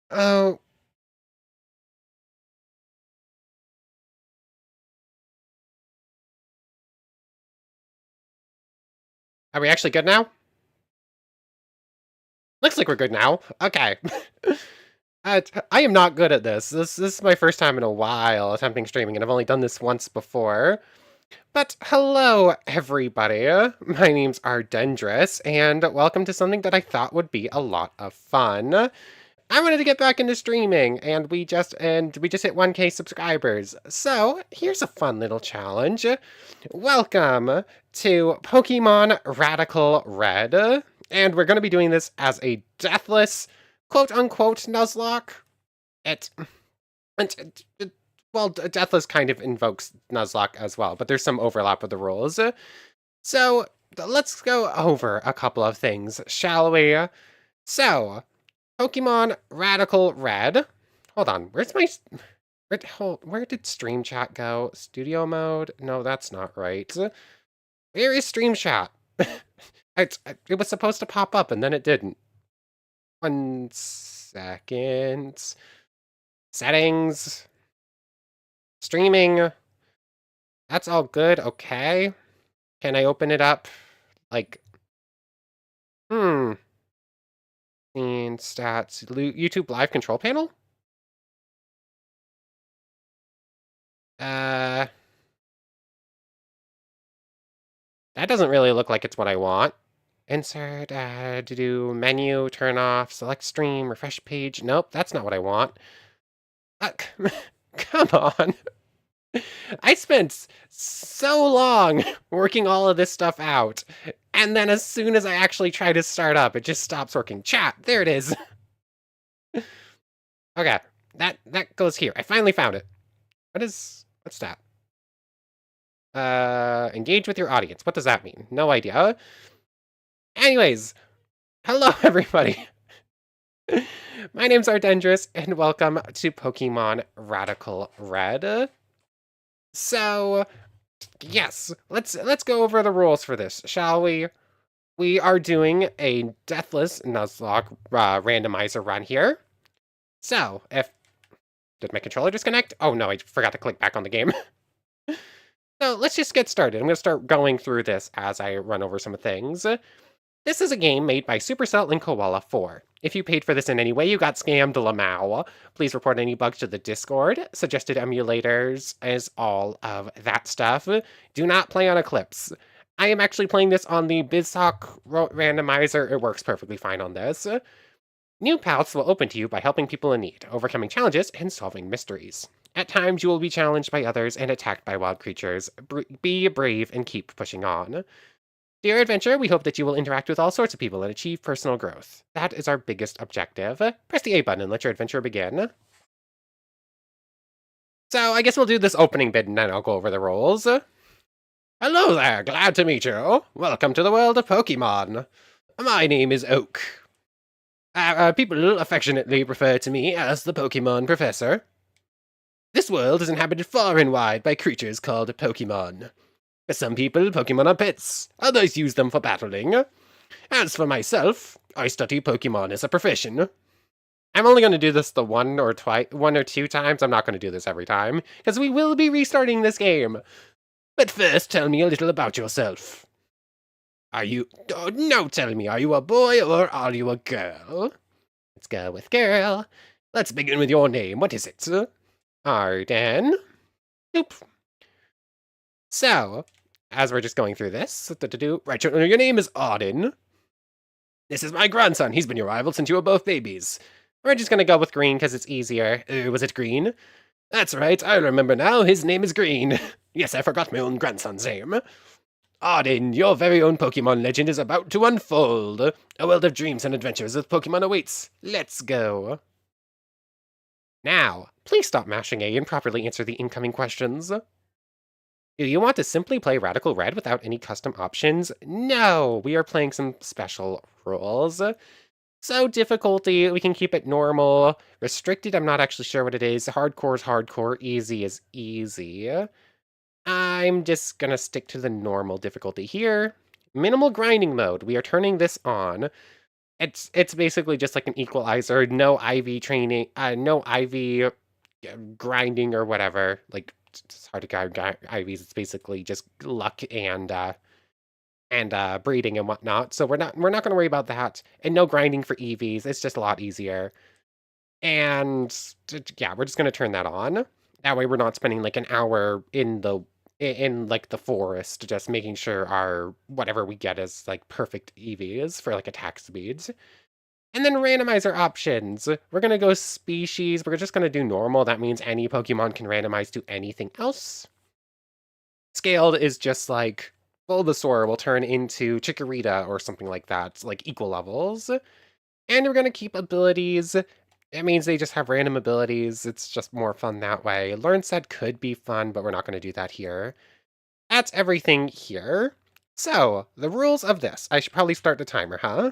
Oh, are we actually good now? Looks like we're good now. Okay. I am not good at this. This is my first time in a while attempting streaming, and I've only done this once before. But hello, everybody. My name's Ardendris, and welcome to something that I thought would be a lot of fun. I wanted to get back into streaming, and we just hit 1K subscribers. So here's a fun little challenge. Welcome to Pokemon Radical Red, and we're going to be doing this as a deathless, quote-unquote, Nuzlocke. It, well, Deathless kind of invokes Nuzlocke as well, but there's some overlap with the rules. So let's go over a couple of things, shall we? So, Pokemon Radical Red. Hold on, where did Stream Chat go? Studio mode? No, that's not right. Where is Stream Chat? It was supposed to pop up and then it didn't. 1 second. Settings. Streaming. That's all good, okay. Can I open it up? Like, hmm. Scene, stats, YouTube live control panel? That doesn't really look like it's what I want. Insert, to do menu, turn off, select stream, refresh page. Nope, that's not what I want. Come on. I spent so long working all of this stuff out, and then as soon as I actually try to start up, it just stops working. Chat, there it is. Okay, that goes here. I finally found it. What's that? Engage with your audience. What does that mean? No idea. Anyways, hello everybody. My name's Ardendris, and welcome to Pokemon Radical Red. So, yes, let's go over the rules for this, shall we? We are doing a Deathless Nuzlocke randomizer run here. So, did my controller disconnect? Oh no, I forgot to click back on the game. So let's just get started. I'm going to start going through this as I run over some things. This is a game made by Supercell and Koala 4. If you paid for this in any way, you got scammed, lamau. Please report any bugs to the Discord. Suggested emulators is all of that stuff. Do not play on Eclipse. I am actually playing this on the BizHawk randomizer. It works perfectly fine on this. New paths will open to you by helping people in need, overcoming challenges, and solving mysteries. At times, you will be challenged by others and attacked by wild creatures. Be brave and keep pushing on. Dear adventure, we hope that you will interact with all sorts of people and achieve personal growth. That is our biggest objective. Press the A button and let your adventure begin. So I guess we'll do this opening bit and then I'll go over the rules. Hello there, glad to meet you. Welcome to the world of Pokemon. My name is Oak. People affectionately refer to me as the Pokemon Professor. This world is inhabited far and wide by creatures called Pokemon. For some people, Pokemon are pets. Others use them for battling. As for myself, I study Pokemon as a profession. I'm only going to do this the one or two times. I'm not going to do this every time, because we will be restarting this game. But first, tell me a little about yourself. No, tell me, are you a boy or are you a girl? Let's go with girl. Let's begin with your name. What is it? Arden. Nope. So, as we're just going through this, right, your name is Arden. This is my grandson. He's been your rival since you were both babies. We're just gonna go with green because it's easier. Was it green? That's right, I remember now. His name is Green. Yes, I forgot my own grandson's name. Arden, your very own Pokemon legend is about to unfold. A world of dreams and adventures with Pokemon awaits. Let's go. Now, please stop mashing A and properly answer the incoming questions. Do you want to simply play Radical Red without any custom options? No, we are playing some special rules. So difficulty, we can keep it normal. Restricted, I'm not actually sure what it is. Hardcore is hardcore. Easy is easy. I'm just gonna stick to the normal difficulty here. Minimal grinding mode, we are turning this on. It's basically just like an equalizer, no IV training, no IV grinding or whatever. Like it's hard to grind IVs. It's basically just luck and breeding and whatnot. So we're not going to worry about that. And no grinding for EVs. It's just a lot easier. And yeah, we're just going to turn that on. That way we're not spending like an hour in like the forest just making sure our whatever we get is like perfect EVs for like attack speeds. And then randomizer options. We're going to go species. We're just going to do normal. That means any Pokemon can randomize to anything else. Scaled is just like Bulbasaur will turn into Chikorita or something like that. It's like equal levels. And we're going to keep abilities. It means they just have random abilities. It's just more fun that way. Learn set could be fun, but we're not going to do that here. That's everything here. So, the rules of this. I should probably start the timer, huh?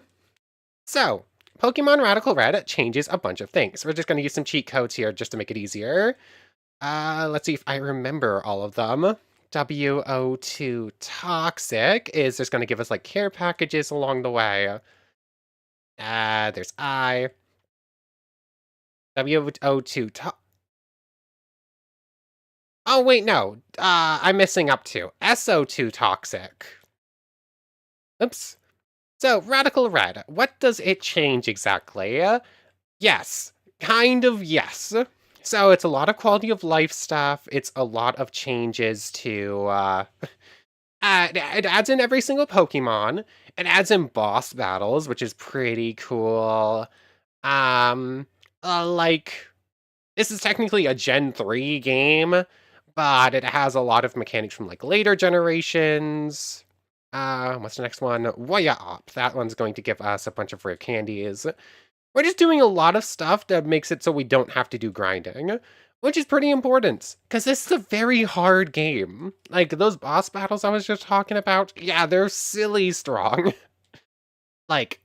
So, Pokemon Radical Red changes a bunch of things. We're just going to use some cheat codes here just to make it easier. Let's see if I remember all of them. WO2 Toxic is just going to give us like care packages along the way. There's WO2 Oh, wait, no. I'm missing up to SO2 Toxic. Oops. So, Radical Red, what does it change exactly? Yes, kind of yes. So it's a lot of quality of life stuff. It's a lot of changes to, it adds in every single Pokemon. It adds in boss battles, which is pretty cool. Um, like, this is technically a Gen 3 game, but it has a lot of mechanics from, like, later generations. What's the next one? Waya Op. That one's going to give us a bunch of rare candies. We're just doing a lot of stuff that makes it so we don't have to do grinding, which is pretty important, because this is a very hard game. Like, those boss battles I was just talking about, yeah, they're silly strong. Like,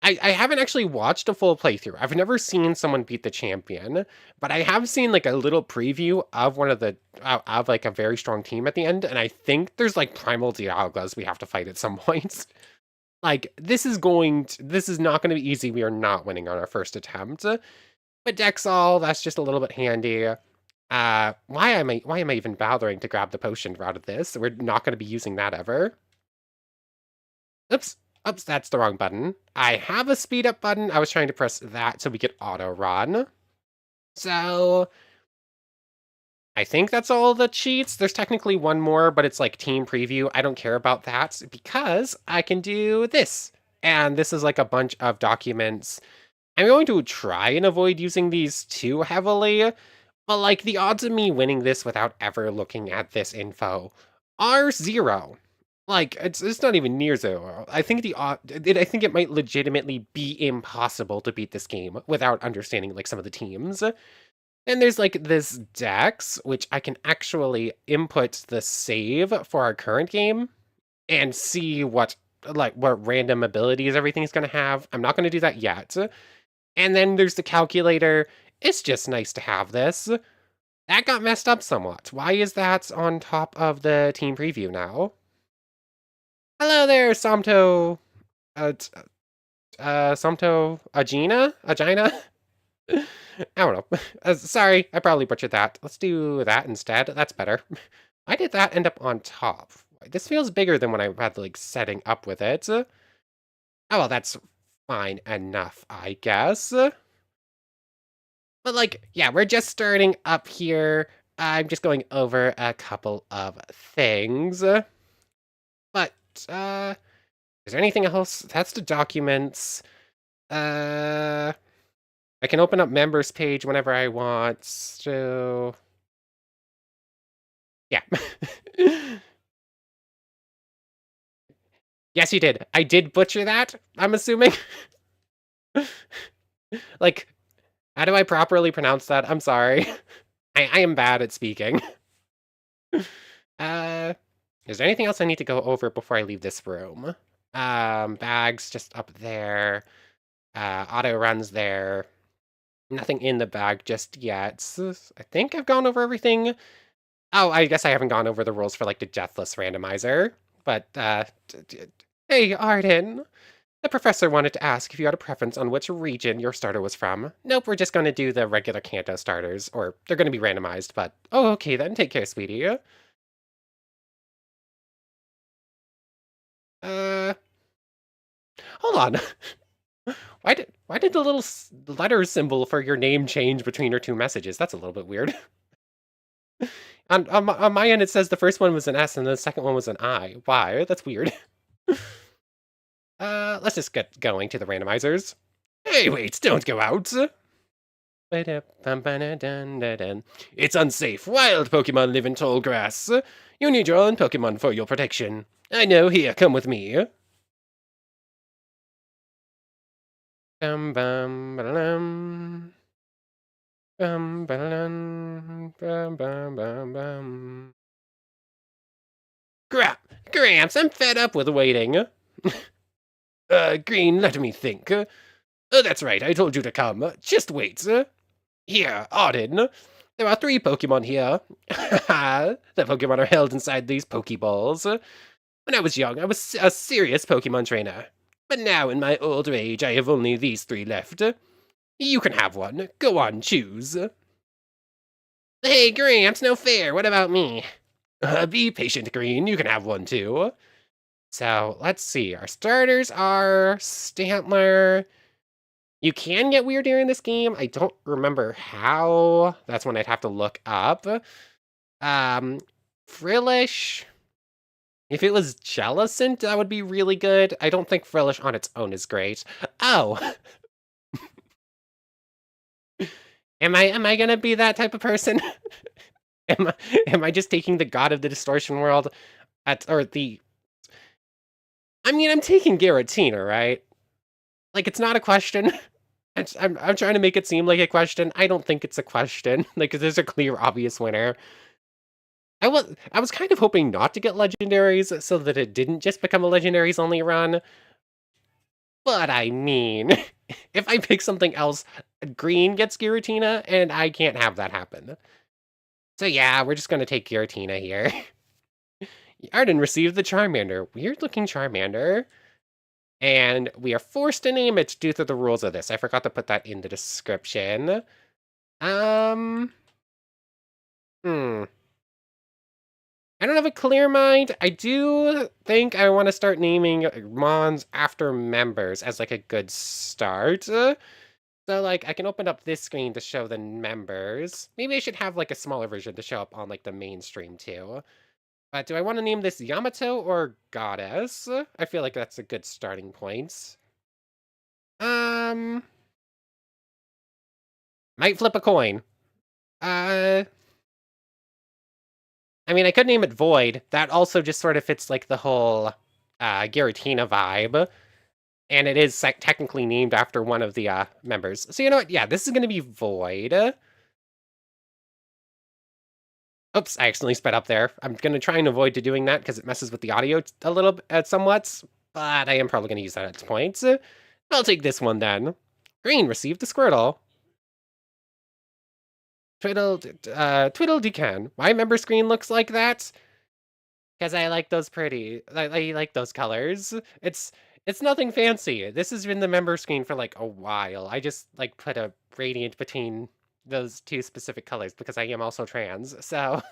I haven't actually watched a full playthrough. I've never seen someone beat the champion, but I have seen, like, a little preview of one of the, of, like, a very strong team at the end, and I think there's, like, Primal Dialgas we have to fight at some point. Like, this is not gonna be easy. We are not winning on our first attempt. But Dexall, that's just a little bit handy. Why am I even bothering to grab the potion out of this? We're not gonna be using that ever. Oops. Oops, that's the wrong button. I have a speed up button. I was trying to press that so we could auto run. So I think that's all the cheats. There's technically one more, but it's like team preview. I don't care about that because I can do this. And this is like a bunch of documents. I'm going to try and avoid using these too heavily, but like the odds of me winning this without ever looking at this info are 0. Like it's not even near 0. I think I think it might legitimately be impossible to beat this game without understanding like some of the teams. And there's like this dex, which I can actually input the save for our current game and see what random abilities everything's going to have. I'm not going to do that yet. And then there's the calculator. It's just nice to have this. That got messed up somewhat. Why is that on top of the team preview now? Hello there, Somto. Somto Agina? Agina? I don't know. Sorry, I probably butchered that. Let's do that instead. That's better. Why did that end up on top? This feels bigger than when I had like setting up with it. Oh, well, that's fine enough, I guess. But like, yeah, we're just starting up here. I'm just going over a couple of things. But, is there anything else? That's the documents. I can open up members page whenever I want, so... Yeah. Yes, you did. I did butcher that, I'm assuming. Like, how do I properly pronounce that? I'm sorry. I am bad at speaking. Is there anything else I need to go over before I leave this room? Bags just up there. Auto runs there. Nothing in the bag just yet. I think I've gone over everything. Oh, I guess I haven't gone over the rules for, like, the Deathless randomizer. But, hey, Arden. The professor wanted to ask if you had a preference on which region your starter was from. Nope, we're just going to do the regular Kanto starters, or they're going to be randomized, but... Oh, okay then, take care, sweetie. Hold on. Why did the little letter symbol for your name change between your two messages? That's a little bit weird. On my end, it says the first one was an S and the second one was an I. Why? That's weird. Let's just get going to the randomizers. Hey, wait, don't go out. It's unsafe. Wild Pokemon live in tall grass. You need your own Pokemon for your protection. I know, here, come with me. Bum bum ba-dum. Bum ba-dum. Bum bum bum bum. Gramps, I'm fed up with waiting. Green, let me think. That's right, I told you to come. Just wait. Here, Auden. There are 3 Pokemon here. The Pokemon are held inside these Pokeballs. When I was young, I was a serious Pokemon trainer. But now, in my old age, I have only these 3 left. You can have one. Go on, choose. Hey, Gramps, no fair. What about me? Be patient, Green. You can have one, too. So, let's see. Our starters are Stantler. You can get Weirdeer in this game. I don't remember how. That's one I'd have to look up. Frillish. If it was Jellicent, that would be really good. I don't think Frillish on its own is great. Oh. Am I gonna be that type of person? Am I just taking the god of the distortion world or the... I mean, I'm taking Giratina, right? Like, it's not a question. I'm trying to make it seem like a question. I don't think it's a question. Like, there's a clear, obvious winner. I was kind of hoping not to get legendaries so that it didn't just become a legendaries only run. But I mean, if I pick something else, Green gets Giratina, and I can't have that happen. So yeah, we're just gonna take Giratina here. Arden received the Charmander. Weird-looking Charmander. And we are forced to name it due to the rules of this. I forgot to put that in the description. I don't have a clear mind. I do think I want to start naming Mons after members as like a good start. So like I can open up this screen to show the members. Maybe I should have like a smaller version to show up on like the mainstream too. But do I want to name this Yamato or Goddess? I feel like that's a good starting point. Might flip a coin. I mean, I could name it Void. That also just sort of fits like the whole Giratina vibe. And it is technically named after one of the members. So you know what? Yeah, this is going to be Void. Oops, I accidentally sped up there. I'm going to try and avoid doing that because it messes with the audio a little bit, somewhat. But I am probably going to use that at this point. I'll take this one then. Green received the Squirtle. Twiddle-de-can. My member screen looks like that because I like those pretty. I like those colors. It's nothing fancy. This has been the member screen for like a while. I just like put a gradient between those 2 specific colors because I am also trans. So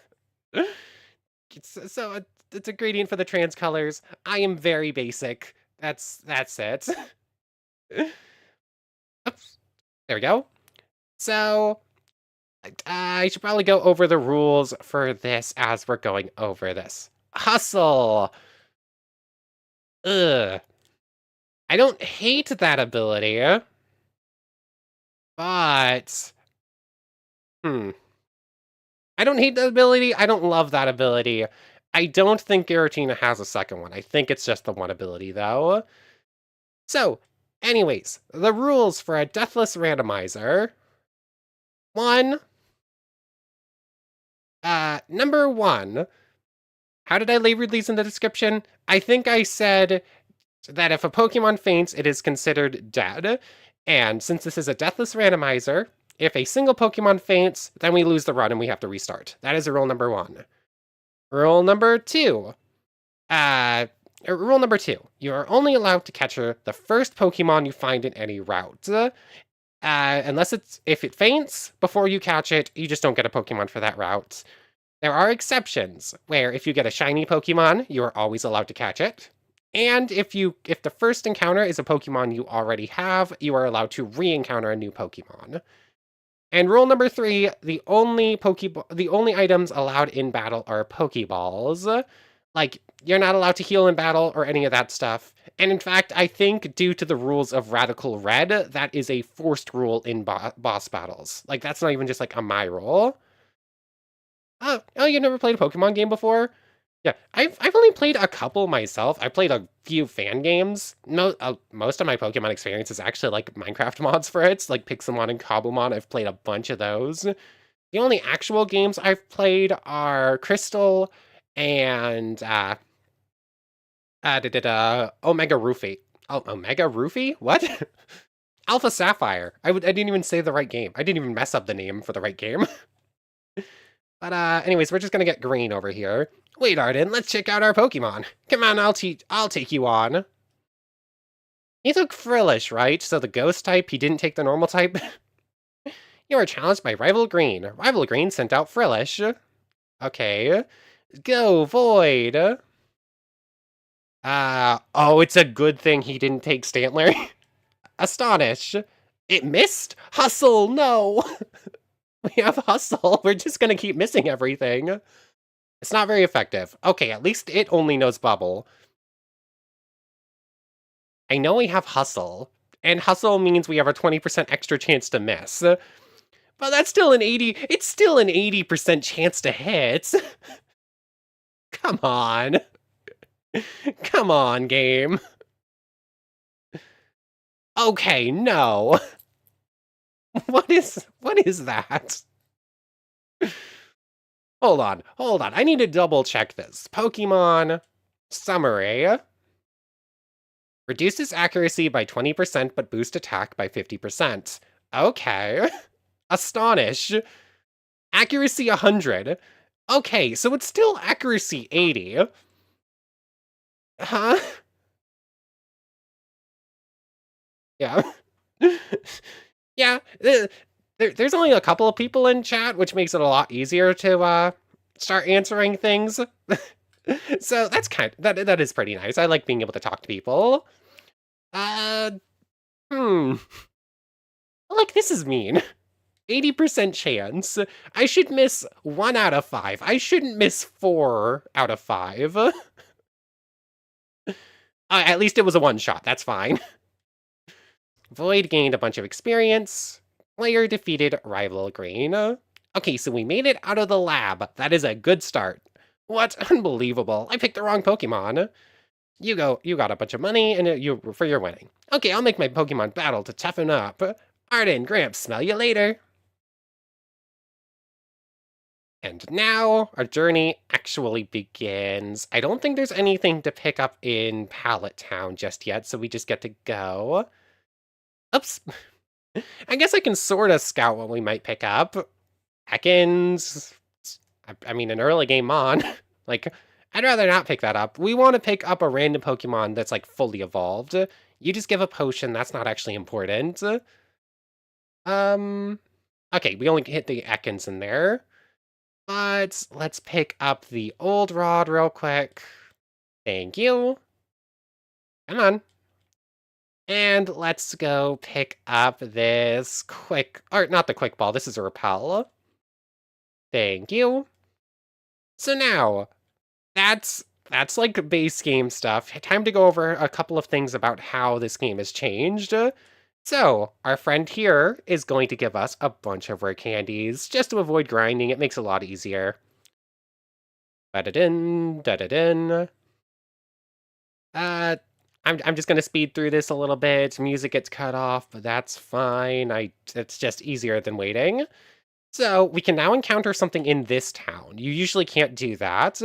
it's a gradient for the trans colors. I am very basic. That's it. Oops. There we go. So I should probably go over the rules for this as we're going over this. Hustle! Ugh. I don't hate that ability, but... I don't hate that ability. I don't love that ability. I don't think Giratina has a second one. I think it's just the one ability, though. So, anyways, the rules for a Deathless randomizer. 1... number 1, how did I label these in the description? I think I said that if a Pokemon faints, it is considered dead. And since this is a Deathless randomizer, if a single Pokemon faints, then we lose the run and we have to restart. That is rule number 1. Rule number 2. Rule number 2, you are only allowed to capture the first Pokemon you find in any route. Unless if it faints before you catch it, you just don't get a Pokemon for that route. There are exceptions, where if you get a shiny Pokemon, you are always allowed to catch it. And if the first encounter is a Pokemon you already have, you are allowed to re-encounter a new Pokemon. And rule number 3, the only items allowed in battle are Pokeballs. Like, you're not allowed to heal in battle or any of that stuff. And in fact, I think due to the rules of Radical Red, that is a forced rule in boss battles. Like, that's not even just like a my rule. Oh, you never played a Pokemon game before? Yeah, I've only played a couple myself. I played a few fan games. Most of my Pokemon experience is actually like Minecraft mods for it, like Pixelmon and Cobblemon. I've played a bunch of those. The only actual games I've played are Crystal and Omega Ruffy. Oh, Omega Ruffy? What? Alpha Sapphire. I didn't even say the right game. I didn't even mess up the name for the right game. But anyways, we're just gonna get green over here. Wait, Arden, let's check out our Pokemon. Come on, I'll take you on. He took Frillish, right? So the ghost type, he didn't take the normal type? You are challenged by Rival Green. Rival Green sent out Frillish. Okay. Go, Void! Oh, it's a good thing he didn't take Stantler. Astonish. It missed? Hustle, no! We have Hustle. We're just gonna keep missing everything. It's not very effective. Okay, at least it only knows Bubble. I know we have Hustle, and Hustle means we have a 20% extra chance to miss. But that's still it's still an 80% chance to hit. Come on. Come on, game. Okay, no. What is that? Hold on. I need to double check this. Pokemon summary. Reduces accuracy by 20%, but boost attack by 50%. Okay. Astonish. Accuracy 100. Okay, so it's still accuracy 80. Huh? Yeah. Yeah, there's only a couple of people in chat, which makes it a lot easier to start answering things. So that's that is pretty nice. I like being able to talk to people. Like, this is mean. 80% chance. I should miss 1 out of 5. I shouldn't miss 4 out of 5. At least it was a one-shot. That's fine. Void gained a bunch of experience. Player defeated Rival Green. Okay, so we made it out of the lab. That is a good start. What? Unbelievable. I picked the wrong Pokemon. You got a bunch of money and for your winning. Okay, I'll make my Pokemon battle to toughen up. Arden, Gramps, smell you later. And now our journey actually begins. I don't think there's anything to pick up in Pallet Town just yet, so we just get to go. Oops. I guess I can sort of scout what we might pick up. Ekans. I mean, an early game Mon. Like, I'd rather not pick that up. We want to pick up a random Pokemon that's, like, fully evolved. You just give a potion. That's not actually important. Okay, we only hit the Ekans in there. But let's pick up the old rod real quick. Thank you. Come on. And let's go pick up this not the quick ball, this is a repel. Thank you. So now, that's like base game stuff. Time to go over a couple of things about how this game has changed. So, our friend here is going to give us a bunch of rare candies, just to avoid grinding. It makes it a lot easier. Da-da-din, da-da-din. I'm just gonna speed through this a little bit. Music gets cut off, but that's fine. It's just easier than waiting. So, we can now encounter something in this town. You usually can't do that.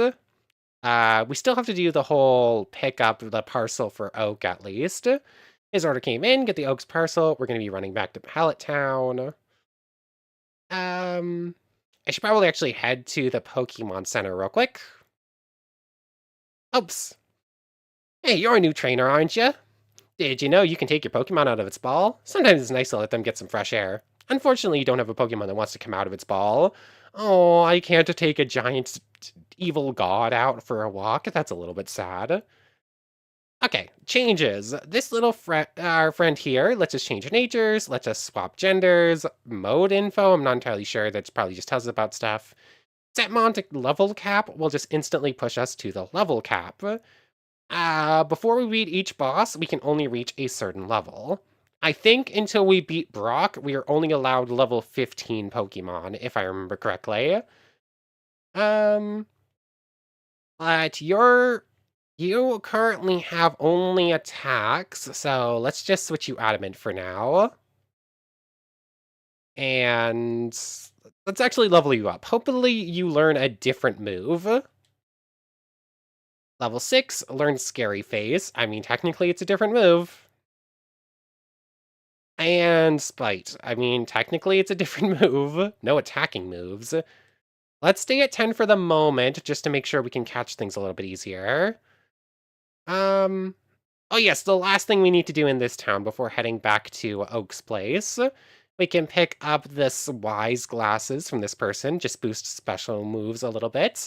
We still have to do the whole pick up the parcel for Oak, at least. His order came in, get the Oak's parcel. We're going to be running back to Pallet Town. I should probably actually head to the Pokemon Center real quick. Oops. Hey, you're a new trainer, aren't you? Did you know you can take your Pokemon out of its ball? Sometimes it's nice to let them get some fresh air. Unfortunately, you don't have a Pokemon that wants to come out of its ball. Oh, I can't take a giant evil god out for a walk. That's a little bit sad. Okay, changes. This little our friend here lets us change natures, lets us swap genders, mode info. I'm not entirely sure. That's probably just tells us about stuff. Set Montic level cap will just instantly push us to the level cap. Before we beat each boss, we can only reach a certain level. I think until we beat Brock, we are only allowed level 15 Pokemon, if I remember correctly. Um, but you currently have only attacks, so let's just switch you Adamant for now. And let's actually level you up. Hopefully you learn a different move. Level 6, learn Scary Face. I mean, technically it's a different move. And Spite. I mean, technically it's a different move. No attacking moves. Let's stay at 10 for the moment, just to make sure we can catch things a little bit easier. Oh yes, the last thing we need to do in this town before heading back to Oak's Place. We can pick up this Wise Glasses from this person, just boost special moves a little bit.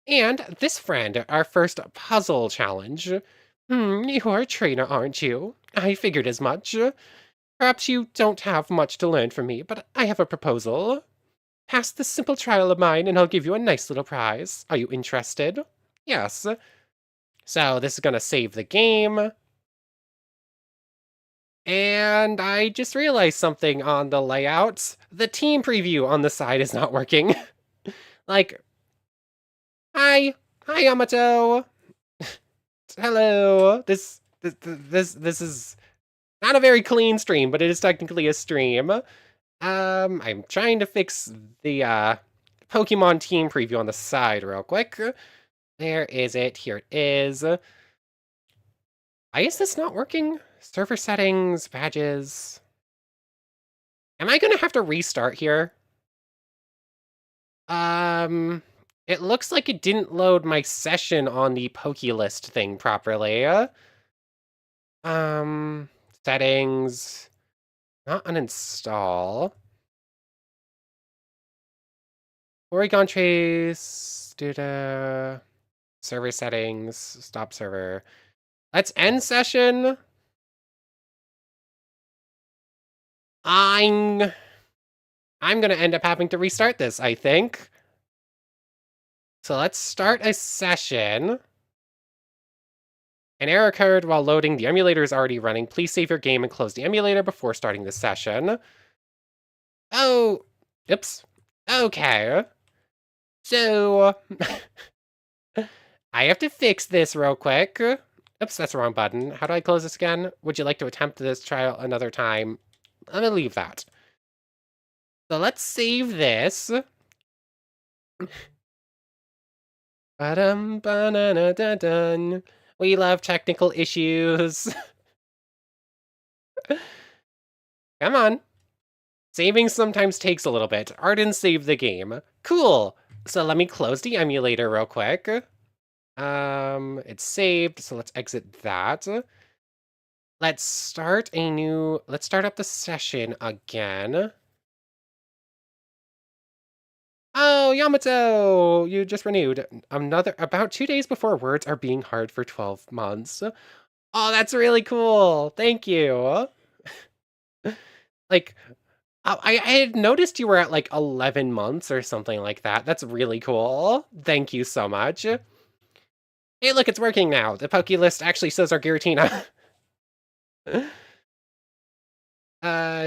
And this friend, our first puzzle challenge. You are a trainer, aren't you? I figured as much. Perhaps you don't have much to learn from me, but I have a proposal. Pass this simple trial of mine and I'll give you a nice little prize. Are you interested? Yes. So this is going to save the game. And I just realized something on the layouts. The team preview on the side is not working. Like, hi, Yamato. Hello. This is not a very clean stream, but it is technically a stream. I'm trying to fix the Pokemon team preview on the side real quick. Where is it? Here it is. Why is this not working? Server settings, badges. Am I gonna have to restart here? It looks like it didn't load my session on the PokeList thing properly. Settings, not uninstall. Oregon trace, data, server settings, stop server. Let's end session. I'm gonna end up having to restart this, I think. So let's start a session. An error occurred while loading. The emulator is already running. Please save your game and close the emulator before starting the session. Oh, oops. Okay. So, I have to fix this real quick. Oops, that's the wrong button. How do I close this again? Would you like to attempt this trial another time? I'm gonna leave that. So let's save this. Ba-dum-ba-na-na-da-dun. We love technical issues. Come on. Saving sometimes takes a little bit. Arden saved the game. Cool. So let me close the emulator real quick. It's saved, so let's exit that. Let's start up the session again. Oh, Yamato! You just renewed. About 2 days before words are being hard for 12 months. Oh, that's really cool. Thank you. Like, I had noticed you were at like 11 months or something like that. That's really cool. Thank you so much. Hey, look, it's working now. The PokeList actually says our Giratina. Is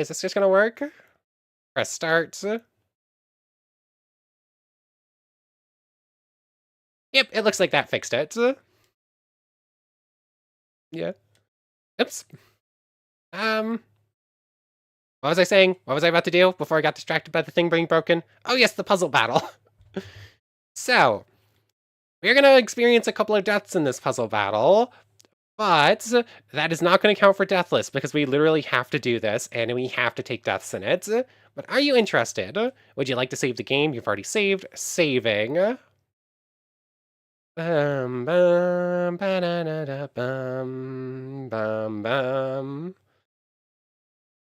this just gonna work? Press start. Yep, it looks like that fixed it. Yeah. Oops. What was I saying? What was I about to do before I got distracted by the thing being broken? Oh yes, the puzzle battle. So, we're gonna experience a couple of deaths in this puzzle battle, but that is not gonna count for Deathless because we literally have to do this and we have to take deaths in it. But are you interested? Would you like to save the game? You've already saved. Saving. Bum, bum, ba-da-da-da, bum, bum, bum.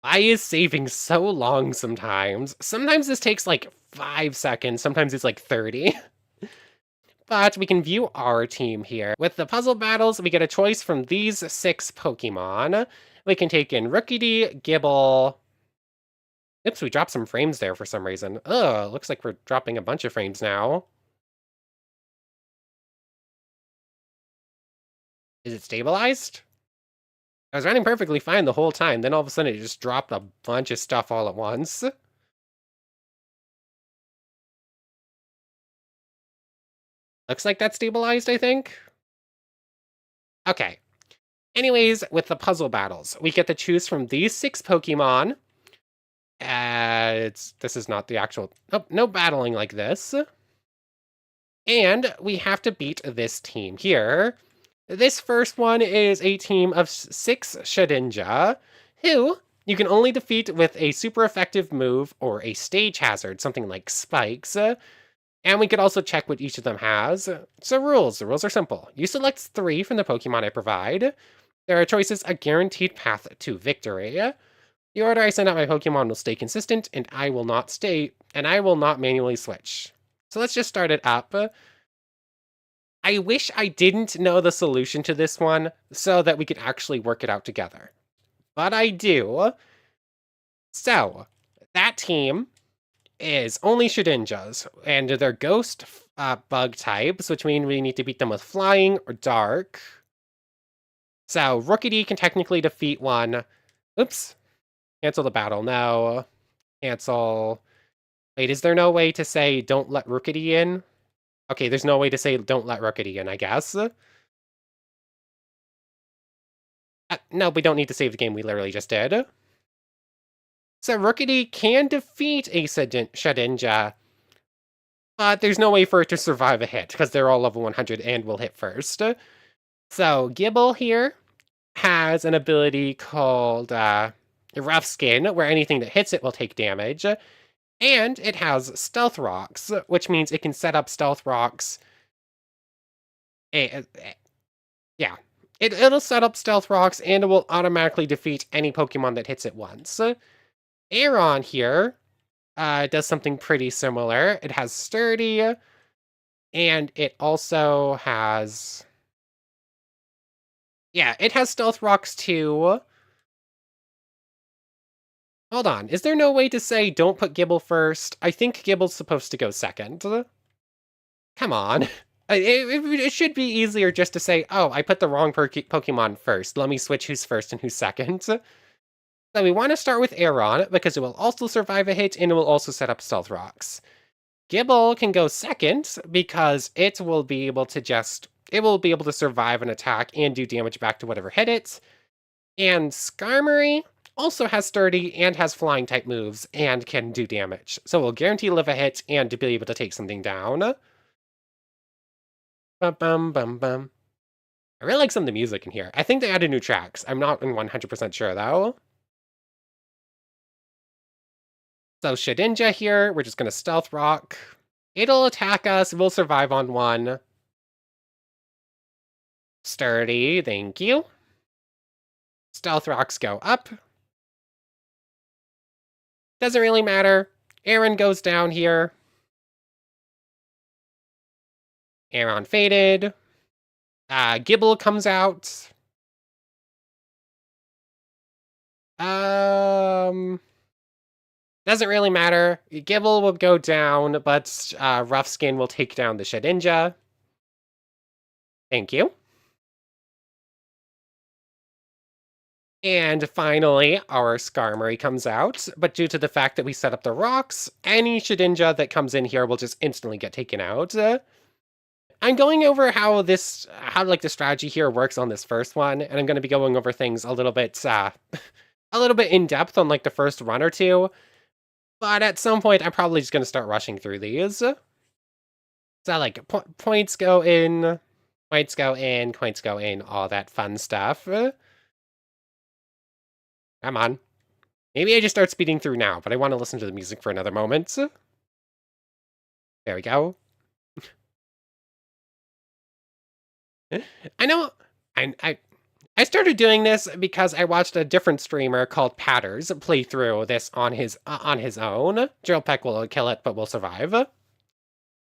Why is saving so long sometimes? Sometimes this takes like 5 seconds, sometimes it's like 30. But we can view our team here. With the puzzle battles, we get a choice from these 6 Pokemon. We can take in Rookity, Gibble. Oops, we dropped some frames there for some reason. Ugh, looks like we're dropping a bunch of frames now. Is it stabilized? I was running perfectly fine the whole time, then all of a sudden it just dropped a bunch of stuff all at once. Looks like that's stabilized, I think. Okay. Anyways, with the puzzle battles, we get to choose from these 6 Pokemon. This is not the actual... Oh, no battling like this. And we have to beat this team here. This first one is a team of 6 Shedinja, who you can only defeat with a super effective move or a stage hazard, something like spikes. And we could also check what each of them has. So rules. The rules are simple. You select 3 from the Pokemon I provide. There are choices a guaranteed path to victory. The order I send out my Pokemon will stay consistent, and I will not manually switch. So let's just start it up. I wish I didn't know the solution to this one so that we could actually work it out together. But I do. So, that team is only Shedinjas, and they're ghost bug types, which means we need to beat them with flying or dark. So, Rookity can technically defeat one. Oops. Cancel the battle. No. Cancel. Wait, is there no way to say don't let Rookity in? Okay, there's no way to say don't let Rookity in, I guess. No, we don't need to save the game, we literally just did. So Rookity can defeat a Shedinja, but there's no way for it to survive a hit, because they're all level 100 and will hit first. So Gibble here has an ability called Rough Skin, where anything that hits it will take damage. And it has Stealth Rocks, which means it can set up Stealth Rocks. Yeah. It'll set up Stealth Rocks, and it will automatically defeat any Pokemon that hits it once. Aeron here does something pretty similar. It has Sturdy, and it also has... Yeah, it has Stealth Rocks too. Hold on, is there no way to say don't put Gibble first? I think Gibble's supposed to go second. Come on. It should be easier just to say, oh, I put the wrong Pokemon first. Let me switch who's first and who's second. So we want to start with Aeron, because it will also survive a hit, and it will also set up Stealth Rocks. Gibble can go second, because it will be able to survive an attack and do damage back to whatever hit it. And Skarmory also has Sturdy and has flying type moves and can do damage. So we'll guarantee live a hit and to be able to take something down. Bum, bum, bum, bum. I really like some of the music in here. I think they added new tracks. I'm not 100% sure, though. So Shedinja here, we're just going to Stealth Rock. It'll attack us. We'll survive on 1. Sturdy, thank you. Stealth Rocks go up. Doesn't really matter. Aeron goes down here. Aeron faded. Gibble comes out. Doesn't really matter. Gibble will go down, but Rough Skin will take down the Shedinja. Thank you. And finally, our Skarmory comes out, but due to the fact that we set up the rocks, any Shedinja that comes in here will just instantly get taken out. I'm going over how the strategy here works on this first one, and I'm going to be going over things a little bit in depth on like the first run or two. But at some point, I'm probably just going to start rushing through these. So like points go in, points go in, points go in, all that fun stuff. Come on. Maybe I just start speeding through now, but I want to listen to the music for another moment. There we go. I know I started doing this because I watched a different streamer called Patters play through this on his own. Drill Peck will kill it, but will survive.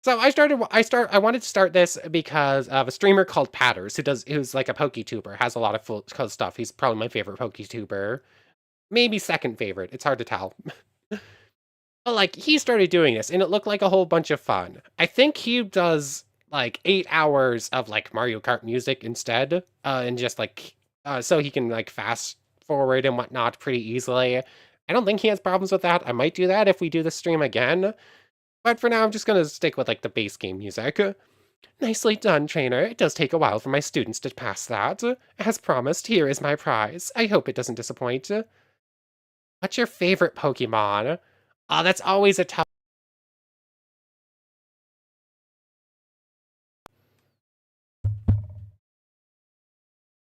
So I wanted to start this because of a streamer called Patters who's like a PokeTuber, has a lot of cool stuff. He's probably my favorite PokeTuber. Maybe second favorite. It's hard to tell. But like he started doing this and it looked like a whole bunch of fun. I think he does like 8 hours of like Mario Kart music instead, and just like so he can like fast forward and whatnot pretty easily. I don't think he has problems with that. I might do that if we do the stream again. But for now, I'm just gonna stick with like the base game music. Nicely done, trainer. It does take a while for my students to pass that. As promised, here is my prize. I hope it doesn't disappoint. What's your favorite Pokemon? Oh, that's always a tough.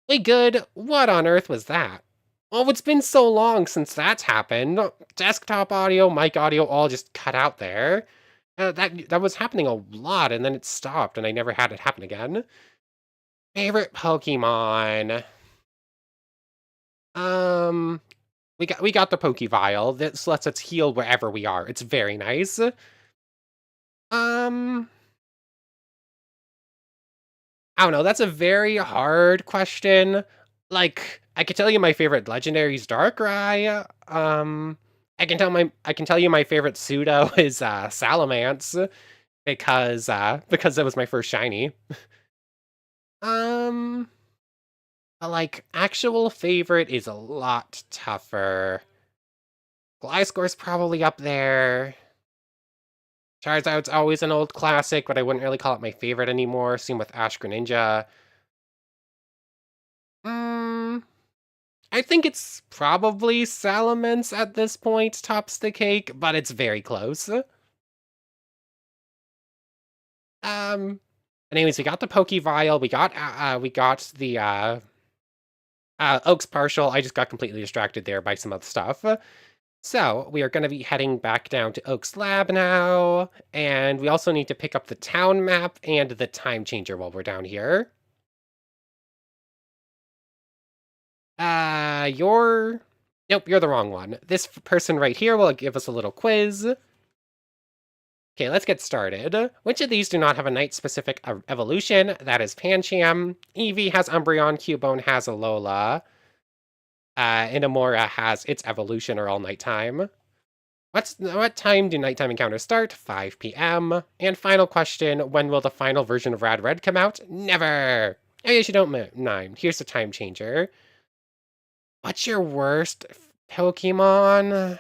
Really good. What on earth was that? Oh, it's been so long since that's happened. Desktop audio, mic audio, all just cut out there. That was happening a lot, and then it stopped, and I never had it happen again. Favorite Pokemon. We got the Pokevial. This lets us heal wherever we are. It's very nice. I don't know. That's a very hard question. Like, I could tell you my favorite legendary's Darkrai. I can tell you my favorite pseudo is Salamence because it was my first shiny. Like actual favorite is a lot tougher. Gliscor's probably up there. Charizard's always an old classic, but I wouldn't really call it my favorite anymore. Same with Ash Greninja. I think it's probably Salamence at this point tops the cake, but it's very close. Anyways, we got the Pokevial, we got the Oak's partial. I just got completely distracted there by some other stuff. So we are going to be heading back down to Oak's lab now, and we also need to pick up the town map and the time changer while we're down here. Nope, you're the wrong one. This person right here will give us a little quiz. Okay, let's get started. Which of these do not have a night-specific evolution? That is Pancham. Eevee has Umbreon. Cubone has Alola. Inamora has its evolution or all nighttime. What time do nighttime encounters start? 5 p.m. And final question, when will the final version of Rad Red come out? Never! I guess you don't mind. Here's the time changer. What's your worst Pokemon?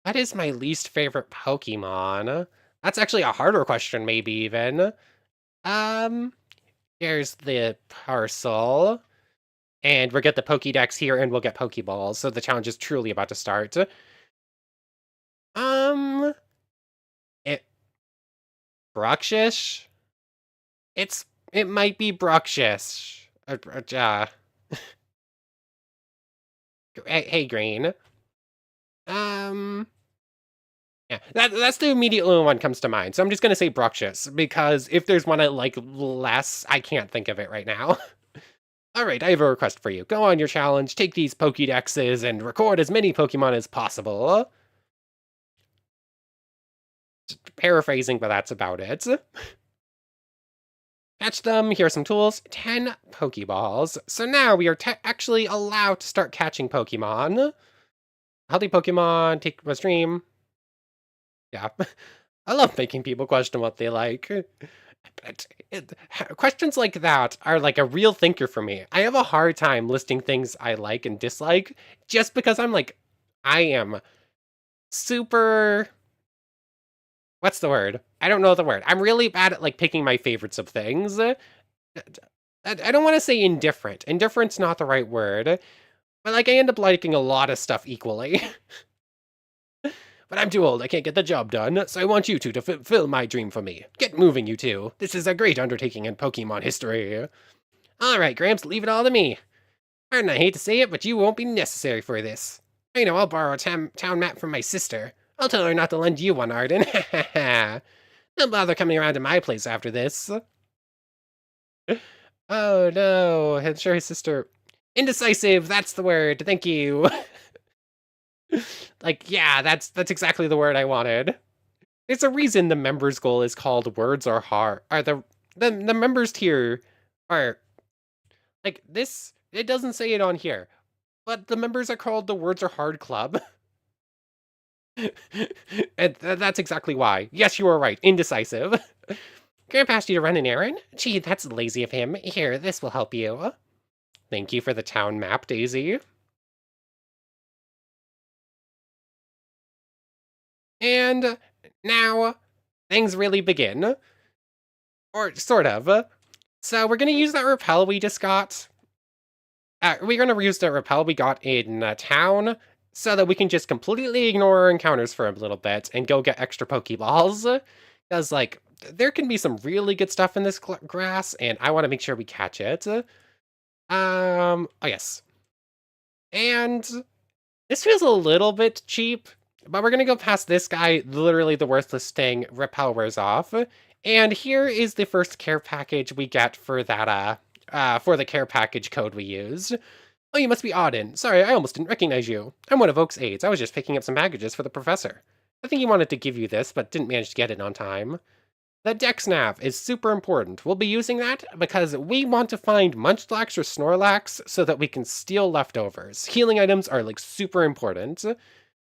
What is my least favorite Pokemon? That's actually a harder question, maybe even. Here's the parcel. And we'll get the Pokédex here, and we'll get Pokeballs, so the challenge is truly about to start. Bruxish? It might be Bruxish. Hey, Green. Yeah, that's the immediate one that comes to mind. So I'm just gonna say Bruxish, because if there's one I like less, I can't think of it right now. Alright, I have a request for you. Go on your challenge, take these Pokédexes, and record as many Pokemon as possible. Just paraphrasing, but that's about it. Catch them, here are some tools, 10 Pokeballs. So now we are actually allowed to start catching Pokemon. Healthy Pokemon, take my stream. Yeah, I love making people question what they like. Questions like that are like a real thinker for me. I have a hard time listing things I like and dislike just because I am super... What's the word? I don't know the word. I'm really bad at like picking my favorites of things. I don't want to say indifferent. Indifferent's not the right word. But like I end up liking a lot of stuff equally. But I'm too old, I can't get the job done, so I want you two to fulfill my dream for me. Get moving, you two. This is a great undertaking in Pokemon history. Alright, Gramps, leave it all to me. Pardon, I hate to say it, but you won't be necessary for this. I know, I'll borrow a town map from my sister. I'll tell her not to lend you one, Arden. Don't bother coming around to my place after this. Oh no, I'm sure his sister... Indecisive, that's the word, thank you. Like, yeah, that's exactly the word I wanted. There's a reason the members goal is called words are hard. Are the members tier are like this, it doesn't say it on here, but the members are called the words are hard club. And that's exactly why. Yes, you are right. Indecisive. Grandpa asked you to run an errand? Gee, that's lazy of him. Here, this will help you. Thank you for the town map, Daisy. And now things really begin. Or sort of. So we're going to use that repel we just got. We're going to use the repel we got in town so that we can just completely ignore our encounters for a little bit and go get extra Pokeballs. Because, like, there can be some really good stuff in this grass, and I want to make sure we catch it. Oh yes. And this feels a little bit cheap, but we're going to go past this guy, literally the worthless thing, repel wears off. And here is the first care package we get for that, for the care package code we used. Oh, you must be Auden. Sorry, I almost didn't recognize you. I'm one of Oak's aides. I was just picking up some packages for the professor. I think he wanted to give you this, but didn't manage to get it on time. The Dex Nav is super important. We'll be using that because we want to find Munchlax or Snorlax so that we can steal leftovers. Healing items are like super important.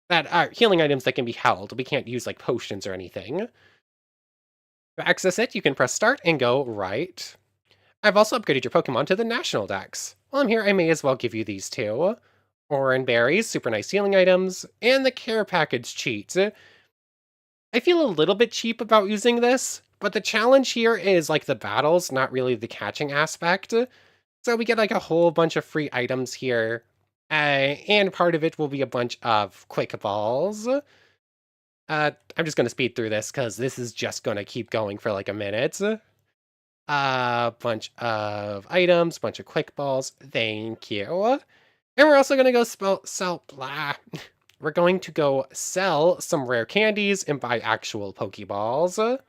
That are healing items that can be held. We can't use like potions or anything. To access it, you can press start and go right. I've also upgraded your Pokemon to the National Dex. While I'm here, I may as well give you these two. Oran Berries, super nice healing items, and the Care Package cheat. I feel a little bit cheap about using this, but the challenge here is like the battles, not really the catching aspect. So we get like a whole bunch of free items here, and part of it will be a bunch of quick balls. I'm just going to speed through this because this is just going to keep going for like a minute. A bunch of items, bunch of quick balls. Thank you. And we're also going to go sell blah. We're going to go sell some rare candies and buy actual Pokeballs.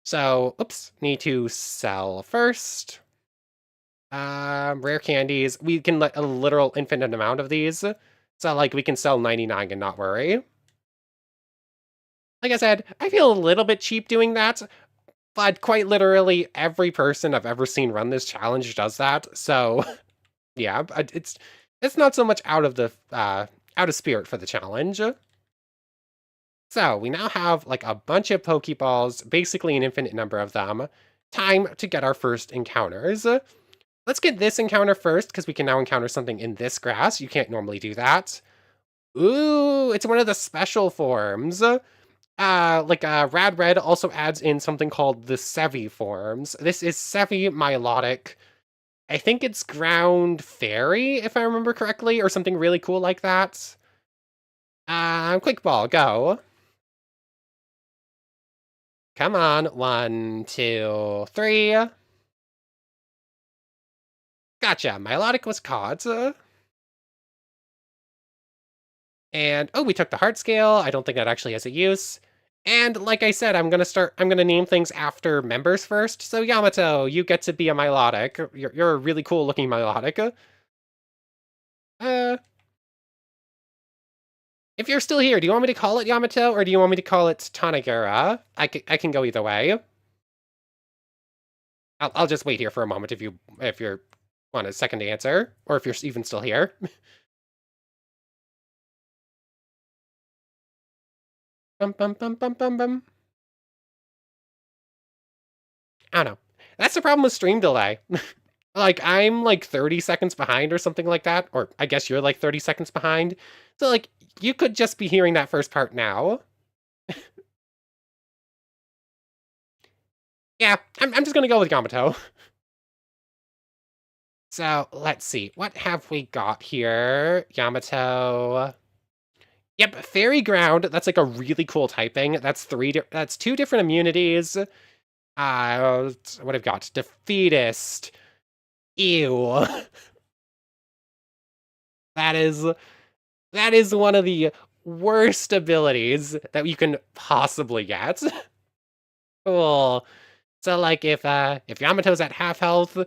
So, oops, need to sell first. Rare candies. We can let a literal infinite amount of these. So, like, we can sell 99 and not worry. Like I said, I feel a little bit cheap doing that, but quite literally every person I've ever seen run this challenge does that. So, yeah, it's not so much out of spirit for the challenge. So we now have like a bunch of Pokeballs, basically an infinite number of them. Time to get our first encounters. Let's get this encounter first, because we can now encounter something in this grass. You can't normally do that. Ooh, it's one of the special forms. Rad Red also adds in something called the Sevi forms. This is Sevi Milotic. I think it's Ground Fairy, if I remember correctly, or something really cool like that. Quick Ball, go. Come on, 1, 2, 3. Gotcha, Milotic was caught. And, oh, we took the heart scale. I don't think that actually has a use. And like I said, I'm gonna name things after members first. So Yamato, you get to be a Milotic. You're a really cool looking Milotic. If you're still here, do you want me to call it Yamato or do you want me to call it Tanagura? I can go either way. I'll just wait here for a moment if you want a second answer, or if you're even still here. Bum bum bum bum bum bum. I don't know. That's the problem with stream delay. Like, I'm like 30 seconds behind or something like that, or I guess you're like 30 seconds behind. So like, you could just be hearing that first part now. Yeah, I'm just gonna go with Yamato. So, let's see. What have we got here? Yamato. Yep, Fairy Ground. That's like a really cool typing. That's that's 2 different immunities. What I've got? Defeatist. Ew. That is that is one of the worst abilities that you can possibly get. Cool. So like if Yamato's at half health,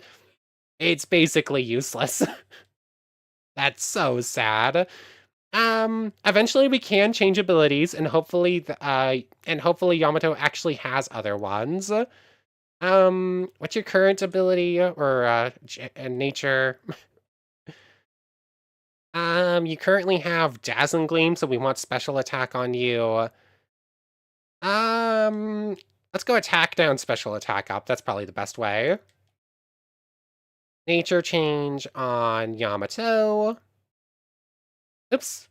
it's basically useless. That's so sad. Eventually we can change abilities and hopefully Yamato actually has other ones. What's your current ability or nature? You currently have Dazzling Gleam, so we want special attack on you. Um, let's go attack down, special attack up. That's probably the best way. Nature change on Yamato. Oops.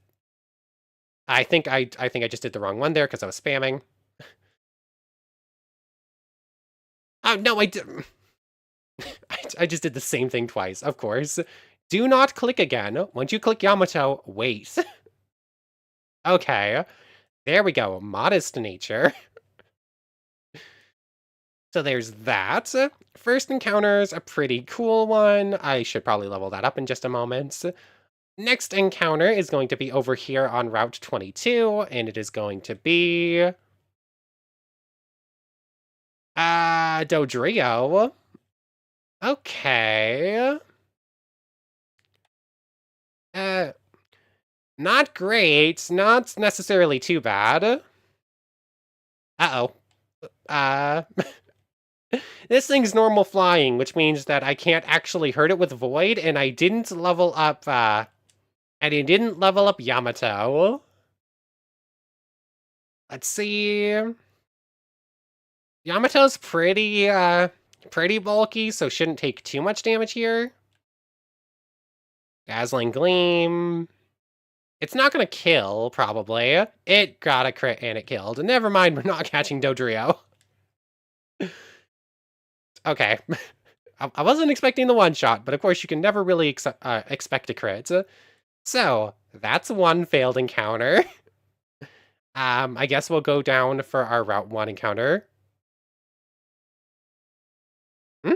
I think I just did the wrong one there because I was spamming. Oh no, I did. I just did the same thing twice, of course. Do not click again. Once you click Yamato, wait. Okay, there we go. Modest nature. So there's that. First encounter's a pretty cool one. I should probably level that up in just a moment. Next encounter is going to be over here on Route 22, and it is going to be... Dodrio. Okay. Uh, not great. Not necessarily too bad. Uh-oh. This thing's normal flying, which means that I can't actually hurt it with Void, and I didn't level up, Yamato. Let's see. Yamato's pretty bulky, so shouldn't take too much damage here. Dazzling Gleam. It's not gonna kill, probably. It got a crit and it killed. Never mind, we're not catching Dodrio. Okay. I wasn't expecting the one-shot, but of course you can never really expect a crit. So, that's one failed encounter. I guess we'll go down for our Route 1 encounter. Hmm?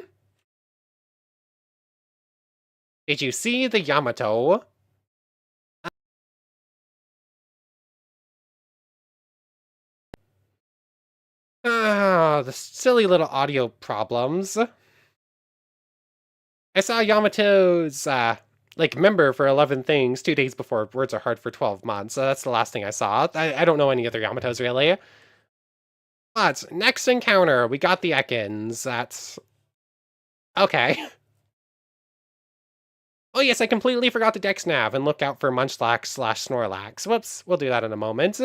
Did you see the Yamato? Ah, the silly little audio problems. I saw Yamato's, member for 11 things 2 days before Words Are Hard for 12 months. So that's the last thing I saw. I don't know any other Yamatos, really. But, next encounter, we got the Ekans. That's... okay. Oh yes, I completely forgot the Dex Nav and look out for Munchlax/Snorlax. Whoops, we'll do that in a moment.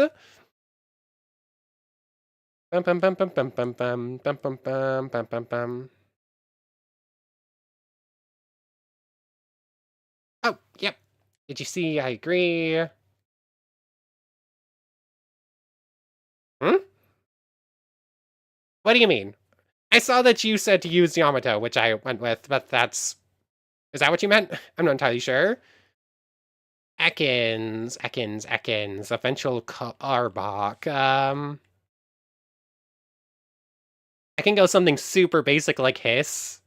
Bum bum bum bum bum bum bum bum bum bum bum bum bum. Oh, yep. Did you see? I agree. Hmm? What do you mean? I saw that you said to use Yamato, which I went with, but that's... is that what you meant? I'm not entirely sure. Ekans. Eventual Arbok. I can go something super basic like Hiss.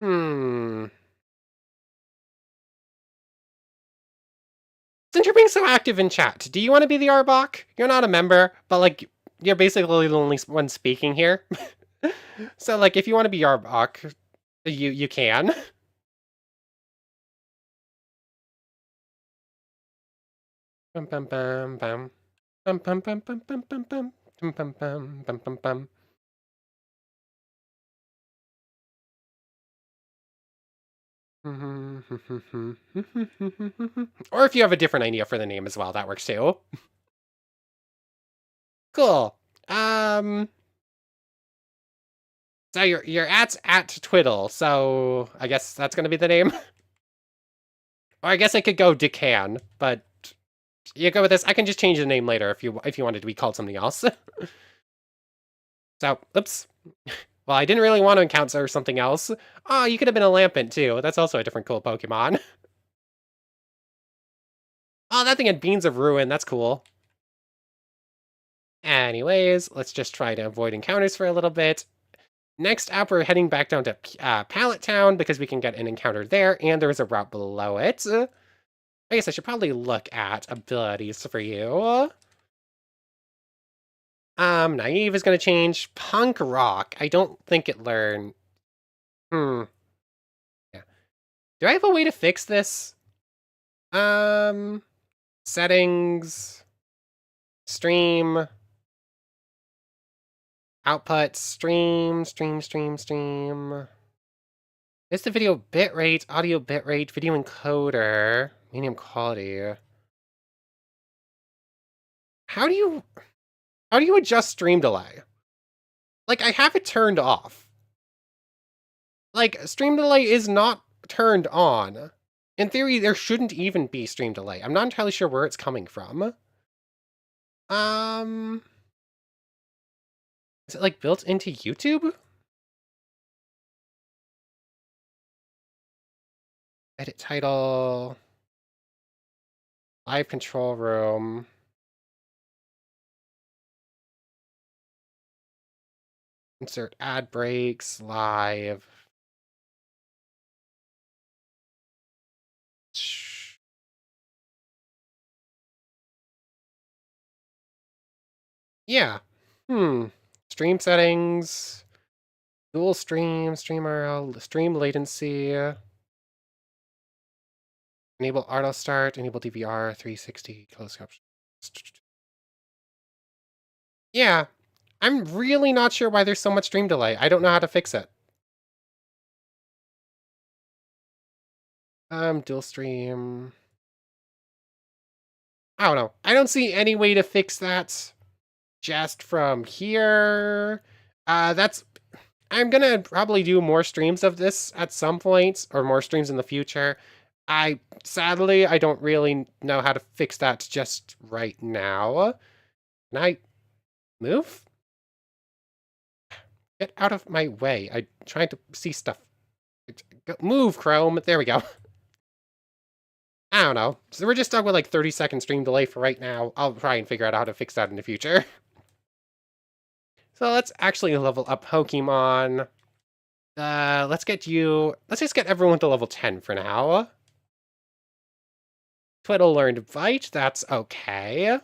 Hmm. Since you're being so active in chat, do you want to be the Arbok? You're not a member, but, like, you're basically the only one speaking here. So, like, if you want to be Arbok, you can. Bum bum bum bum. Bum bum bum bum bum bum bum. Bum bum bum bum bum bum. Or if you have a different idea for the name as well, that works too. Cool. So your at Twiddle, so I guess that's gonna be the name. Or I guess I could go Decan, but you go with this. I can just change the name later if you wanted to be called something else. So, oops. Well, I didn't really want to encounter something else. Oh, you could have been a Lampent too. That's also a different cool Pokemon. Oh, that thing had Beans of Ruin. That's cool. Anyways, let's just try to avoid encounters for a little bit. Next up, we're heading back down to Pallet Town because we can get an encounter there, and there's a route below it. I guess I should probably look at abilities for you. Naive is going to change. Punk Rock. I don't think it learned. Yeah. Do I have a way to fix this? Settings. Stream. Output. Stream. Is the video bitrate, audio bitrate, video encoder, medium quality. How do you adjust stream delay? Like, I have it turned off. Like, stream delay is not turned on. In theory, there shouldn't even be stream delay. I'm not entirely sure where it's coming from. Is it like built into YouTube? Edit title. Live control room. Insert ad breaks, live. Yeah. Stream settings. Dual stream, stream URL, stream latency. Enable auto start, enable DVR, 360, close caption. Yeah. I'm really not sure why there's so much stream delay. I don't know how to fix it. Dual stream. I don't know. I don't see any way to fix that just from here. I'm gonna probably do more streams of this at some point, or more streams in the future. Sadly, I don't really know how to fix that just right now. Can I move? Get out of my way. I'm trying to see stuff. Move, Chrome. There we go. I don't know. So we're just stuck with like 30-second stream delay for right now. I'll try and figure out how to fix that in the future. So let's actually level up Pokemon. Let's just get everyone to level 10 for now. Twiddle learned Bite, that's okay.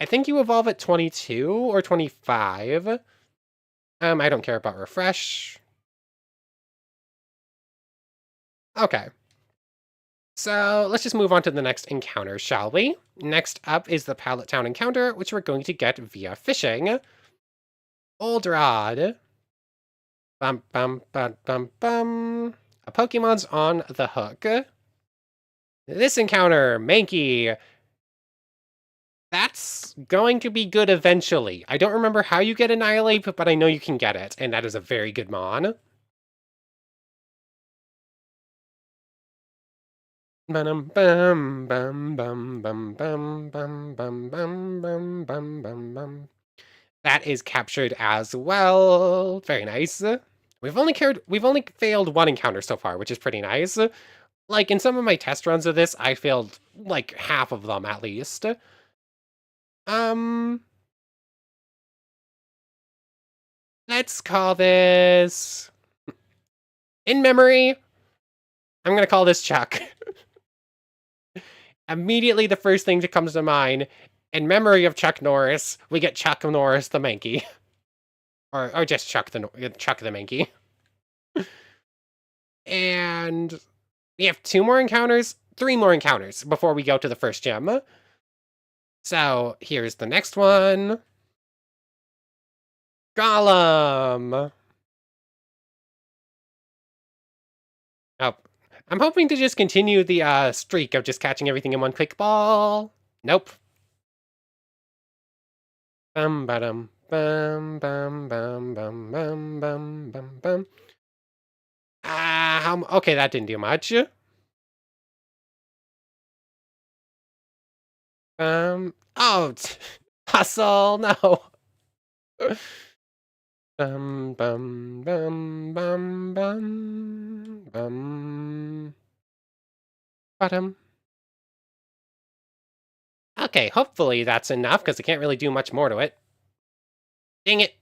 I think you evolve at 22 or 25. I don't care about Refresh. Okay. So let's just move on to the next encounter, shall we? Next up is the Pallet Town encounter, which we're going to get via fishing. Old Rod. Bum, bum, bum, bum, bum. A Pokemon's on the hook. This encounter, Mankey. That's going to be good eventually. I don't remember how you get Annihilate, but I know you can get it, and that is a very good mon. That is captured as well. Very nice. We've only failed one encounter so far, which is pretty nice. Like, in some of my test runs of this, I failed, like, half of them, at least. Let's call this... In memory, I'm gonna call this Chuck. Immediately, the first thing that comes to mind, in memory of Chuck Norris, we get Chuck Norris the Mankey. or just Chuck the Mankey. And we have 3 more encounters before we go to the first gym. So here's the next one. Golem. Oh, I'm hoping to just continue the streak of just catching everything in one quick ball. Nope. Bum bum bum bum bum bum bum bum bum bum. Okay, that didn't do much. Oh, hustle, no. Bum bum bum bum bum bum. Bottom. Okay, hopefully that's enough, because I can't really do much more to it. Dang it.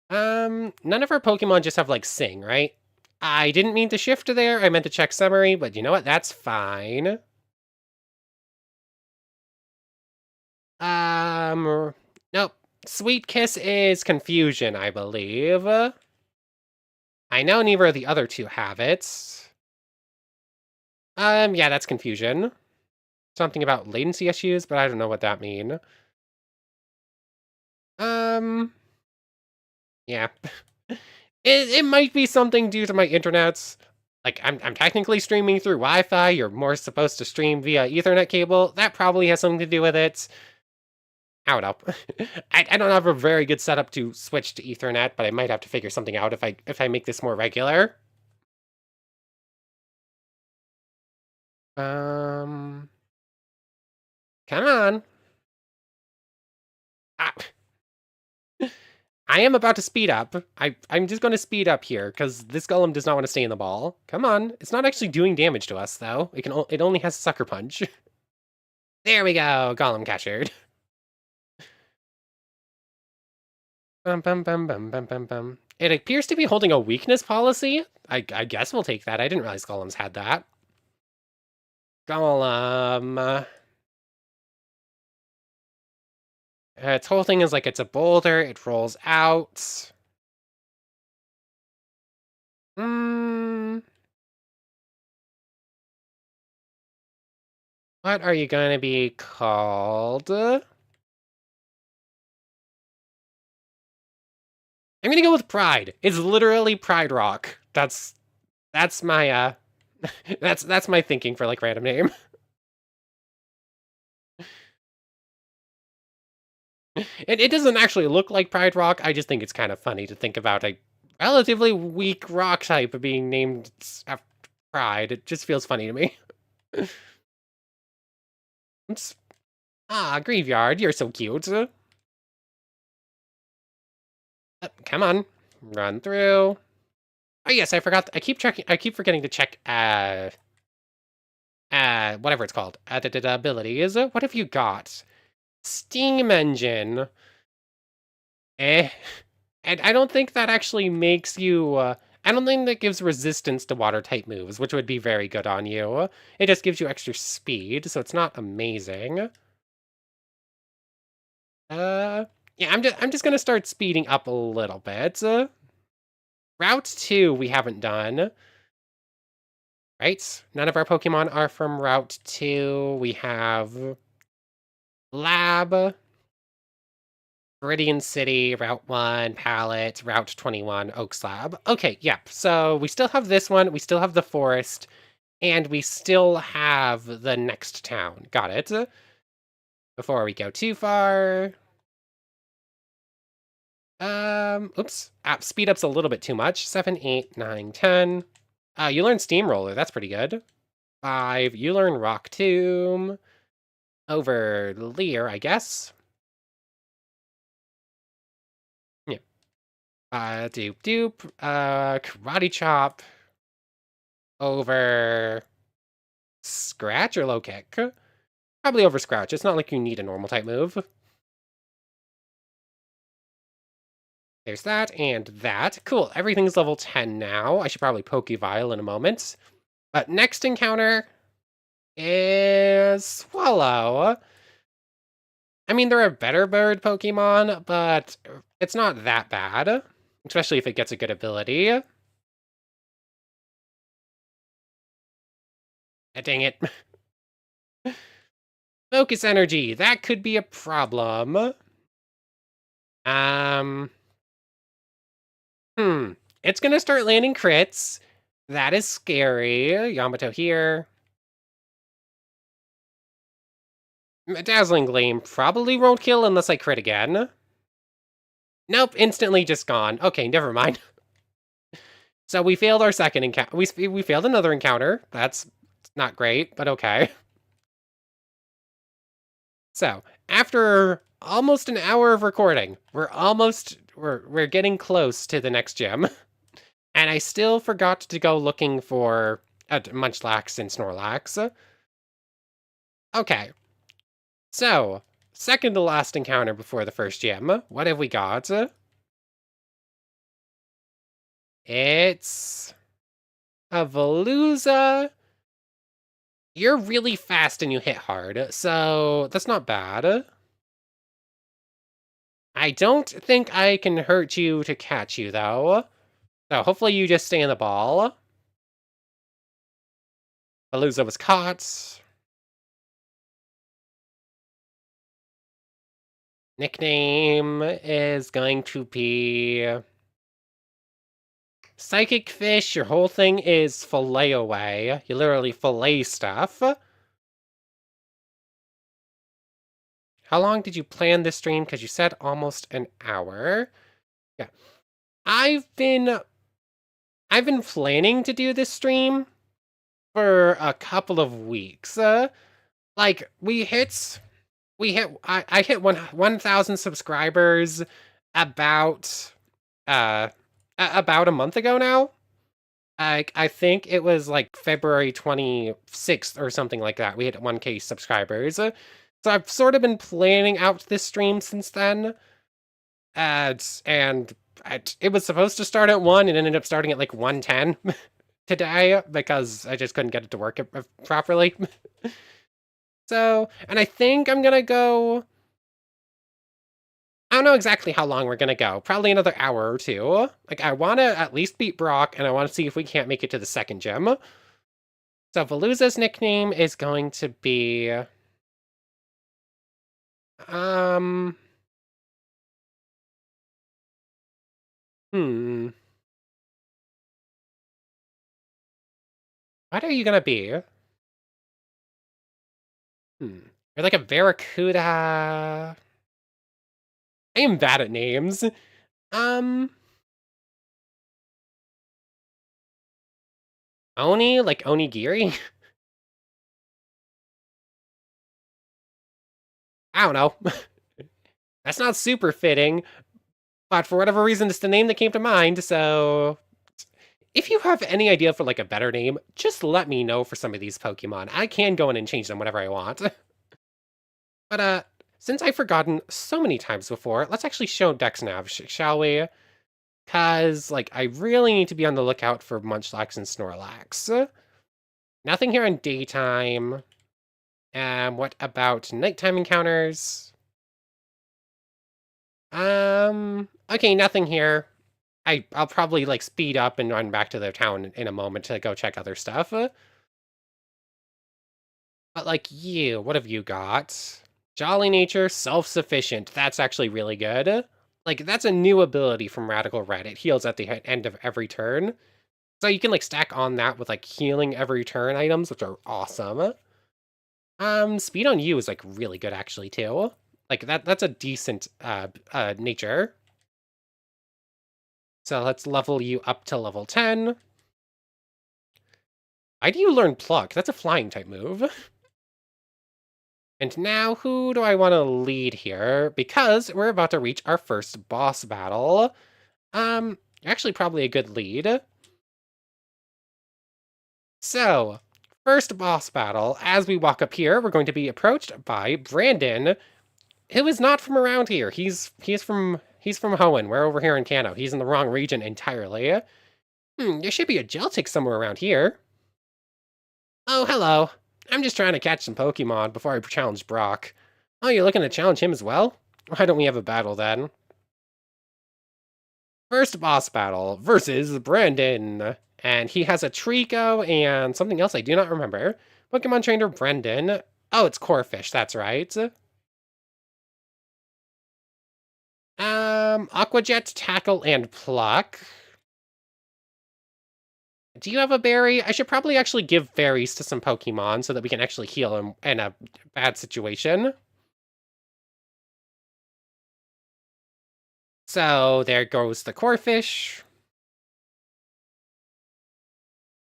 None of our Pokemon just have, like, Sing, right? I didn't mean to shift there, I meant to check summary, but you know what? That's fine. Nope. Sweet Kiss is Confusion, I believe. I know neither of the other two have it. Yeah, that's Confusion. Something about latency issues, but I don't know what that mean. Um, yeah. It might be something due to my internet's. Like, I'm technically streaming through Wi-Fi. You're more supposed to stream via Ethernet cable. That probably has something to do with it. I don't know. I don't have a very good setup to switch to Ethernet, but I might have to figure something out if I make this more regular. Um, Come on. Ah, I am about to speed up. I'm just going to speed up here because this golem does not want to stay in the ball. Come on. It's not actually doing damage to us though. It only has Sucker Punch. There we go. Golem captured. Bum, bum, bum, bum, bum, bum, bum. It appears to be holding a weakness policy. I guess we'll take that. I didn't realize golems had that. Golem. Its whole thing is like it's a boulder. It rolls out. Hmm. What are you going to be called? I'm going to go with Pride. It's literally Pride Rock. That's my that's my thinking for like random name. It doesn't actually look like Pride Rock. I just think it's kind of funny to think about a relatively weak rock type being named after Pride. It just feels funny to me. Oops. Ah, Graveyard, you're so cute. Come on, run through. Oh yes, I forgot. I keep checking. I keep forgetting to check. Whatever it's called. Abilities. What have you got? Steam engine. Eh. And I don't think that actually makes you. I don't think that gives resistance to water type moves, which would be very good on you. It just gives you extra speed, so it's not amazing. Yeah, I'm just gonna start speeding up a little bit. Route 2 we haven't done. Right? None of our Pokemon are from Route 2. We have Lab, Viridian City, Route 1, Palette, Route 21, Oak Slab. Okay, yep. So we still have this one, we still have the forest, and we still have the next town. Got it. Before we go too far. Oops. Speed up's a little bit too much. 7, 8, 9, 10. You learn Steamroller, that's pretty good. 5, you learn Rock Tomb. Over Leer, I guess. Yeah. Dupe. Karate Chop. Over Scratch or Low Kick? Probably over Scratch. It's not like you need a normal type move. There's that and that. Cool. Everything's level 10 now. I should probably Pokevile in a moment. But next encounter is Swallow. I mean, they're a better bird Pokemon, but it's not that bad. Especially if it gets a good ability. Dang it. Focus energy. That could be a problem. Um... It's gonna start landing crits. That is scary. Yamato here. Dazzling Gleam probably won't kill unless I crit again. Nope, instantly just gone. Okay, never mind. So we failed our second encounter. We failed another encounter. That's not great, but okay. So after almost an hour of recording, we're getting close to the next gym, and I still forgot to go looking for Munchlax and Snorlax. Okay, so second to last encounter before the first gym. What have we got? It's a Veluza. You're really fast and you hit hard, so that's not bad. I don't think I can hurt you to catch you, though. So hopefully you just stay in the ball. Veluza was caught. Nickname is going to be Psychic Fish. Your whole thing is fillet away. You literally fillet stuff. How long did you plan this stream? Because you said almost an hour. Yeah. I've been planning to do this stream for a couple of weeks. Like I hit 1,000 subscribers about about a month ago now. I think it was like February 26th or something like that. We hit 1K subscribers. So I've sort of been planning out this stream since then. And it was supposed to start at 1 and ended up starting at like 1:10 today because I just couldn't get it to work properly. So, and I think I'm gonna go. I don't know exactly how long we're gonna go. Probably another hour or two. Like, I want to at least beat Brock, and I want to see if we can't make it to the second gym. So, Veluza's nickname is going to be... What are you gonna be? You're like a Barracuda... I am bad at names. Oni? Like Onigiri? I don't know. That's not super fitting, but for whatever reason, it's the name that came to mind, so... If you have any idea for, like, a better name, just let me know for some of these Pokemon. I can go in and change them whenever I want. But, since I've forgotten so many times before, let's actually show DexNav, shall we? Because, like, I really need to be on the lookout for Munchlax and Snorlax. Nothing here in daytime. What about nighttime encounters? Okay, nothing here. I'll probably, like, speed up and run back to the town in a moment to go check other stuff. But, like, you, what have you got? Jolly Nature, Self-Sufficient. That's actually really good. Like, that's a new ability from Radical Red. It heals at the end of every turn. So you can, like, stack on that with, like, healing every turn items, which are awesome. Speed on you is, like, really good, actually, too. Like, that's a decent, nature. So let's level you up to level 10. Why do you learn Pluck? That's a flying type move. And now, who do I want to lead here? Because we're about to reach our first boss battle. Actually probably a good lead. So, first boss battle. As we walk up here, we're going to be approached by Brandon, who is not from around here. He's from Hoenn. We're over here in Kanto. He's in the wrong region entirely. There should be a Jeltic somewhere around here. Oh, hello. I'm just trying to catch some Pokemon before I challenge Brock. Oh, you're looking to challenge him as well? Why don't we have a battle then? First boss battle versus Brandon. And he has a Trico and something else I do not remember. Pokemon trainer Brendan. Oh, it's Corphish, that's right. Aqua Jet, Tackle, and Pluck. Do you have a berry? I should probably actually give berries to some Pokemon so that we can actually heal them in a bad situation. So there goes the Corphish.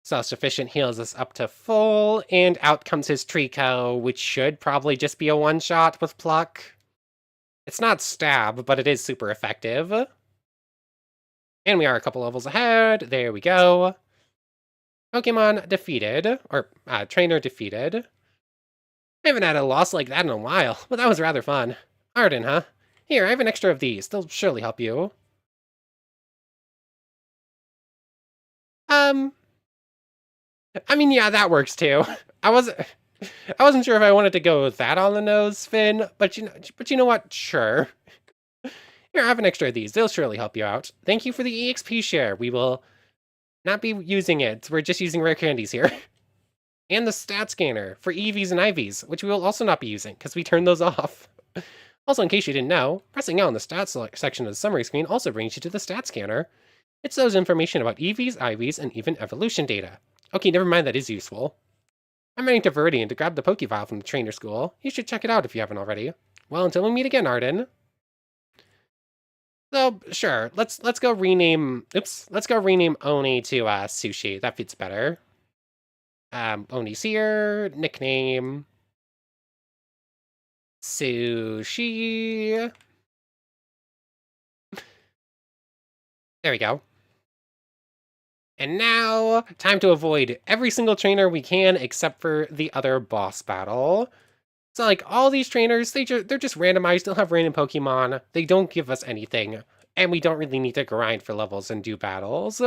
Self-sufficient heals us up to full, and out comes his Trico, which should probably just be a one-shot with Pluck. It's not stab, but it is super effective. And we are a couple levels ahead. There we go. Pokemon defeated, or trainer defeated. I haven't had a loss like that in a while, but that was rather fun. Arden, huh? Here, I have an extra of these. They'll surely help you. I mean, yeah, that works too. I wasn't sure if I wanted to go with that on the nose, Finn, but you know what? Sure. Here, have an extra of these. They'll surely help you out. Thank you for the EXP share. We will not be using it. We're just using rare candies here. And the stat scanner for EVs and IVs, which we will also not be using because we turned those off. Also, in case you didn't know, pressing L on the stats section of the summary screen also brings you to the stat scanner. It shows information about EVs, IVs, and even evolution data. Okay, never mind, that is useful. I'm heading to Viridian to grab the Pokefile from the trainer school. You should check it out if you haven't already. Well, until we meet again, Arden. So, sure, let's go rename... Oops, let's go rename Oni to Sushi. That fits better. Oni's here. Nickname... Sushi. There we go. And now, time to avoid every single trainer we can except for the other boss battle. So, like, all these trainers, they're just randomized. They'll have random Pokemon. They don't give us anything. And we don't really need to grind for levels and do battles.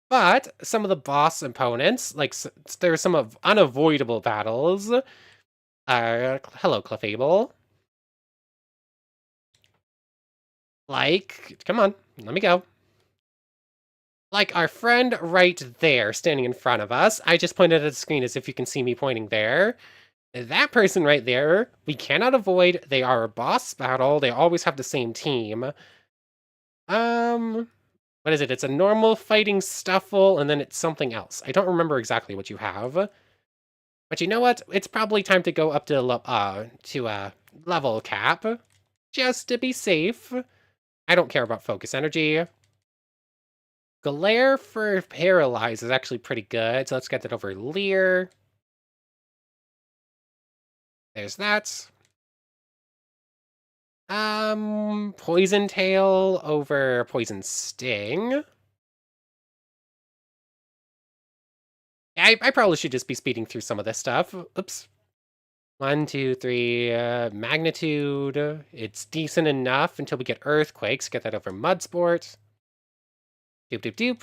But some of the boss opponents, like, there's some of unavoidable battles. Hello, Clefable. Like, come on, let me go. Like our friend right there, standing in front of us. I just pointed at the screen as if you can see me pointing there. That person right there, we cannot avoid. They are a boss battle. They always have the same team. What is it? It's a normal fighting Stuffle, and then it's something else. I don't remember exactly what you have. But you know what? It's probably time to go up to level cap, just to be safe. I don't care about focus energy. Glare for Paralyze is actually pretty good, so let's get that over Leer. There's that. Poison Tail over Poison Sting. I probably should just be speeding through some of this stuff. Oops. 1, 2, 3, Magnitude. It's decent enough until we get Earthquakes. Get that over Mudsport. Doop, doop,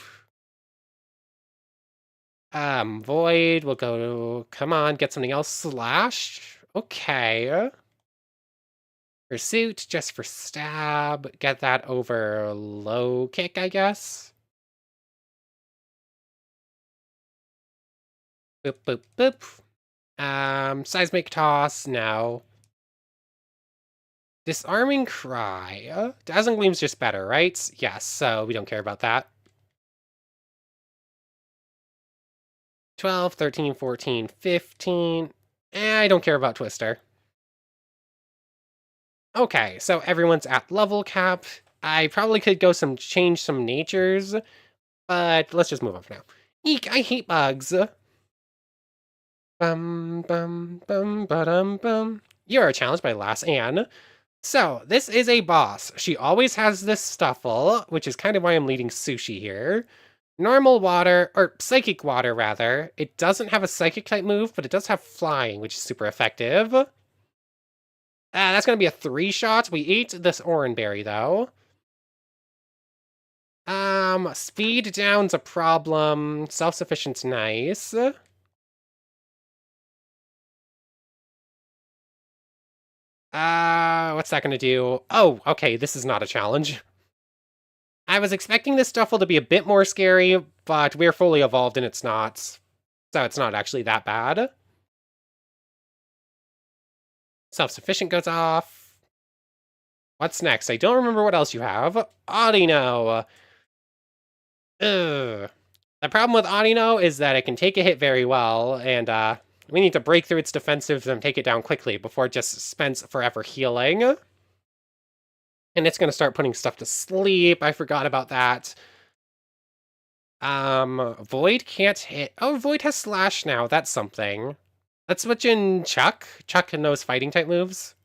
doop. Void, we'll go, come on, get something else. Slash. Okay. Pursuit, just for stab. Get that over low kick, I guess. Boop, boop, boop. Seismic toss, no. Disarming cry. Dazzling Gleam's just better, right? Yes, so we don't care about that. 12, 13, 14, 15. I don't care about Twister. Okay, so everyone's at level cap. I probably could go change some natures, but let's just move on for now. Eek, I hate bugs. Bum, bum, bum, ba-dum, bum. You are challenged by Lass Anne. So, this is a boss. She always has this Stuffle, which is kind of why I'm leading Sushi here. Normal water, or psychic water, rather. It doesn't have a psychic type move, but it does have flying, which is super effective. That's going to be a 3-shot. We ate this Oranberry, though. Speed down's a problem. Self-sufficient's nice. What's that going to do? Oh, okay, this is not a challenge. I was expecting this Stuffle to be a bit more scary, but we're fully evolved and it's not. So it's not actually that bad. Self-sufficient goes off. What's next? I don't remember what else you have. Audino. Ugh. The problem with Audino is that it can take a hit very well, and we need to break through its defensives and take it down quickly before it just spends forever healing. And it's going to start putting stuff to sleep. I forgot about that. Void can't hit. Oh, Void has Slash now. That's something. Let's switch in Chuck. Chuck knows fighting type moves.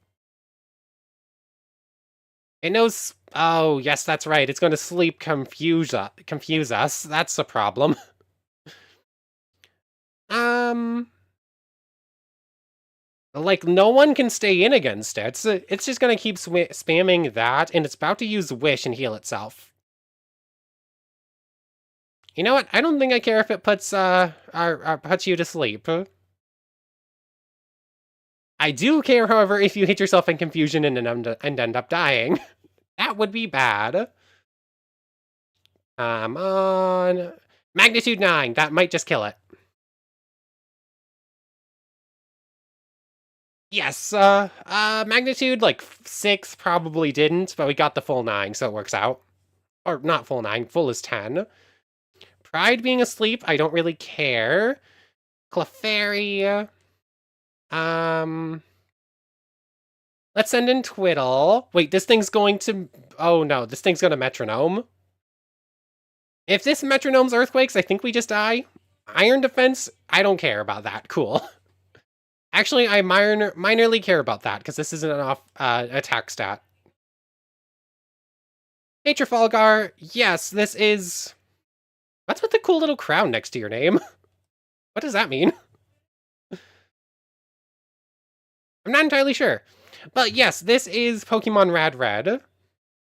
It knows... Oh, yes, that's right. It's going to sleep confuse us. That's a problem. Like, no one can stay in against it. It's just going to keep spamming that, and it's about to use Wish and heal itself. You know what? I don't think I care if it puts puts you to sleep. I do care, however, if you hit yourself in confusion and end up dying. That would be bad. Come on. Magnitude 9. That might just kill it. Yes, magnitude, like, 6 probably didn't, but we got the full 9, so it works out. Or, not full 9, full is 10. Pride being asleep, I don't really care. Clefairy, um... let's send in Twiddle. Wait, this thing's going to... oh no, this thing's gonna metronome. If this metronome's earthquakes, I think we just die. Iron defense, I don't care about that. Cool. Actually, I minorly care about that, because this isn't an off attack stat. Nature Falgar, yes, this is... what's with the cool little crown next to your name? What does that mean? I'm not entirely sure. But yes, this is Pokemon Rad Red.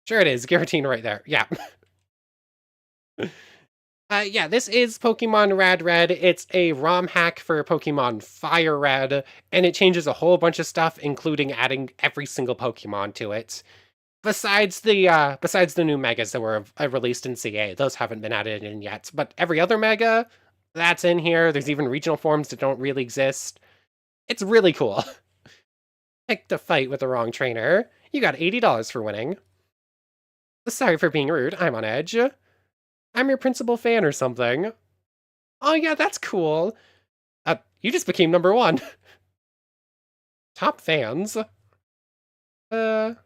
Sure it is, Giratina right there, yeah. Yeah, this is Pokemon Rad Red. It's a ROM hack for Pokemon Fire Red, and it changes a whole bunch of stuff, including adding every single Pokemon to it. Besides the new megas that were released in CA, those haven't been added in yet. But every other mega, that's in here. There's even regional forms that don't really exist. It's really cool. Picked a fight with the wrong trainer. You got $80 for winning. Sorry for being rude. I'm on edge. I'm your principal fan or something. Oh yeah, that's cool. You just became number 1. Top fans. Oh,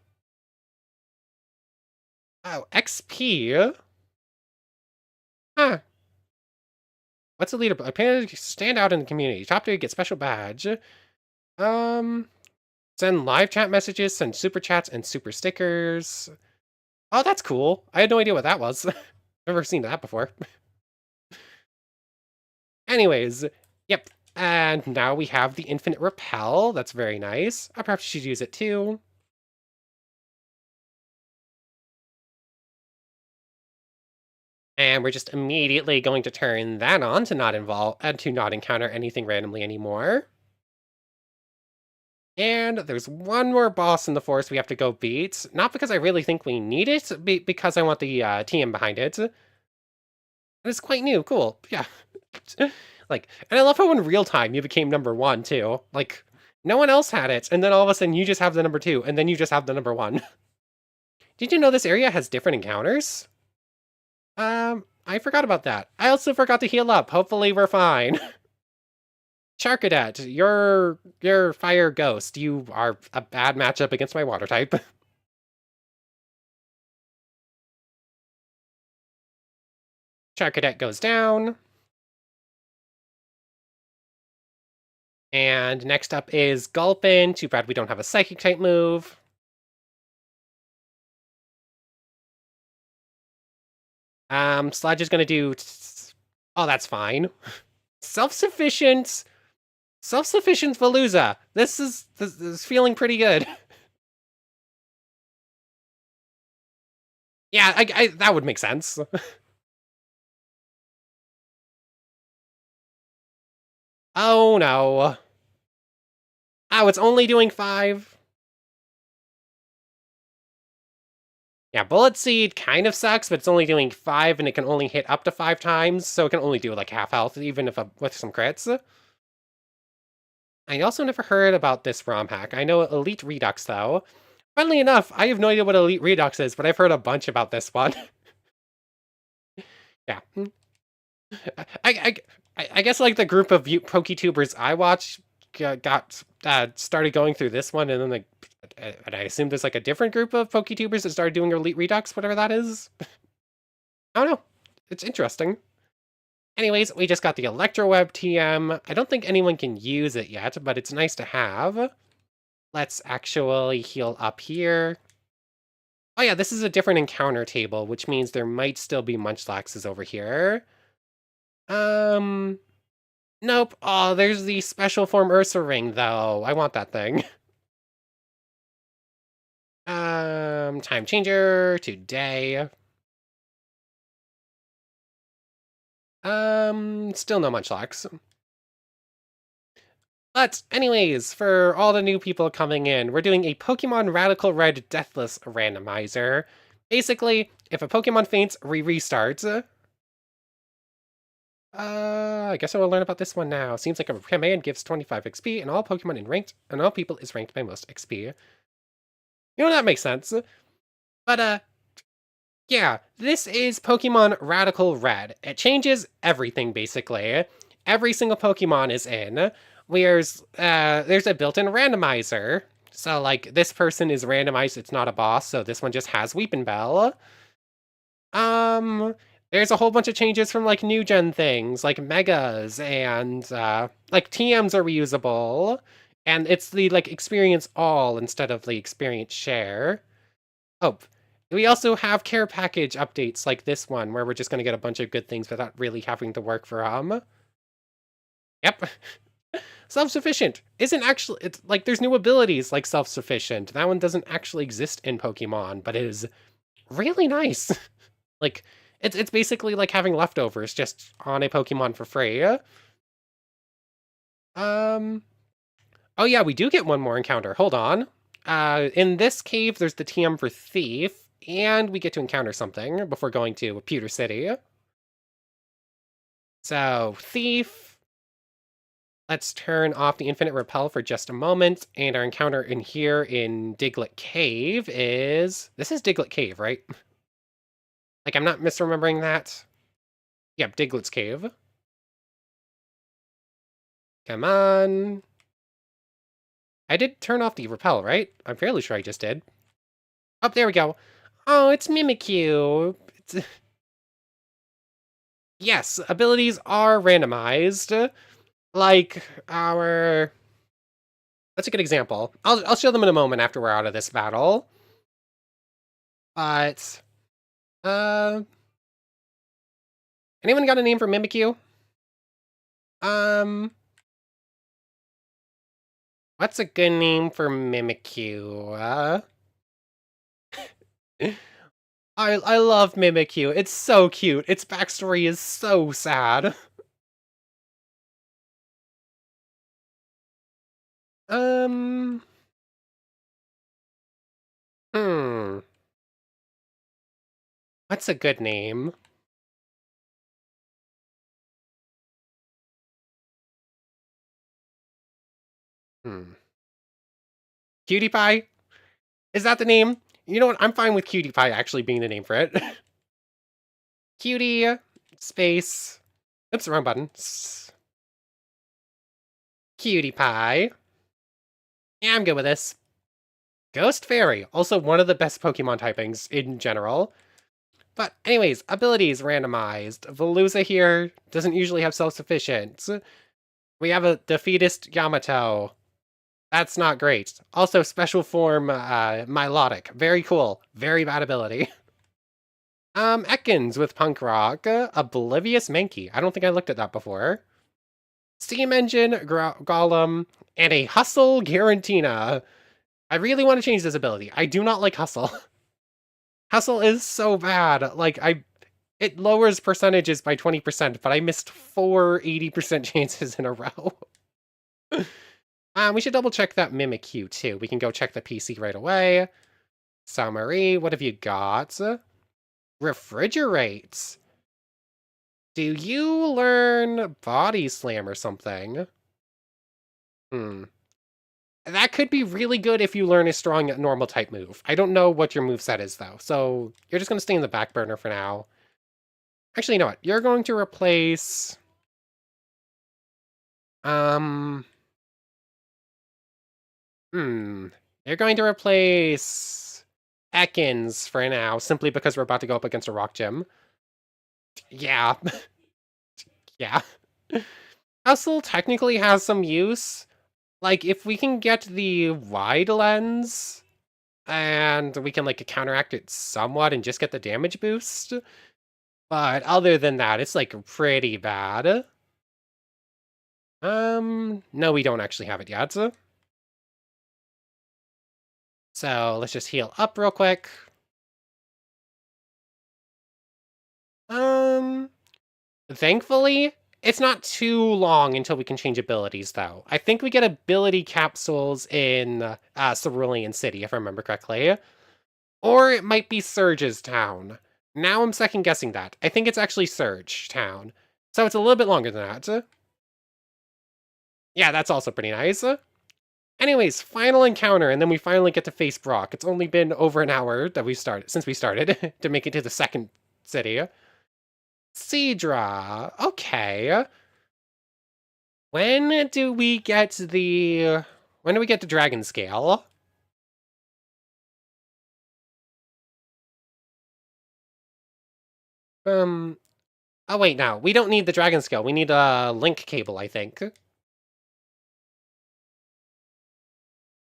XP? Huh. What's the leaderboard? Apparently stand out in the community. Top 3 get special badge. Send live chat messages, send super chats, and super stickers. Oh, that's cool. I had no idea what that was. Never seen that before. Anyways, yep. And now we have the infinite repel. That's very nice. I perhaps should use it too. And we're just immediately going to turn that on to not encounter anything randomly anymore. And there's one more boss in the forest we have to go beat. Not because I really think we need it, because I want the TM behind it. And it's quite new. Cool. Yeah. Like, and I love how in real time you became number 1 too. Like, no one else had it, and then all of a sudden you just have the number 2, and then you just have the number 1. Did you know this area has different encounters? I forgot about that. I also forgot to heal up. Hopefully we're fine. Charcadet, you're fire ghost. You are a bad matchup against my water type. Charcadet goes down. And next up is Gulpin. Too bad we don't have a psychic type move. Sludge is gonna do... oh, that's fine. Self-sufficient Veluza. This is feeling pretty good. Yeah, I that would make sense. Oh no. Oh, it's only doing 5. Yeah, Bullet Seed kind of sucks, but it's only doing 5, and it can only hit up to 5 times, so it can only do like half health, even if with some crits. I also never heard about this ROM hack. I know Elite Redux, though. Funnily enough, I have no idea what Elite Redux is, but I've heard a bunch about this one. Yeah. I guess, like, the group of PokeTubers I watch got started going through this one, and then, like, and I assume there's, like, a different group of PokeTubers that started doing Elite Redux, whatever that is. I don't know. It's interesting. Anyways, we just got the Electroweb TM. I don't think anyone can use it yet, but it's nice to have. Let's actually heal up here. Oh yeah, this is a different encounter table, which means there might still be Munchlaxes over here. Nope. Oh, there's the special form Ursa Ring, though. I want that thing. Time changer to day. Still no Munchlax. But anyways, for all the new people coming in, we're doing a Pokemon Radical Red Deathless randomizer. Basically, if a Pokemon faints, we restart. I guess I will learn about this one now. Seems like a command gives 25 XP, and all Pokemon in ranked, and all people is ranked by most XP. You know, that makes sense. But, yeah, this is Pokemon Radical Red. It changes everything, basically. Every single Pokemon is in. There's a built-in randomizer. So, like, this person is randomized, it's not a boss, so this one just has Weepinbell. There's a whole bunch of changes from, like, new-gen things, like Megas, and, like, TMs are reusable, and it's the, like, experience all instead of the experience share. Oh, we also have care package updates like this one, where we're just gonna get a bunch of good things without really having to work for them. Yep. Self-sufficient isn't actually, it's like there's new abilities like self-sufficient. That one doesn't actually exist in Pokemon, but it is really nice. Like it's basically like having leftovers just on a Pokemon for free. Oh yeah, we do get one more encounter. Hold on. In this cave, there's the TM for Thief, and we get to encounter something before going to Pewter City. So, Thief. Let's turn off the Infinite Repel for just a moment, and our encounter in here in Diglett Cave is... This is Diglett Cave, right? Like, I'm not misremembering that. Yep, Diglett's Cave. Come on. I did turn off the Repel, right? I'm fairly sure I just did. Oh, there we go. Oh, it's Mimikyu. Yes, abilities are randomized. Like our... That's a good example. I'll show them in a moment after we're out of this battle. But... Anyone got a name for Mimikyu? What's a good name for Mimikyu? I love Mimikyu. It's so cute. Its backstory is so sad. Hmm. What's a good name? Cutie Pie? Is that the name? You know what? I'm fine with Cutie Pie actually being the name for it. Cutie, space... Oops, wrong button. Cutie Pie. Yeah, I'm good with this. Ghost Fairy, also one of the best Pokemon typings in general. But anyways, abilities randomized. Veluza here doesn't usually have self-sufficient. We have a defeatist Yamato. That's not great. Also, special form Milotic. Very cool. Very bad ability. Ekans with Punk Rock. Oblivious Mankey. I don't think I looked at that before. Steam Engine, Golem, and a Hustle Garantina. I really want to change this ability. I do not like Hustle. Hustle is so bad. Like, it lowers percentages by 20%, but I missed 4 80% chances in a row. We should double check that Mimikyu too. We can go check the PC right away. Summary, what have you got? Refrigerate. Do you learn Body Slam or something? That could be really good if you learn a strong normal type move. I don't know what your moveset is though, so you're just going to stay in the back burner for now. Actually, you know what? You're going to replace... You're going to replace Ekans for now, simply because we're about to go up against a rock gym. Yeah. Yeah. Hustle technically has some use. Like, if we can get the wide lens, and we can, like, counteract it somewhat and just get the damage boost. But other than that, it's, like, pretty bad. No, we don't actually have it yet. So let's just heal up real quick. Thankfully, it's not too long until we can change abilities, though. I think we get ability capsules in Cerulean City, if I remember correctly. Or it might be Surge's town. Now I'm second guessing that. I think it's actually Surge town. So it's a little bit longer than that. Yeah, that's also pretty nice. Anyways, final encounter, and then we finally get to face Brock. It's only been over an hour that since we started to make it to the second city. Cedra. Okay. When do we get the Dragon Scale? Oh wait, no. We don't need the Dragon Scale. We need a link cable, I think.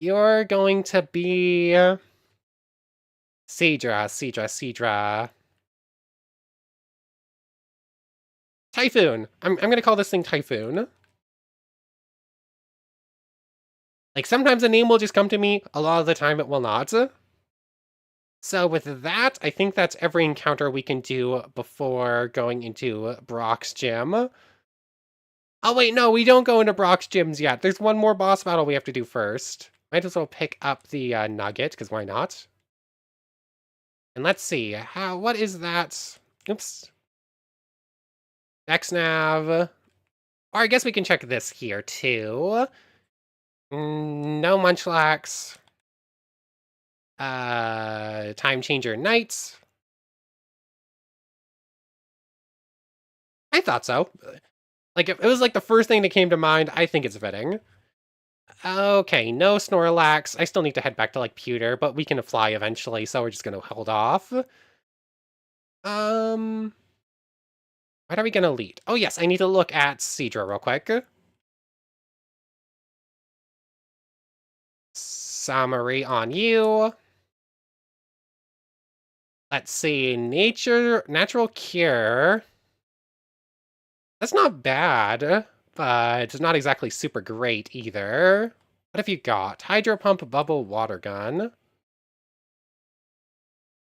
You're going to be Cedra. Typhoon. I'm gonna call this thing Typhoon. Like, sometimes a name will just come to me, a lot of the time it will not. So with that, I think that's every encounter we can do before going into Brock's gym. Oh wait, no, we don't go into Brock's gyms yet. There's one more boss battle we have to do first. Might as well pick up the nugget, because why not? And let's see, what is that? Oops. Xnav. Or I guess we can check this here, too. No Munchlax. Time Changer Knights. I thought so. Like, if it was like the first thing that came to mind, I think it's fitting. Okay, no Snorlax. I still need to head back to, like, Pewter, but we can fly eventually, so we're just gonna hold off. What are we gonna lead? Oh yes, I need to look at Cedra real quick. Summary on you. Let's see, natural cure. That's not bad, but it's not exactly super great either. What have you got? Hydro Pump, Bubble, Water Gun.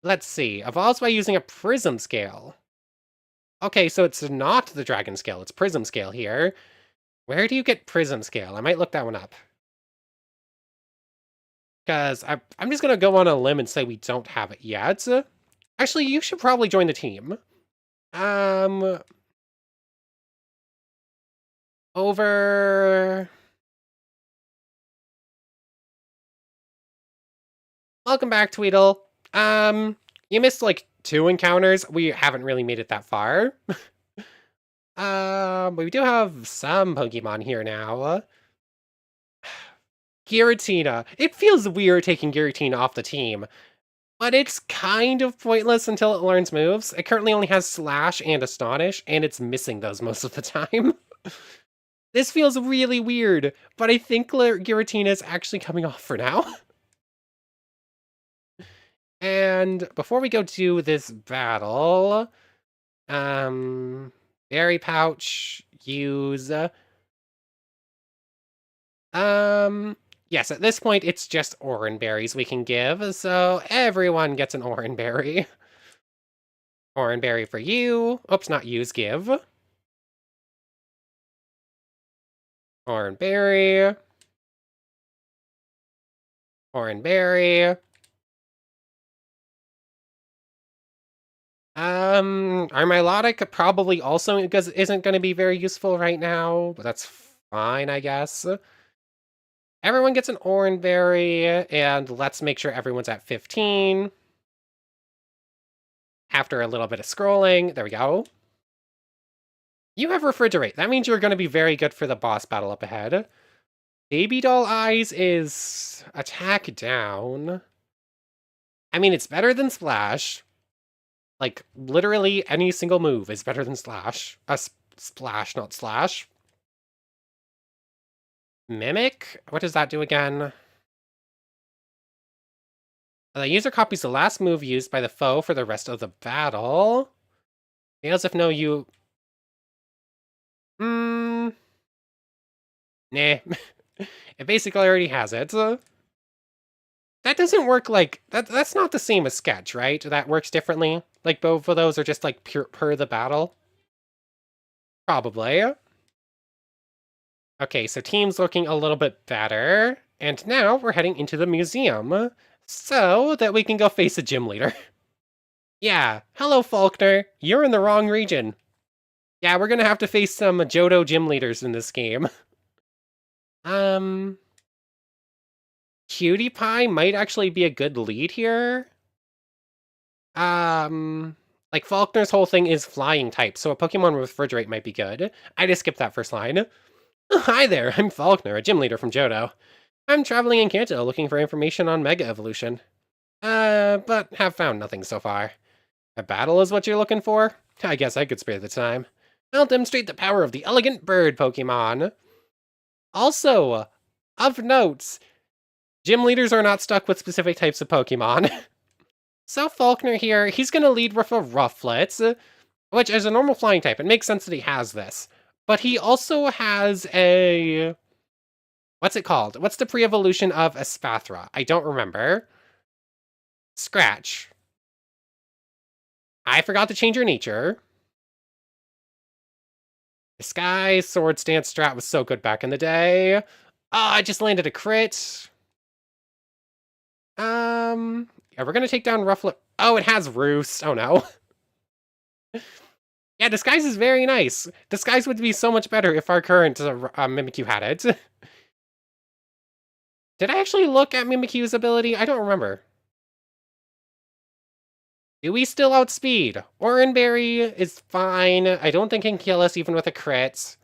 Let's see, evolves by using a Prism Scale. Okay, so it's not the Dragon Scale, it's Prism Scale here. Where do you get Prism Scale? I might look that one up. Because I'm just going to go on a limb and say we don't have it yet. Actually, you should probably join the team. Over... Welcome back, Tweedle. You missed, like, 2 encounters. We haven't really made it that far. But we do have some Pokemon here now. Giratina. It feels weird taking Giratina off the team, but it's kind of pointless until it learns moves. It currently only has Slash and Astonish, and it's missing those most of the time. This feels really weird, but I think Giratina is actually coming off for now. And before we go to this battle, Berry Pouch, use... Yes, at this point, it's just Oran Berries we can give, so everyone gets an Oran Berry. Oran Berry for you. Oops, not use, give. Oran Berry. Oran Berry. Our Milotic probably also isn't going to be very useful right now, but that's fine, I guess. Everyone gets an Oran Berry, and let's make sure everyone's at 15. After a little bit of scrolling, there we go. You have Refrigerate. That means you're going to be very good for the boss battle up ahead. Baby Doll Eyes is attack down. I mean, it's better than Splash. Like, literally any single move is better than Slash. Splash, not Slash. Mimic? What does that do again? The user copies the last move used by the foe for the rest of the battle. Fails if no you... Nah. It basically already has it. That doesn't work like... That's not the same as Sketch, right? That works differently? Like, both of those are just, like, per the battle? Probably. Okay, so team's looking a little bit better. And now we're heading into the museum so that we can go face a gym leader. Yeah, hello Faulkner, you're in the wrong region. Yeah, we're gonna have to face some Johto gym leaders in this game. Cutie Pie might actually be a good lead here. Like Faulkner's whole thing is flying type, so a Pokemon with Refrigerate might be good. I just skipped that first line. Hi there, I'm Faulkner, a gym leader from Johto. I'm traveling in Kanto looking for information on Mega Evolution. But have found nothing so far. A battle is what you're looking for? I guess I could spare the time. I'll demonstrate the power of the elegant bird Pokemon. Also, of note, gym leaders are not stuck with specific types of Pokemon. So Faulkner here, he's going to lead with a Rufflet, which as a normal flying type, it makes sense that he has this. But he also has a... What's it called? What's the pre-evolution of a Spathra? I don't remember. Scratch. I forgot to change your nature. Disguise, Sword Stance strat was so good back in the day. Oh, I just landed a crit. Yeah, we're gonna take down Rufflet. Oh, it has Roost. Oh no. Yeah, Disguise is very nice. Disguise would be so much better if our current Mimikyu had it. Did I actually look at Mimikyu's ability? I don't remember. Do we still outspeed? Oranberry is fine. I don't think it can kill us even with a crit.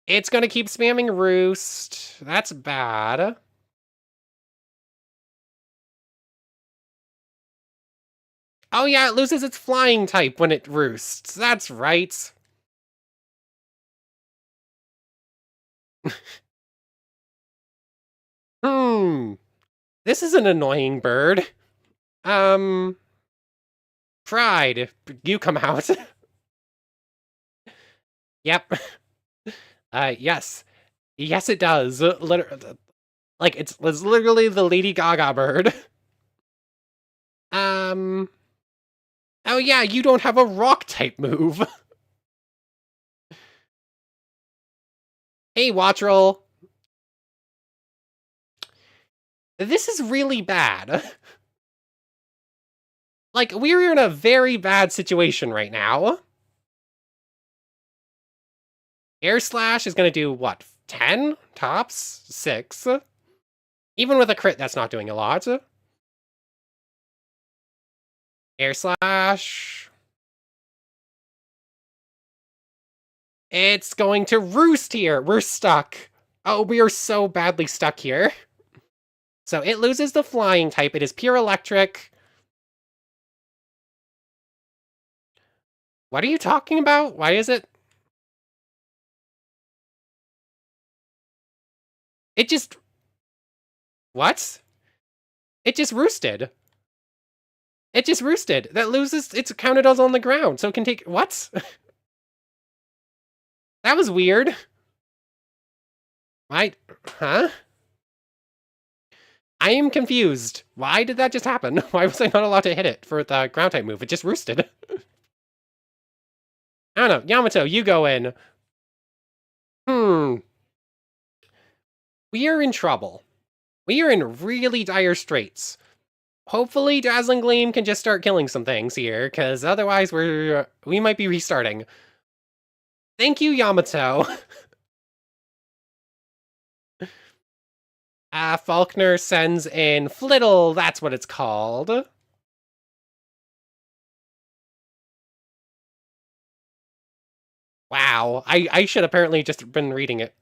It's gonna keep spamming Roost. That's bad. Oh yeah, it loses its flying type when it roosts. That's right. This is an annoying bird. Pride, you come out. Yep. Yes. Yes, it does. Like, it's literally the Lady Gaga bird. Oh yeah, you don't have a rock-type move. Hey, Wattrel. This is really bad. Like, we're in a very bad situation right now. Air Slash is gonna do, what, 10? Tops? 6? Even with a crit, that's not doing a lot. Air Slash. It's going to roost here. We're stuck. Oh, we are so badly stuck here. So it loses the flying type. It is pure electric. What are you talking about? Why is it? It just... What? It just roosted. It just roosted. That loses... It's counted as on the ground, so it can take... What? That was weird. Why? Huh? I am confused. Why did that just happen? Why was I not allowed to hit it for the ground type move? It just roosted. I don't know. Yamato, you go in. We are in trouble. We are in really dire straits. Hopefully Dazzling Gleam can just start killing some things here, because otherwise we might be restarting. Thank you, Yamato. Faulkner sends in Flittle, that's what it's called. Wow, I should apparently just been reading it.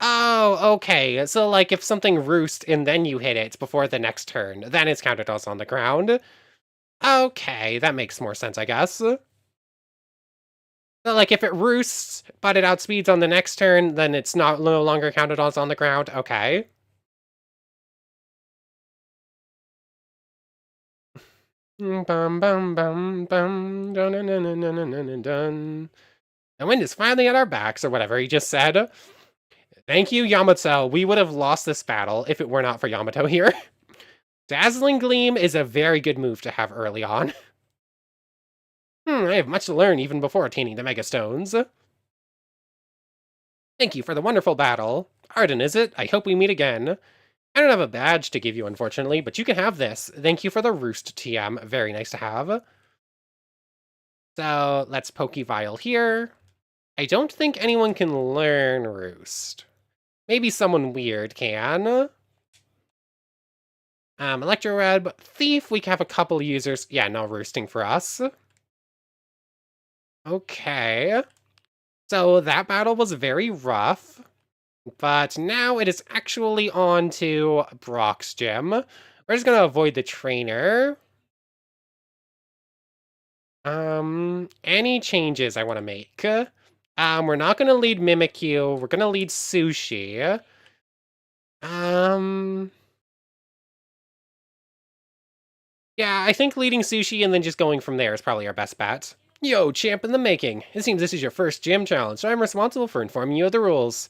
Oh, okay. So, like, if something roosts and then you hit it before the next turn, then it's counted as on the ground. Okay, that makes more sense, I guess. So, like, if it roosts, but it outspeeds on the next turn, then it's no longer counted as on the ground. Okay. Bum bum bum bum dun dun dun dun dun dun dun dun. The wind is finally at our backs, or whatever he just said. Thank you, Yamato. We would have lost this battle if it were not for Yamato here. Dazzling Gleam is a very good move to have early on. I have much to learn even before attaining the Mega Stones. Thank you for the wonderful battle. Arden, is it? I hope we meet again. I don't have a badge to give you, unfortunately, but you can have this. Thank you for the roost, TM. Very nice to have. So, let's Pokevile here. I don't think anyone can learn roost. Maybe someone weird can. Electroweb, Thief, we can have a couple users. Yeah, no roosting for us. Okay. So that battle was very rough. But now it is actually on to Brock's gym. We're just gonna avoid the trainer. Any changes I want to make? We're not gonna lead Mimikyu. We're gonna lead Sushi. Yeah, I think leading Sushi and then just going from there is probably our best bet. Yo, champ in the making. It seems this is your first gym challenge, so I'm responsible for informing you of the rules.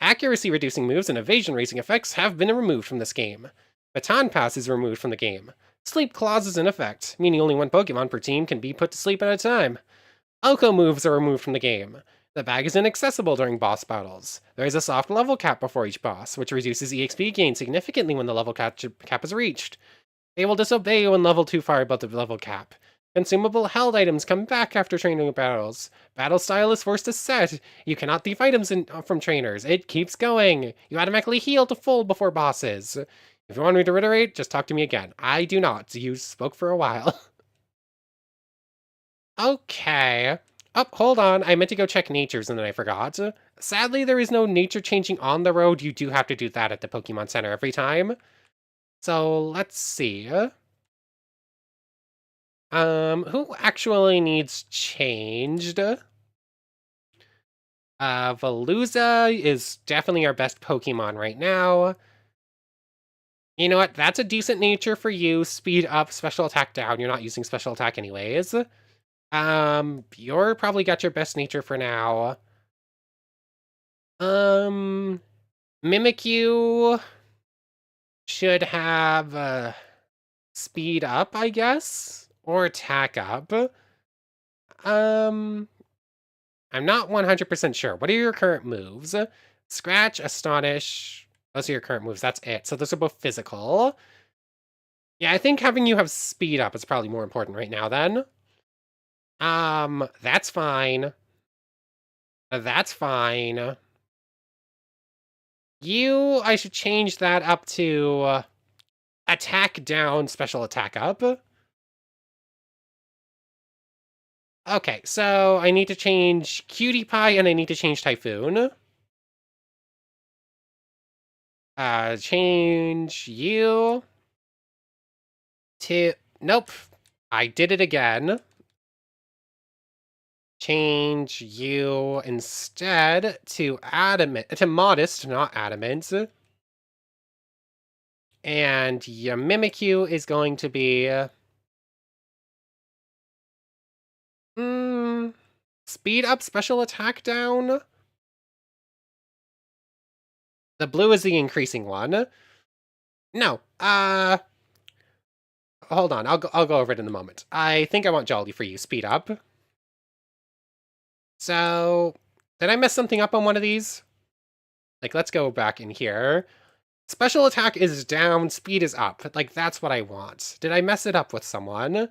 Accuracy reducing moves and evasion raising effects have been removed from this game. Baton Pass is removed from the game. Sleep Clause is in effect, meaning only one Pokemon per team can be put to sleep at a time. Oko moves are removed from the game. The bag is inaccessible during boss battles. There is a soft level cap before each boss, which reduces EXP gain significantly when the level cap is reached. They will disobey when level too far above the level cap. Consumable held items come back after training battles. Battle style is forced to set. You cannot thief items from trainers. It keeps going. You automatically heal to full before bosses. If you want me to reiterate, just talk to me again. I do not. You spoke for a while. Okay. Oh, hold on. I meant to go check natures and then I forgot. Sadly, there is no nature changing on the road. You do have to do that at the Pokemon Center every time. So let's see. Who actually needs changed? Veluza is definitely our best Pokemon right now. You know what? That's a decent nature for you. Speed up, special attack down. You're not using special attack anyways. You're probably got your best nature for now. Mimikyu should have, speed up, I guess? Or attack up. I'm not 100% sure. What are your current moves? Scratch, Astonish. Those are your current moves. That's it. So those are both physical. Yeah, I think having you have speed up is probably more important right now then. That's fine. That's fine. I should change that up to attack down, special attack up. Okay, so I need to change Cutie Pie and I need to change Typhoon. Change you to... Nope. I did it again. Change you instead to adamant, to modest, not adamant. And your Mimikyu is going to be... speed up, special attack down? The blue is the increasing one. No, hold on, I'll go over it in a moment. I think I want Jolly for you, speed up. So, did I mess something up on one of these? Like, let's go back in here. Special attack is down, speed is up. Like, that's what I want. Did I mess it up with someone?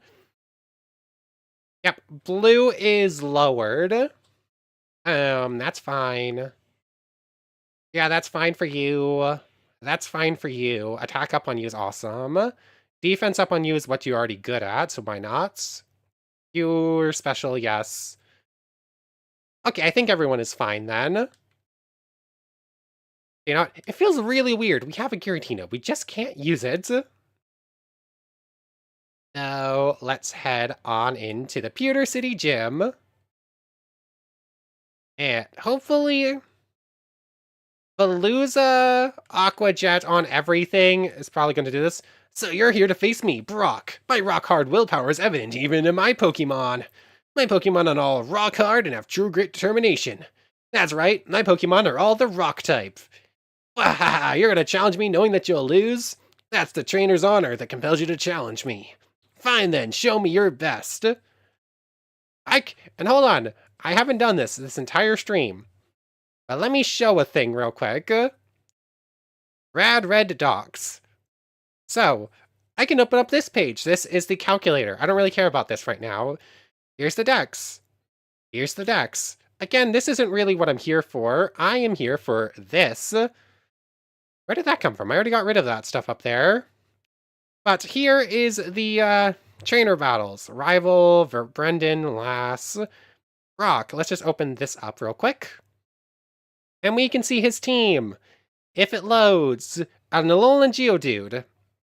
Yep, blue is lowered. That's fine. Yeah, that's fine for you. That's fine for you. Attack up on you is awesome. Defense up on you is what you're already good at, so why not? You're special, yes. Okay, I think everyone is fine then. You know, it feels really weird. We have a Giratina. We just can't use it. Now, let's head on into the Pewter City Gym. And hopefully... Veluza, Aqua Jet on everything is probably going to do this. So you're here to face me, Brock. My rock-hard willpower is evident even in my Pokemon. My Pokemon are all rock-hard and have true grit determination. That's right, my Pokemon are all the rock type. Wahaha, you're going to challenge me knowing that you'll lose? That's the trainer's honor that compels you to challenge me. Fine then, show me your best. And hold on, I haven't done this entire stream. But let me show a thing real quick. Rad red docs. So, I can open up this page. This is the calculator. I don't really care about this right now. Here's the dex. Here's the dex. Again, this isn't really what I'm here for. I am here for this. Where did that come from? I already got rid of that stuff up there. But here is the trainer battles. Rival, Brendan, Lass, Rock. Let's just open this up real quick. And we can see his team. If it loads, an Alolan Geodude.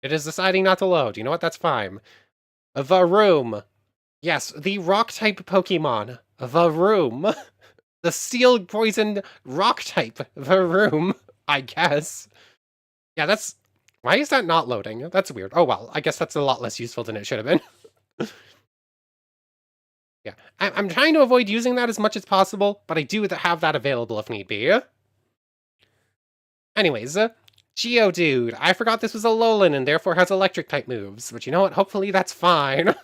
It is deciding not to load. You know what? That's fine. Varoom. Yes, the rock-type Pokemon. Varoom. The steel-poisoned rock-type Varoom, I guess. Yeah, that's... Why is that not loading? That's weird. Oh, well, I guess that's a lot less useful than it should have been. Yeah, I'm trying to avoid using that as much as possible, but I do have that available if need be. Anyways, Geodude. I forgot this was a Alolan and therefore has electric-type moves, but you know what? Hopefully that's fine.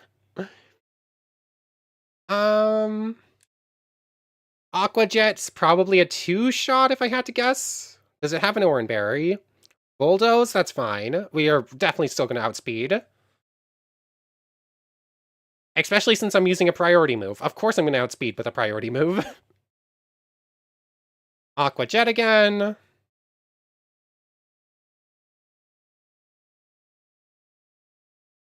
Aqua Jet's probably a 2-shot if I had to guess. Does it have an Oran Berry? Bulldoze, that's fine. We are definitely still going to outspeed. Especially since I'm using a priority move. Of course I'm going to outspeed with a priority move. Aqua Jet again.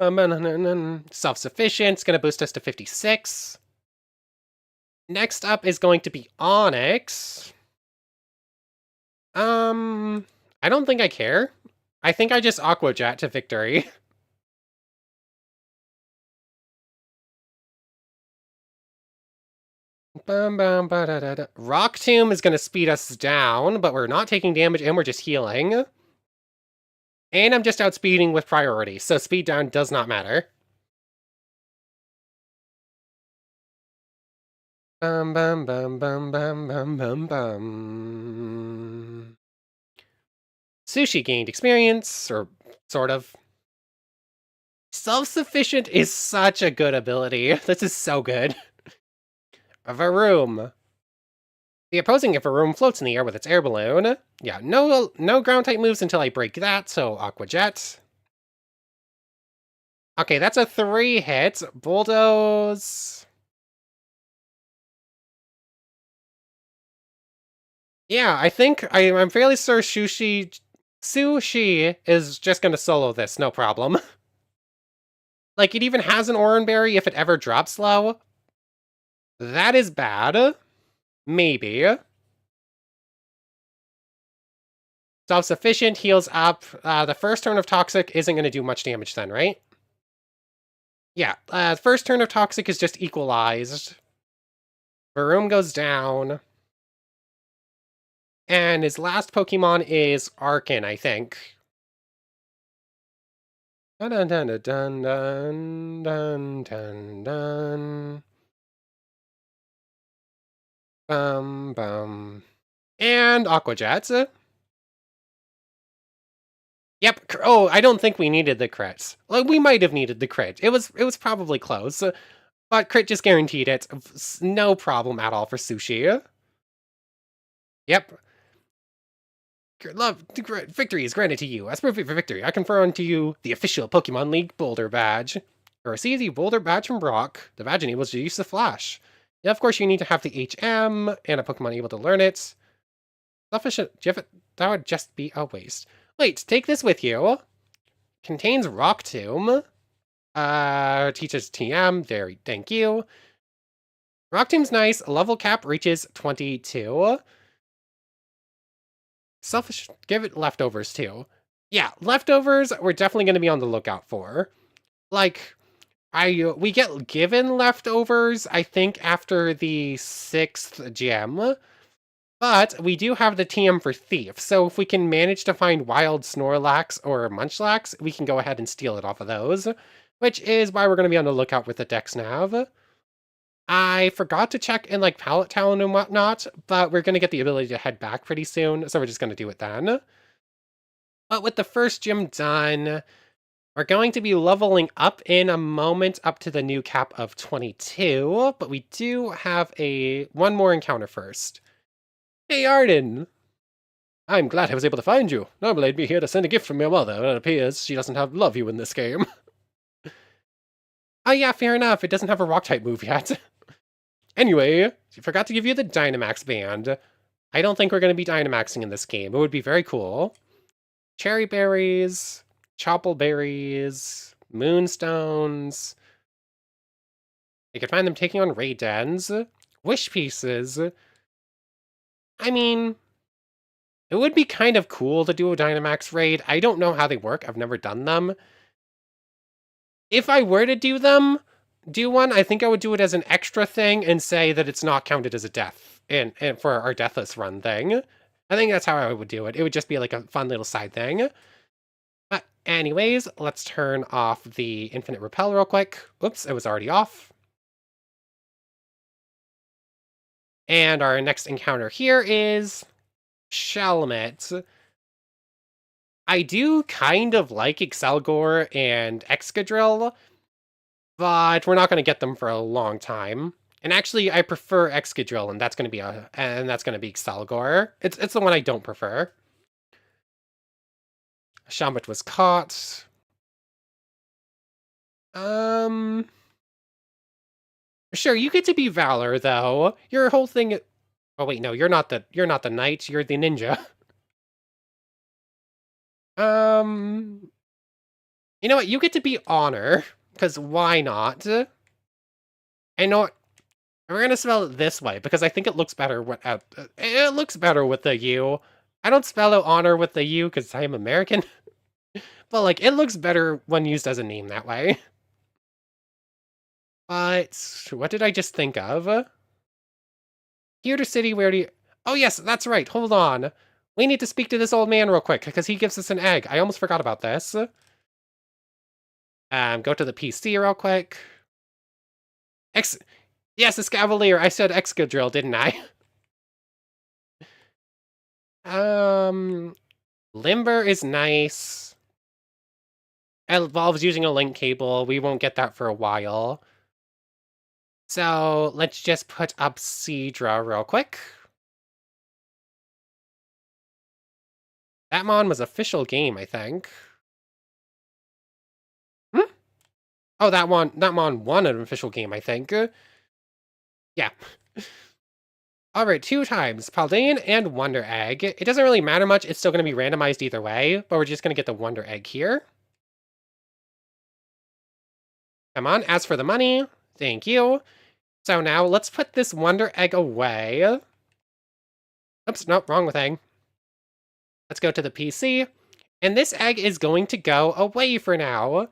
Self-sufficient. It's going to boost us to 56. Next up is going to be Onyx. I don't think I care. I think I just Aqua Jet to victory. Rock Tomb is going to speed us down, but we're not taking damage and we're just healing. And I'm just outspeeding with priority, so speed down does not matter. Bum bum bum bum bum bum bum bum. Sushi gained experience, or sort of. Self-sufficient is such a good ability. This is so good. Varoom. The opposing Varoom floats in the air with its air balloon. Yeah, no ground-type moves until I break that, so Aqua Jet. Okay, that's a 3-hit. Bulldoze. Yeah, I think I'm fairly sure Sushi is just gonna solo this, no problem. Like, it even has an Oran Berry if it ever drops low. That is bad. Maybe. Self-sufficient heals up. The first turn of Toxic isn't going to do much damage then, right? Yeah, first turn of Toxic is just equalized. Varoom goes down. And his last Pokemon is Arkin, I think. Dun dun dun dun dun dun dun dun. Bum. And Aqua Jets. Yep. Oh, I don't think we needed the crits. Like, we might have needed the crit. It was probably close. But crit just guaranteed it. No problem at all for Sushi. Yep. Victory is granted to you. As proof of victory, I confer unto you the official Pokemon League Boulder Badge. To receive the Boulder Badge from Brock, the badge enables you to use the Flash. Yeah, of course, you need to have the HM and a Pokemon able to learn it. Sufficient. That would just be a waste. Wait, take this with you. Contains Rock Tomb. Teaches TM. Very, thank you. Rock Tomb's nice. Level cap reaches 22. Selfish. Give it leftovers too. Yeah, leftovers we're definitely going to be on the lookout for. Like, we get given leftovers, I think, after the 6th gem. But we do have the TM for Thief, so if we can manage to find Wild Snorlax or Munchlax, we can go ahead and steal it off of those. Which is why we're going to be on the lookout with the Dex Nav. I forgot to check in, like, Pallet Talon and whatnot, but we're going to get the ability to head back pretty soon, so we're just going to do it then. But with the first gym done, We're going to be leveling up in a moment up to the new cap of 22, but we do have one more encounter first. Hey, Arden! I'm glad I was able to find you. Normally I'd be here to send a gift from your mother, but it appears she doesn't love you in this game. Oh yeah, fair enough. It doesn't have a rock-type move yet. Anyway, she forgot to give you the Dynamax band. I don't think we're going to be Dynamaxing in this game. It would be very cool. Cherry berries, chopple berries, moonstones. You can find them taking on raid dens, wish pieces. I mean, it would be kind of cool to do a Dynamax raid. I don't know how they work. I've never done them. If I were to do one, I think I would do it as an extra thing and say that it's not counted as a death and for our Deathless run thing. I think that's how I would do it. It would just be like a fun little side thing. But anyways, let's turn off the infinite repel real quick. Oops, it was already off. And our next encounter here is Shelmet. I do kind of like Excelgor and Excadrill, but we're not going to get them for a long time. And actually, I prefer Excadrill, and that's going to be Excelgor. It's the one I don't prefer. Shelmet was caught. Sure, you get to be Valor though. Your whole thing. Oh wait, no, you're not the knight. You're the ninja. You know what? You get to be Honor, because why not? And you know what? We're gonna spell it this way because I think it looks better without. It looks better with the U. I don't spell out Honor with the U because I'm American, but like it looks better when used as a name that way. But what did I just think of? Theater City, where do you... Oh yes, that's right. Hold on. We need to speak to this old man real quick because he gives us an egg. I almost forgot about this. Go to the PC real quick. Yes, it's Cavalier. I said Excadrill, didn't I? Limber is nice. It involves using a link cable. We won't get that for a while. So let's just put up Seadra real quick. That mon was official game, I think. Oh, that mon won an official game, I think. Yeah. Alright, 2 times. Paldean and Wonder Egg. It doesn't really matter much. It's still going to be randomized either way, but we're just going to get the Wonder Egg here. Come on, as for the money, thank you. So now let's put this Wonder Egg away. Oops, nope, wrong thing. Let's go to the PC. And this egg is going to go away for now.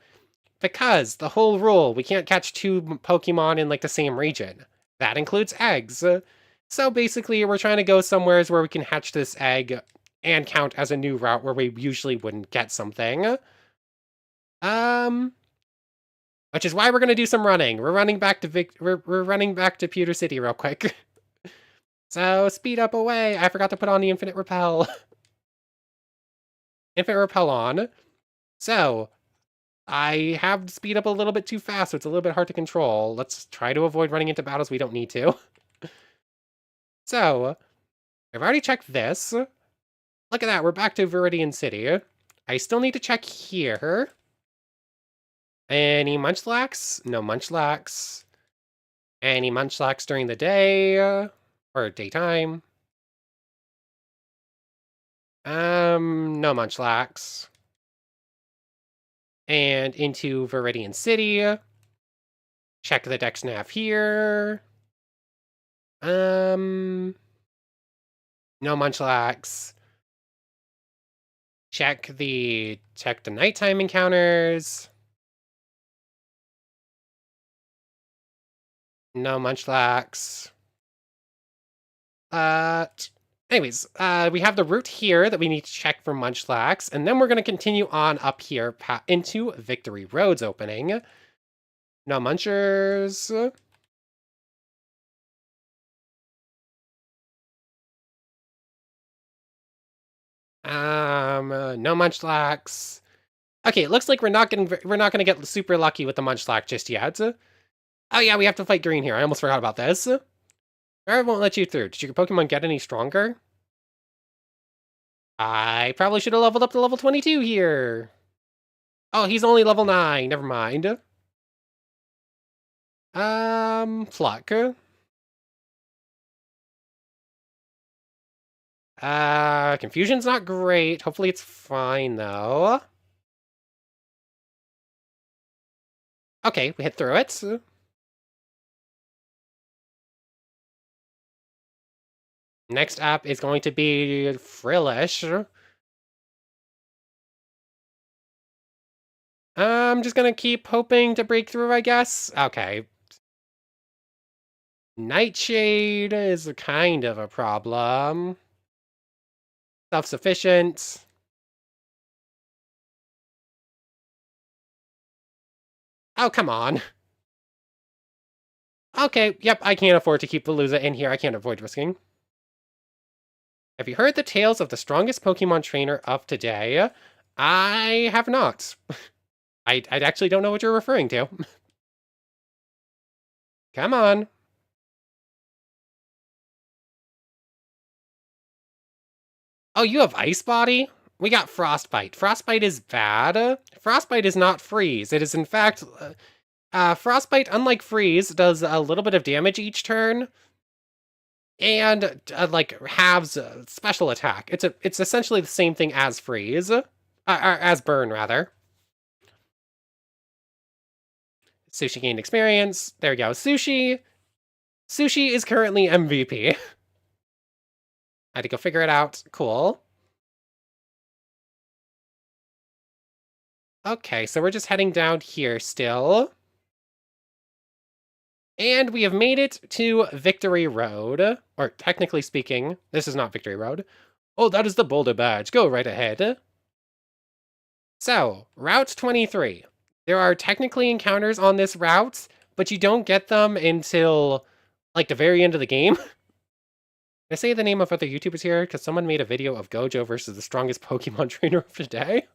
Because the whole rule, we can't catch 2 Pokemon in like the same region. That includes eggs. So basically, we're trying to go somewhere where we can hatch this egg and count as a new route where we usually wouldn't get something. Which is why we're gonna do some running. We're running back to we're running back to Pewter City real quick. So speed up away. I forgot to put on the infinite repel. Infinite repel on. So I have speed up a little bit too fast, so it's a little bit hard to control. Let's try to avoid running into battles we don't need to. So, I've already checked this. Look at that, we're back to Viridian City. I still need to check here. Any Munchlax? No Munchlax. Any Munchlax during the day? Or daytime? No Munchlax. And into Viridian City. Check the Dex Nav here. No Munchlax. Check the nighttime encounters. No Munchlax. Anyways, we have the route here that we need to check for Munchlax, and then we're going to continue on up here into Victory Road's opening. No Munchers. No Munchlax. Okay, it looks like we're not gonna get super lucky with the Munchlack just yet. Oh yeah, we have to fight green here. I almost forgot about this. I won't let you through. Did your Pokemon get any stronger? I probably should have leveled up to level 22 here. Oh, he's only level 9. Never mind. Pluck. Confusion's not great. Hopefully it's fine, though. Okay, we hit through it. Next up is going to be Frillish. I'm just gonna keep hoping to break through, I guess. Okay. Nightshade is kind of a problem. Self-sufficient. Oh, come on. Okay, yep, I can't afford to keep Veluza in here. I can't avoid risking. Have you heard the tales of the strongest Pokemon trainer of today? I have not. I actually don't know what you're referring to. Come on. Oh, you have Ice Body? We got Frostbite. Frostbite is bad. Frostbite is not Freeze. It is, in fact, Frostbite, unlike Freeze, does a little bit of damage each turn, and like halves special attack. It's essentially the same thing as Freeze, as Burn rather. Sushi gained experience. There we go. Sushi is currently MVP. I had to go figure it out. Cool. Okay, so we're just heading down here still. And we have made it to Victory Road. Or, technically speaking, this is not Victory Road. Oh, that is the Boulder Badge. Go right ahead. So, Route 23. There are technically encounters on this route, but you don't get them until, like, the very end of the game. Can I say the name of other YouTubers here? Because someone made a video of Gojo versus the strongest Pokemon trainer of today.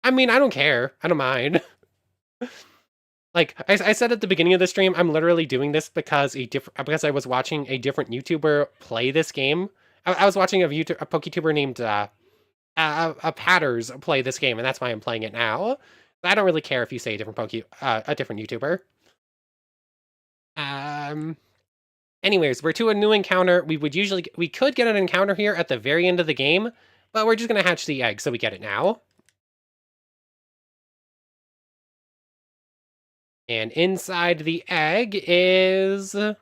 I mean, I don't care. I don't mind. Like, I said at the beginning of the stream, I'm literally doing this because I was watching a different YouTuber play this game. I was watching a PokeTuber named Patters play this game, and that's why I'm playing it now. But I don't really care if you say a different a different YouTuber. Anyways, we're to a new encounter. We could get an encounter here at the very end of the game, but we're just gonna hatch the egg, so we get it now. And inside the egg is a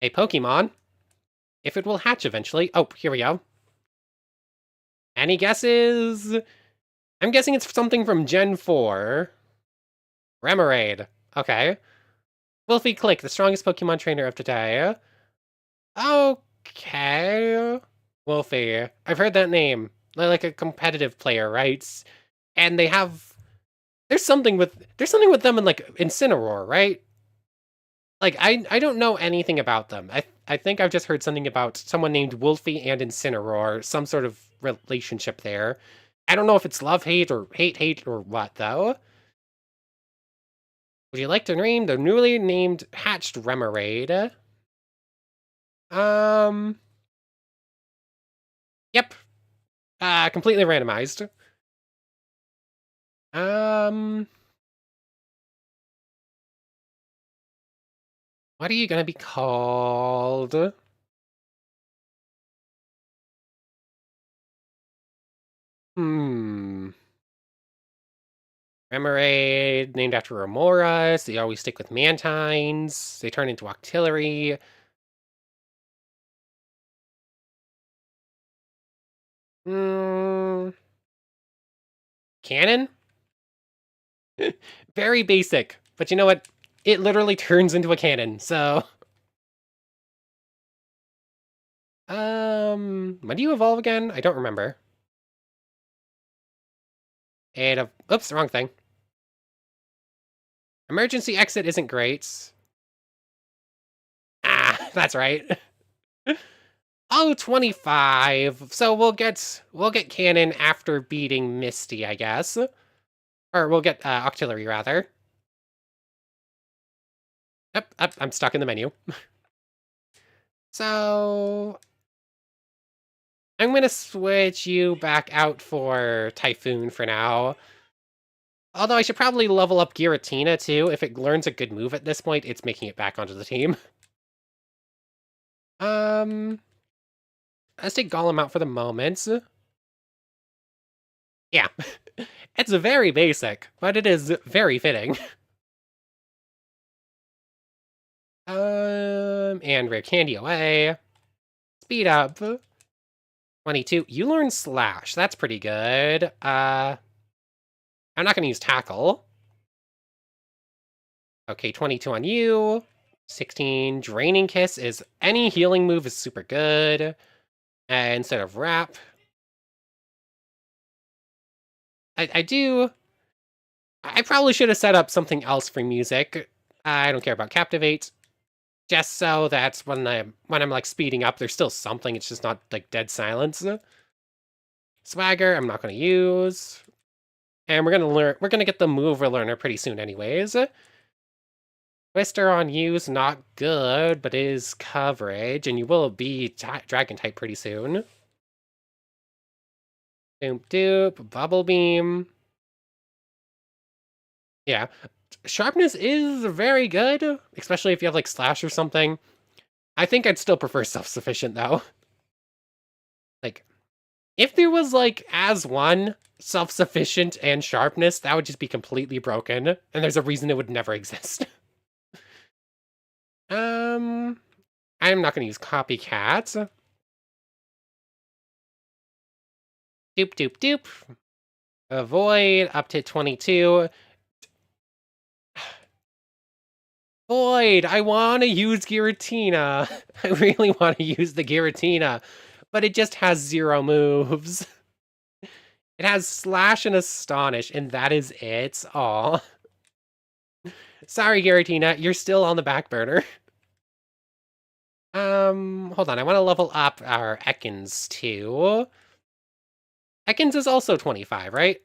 Pokemon. If it will hatch eventually. Oh, here we go. Any guesses? I'm guessing it's something from Gen 4. Remoraid. Okay. Wolfie Click, the strongest Pokemon trainer of today. Okay. Wolfie. I've heard that name. They're like a competitive player, right? And they have... There's something with them in, like, Incineroar, right? Like, I don't know anything about them. I think I've just heard something about someone named Wolfie and Incineroar, some sort of relationship there. I don't know if it's love-hate or hate-hate or what, though. Would you like to name the newly named hatched Remoraid? Yep. Completely randomized. What are you gonna be called? Remoraid, named after Remoras. They always stick with Mantines. They turn into Octillery. Cannon? Very basic. But you know what? It literally turns into a cannon, so... When do you evolve again? I don't remember. And, oops, wrong thing. Emergency exit isn't great. Ah, that's right. Oh, 25. So we'll get cannon after beating Misty, I guess. Or we'll get artillery rather. Yep, I'm stuck in the menu. So I'm gonna switch you back out for Typhoon for now. Although I should probably level up Giratina too. If it learns a good move at this point, it's making it back onto the team. Um, let's take Golem out for the moment. Yeah, it's very basic, but it is very fitting. And Rare Candy away. Speed up. 22. You learn Slash. That's pretty good. I'm not gonna use Tackle. Okay, 22 on you. 16. Draining Kiss is any healing move is super good. Instead of Wrap. I probably should have set up something else for music. I don't care about Captivate. Just so that's when I'm like speeding up, there's still something. It's just not like dead silence. Swagger, I'm not gonna use. And we're gonna get the mover learner pretty soon anyways. Twister on you's not good, but is coverage, and you will be dragon type pretty soon. Doop doop, bubble beam. Yeah. Sharpness is very good, especially if you have like slash or something. I think I'd still prefer self-sufficient though. Like, if there was like as one self-sufficient and sharpness, that would just be completely broken, and there's a reason it would never exist. I'm not gonna use copycat. Doop doop doop. Avoid up to 22. Void, I want to use Giratina. I really want to use the Giratina, but it just has 0 moves. It has Slash and Astonish, and that is it. Aw. Sorry, Giratina, you're still on the back burner. Hold on, I want to level up our Ekans too. Ekans is also 25, right?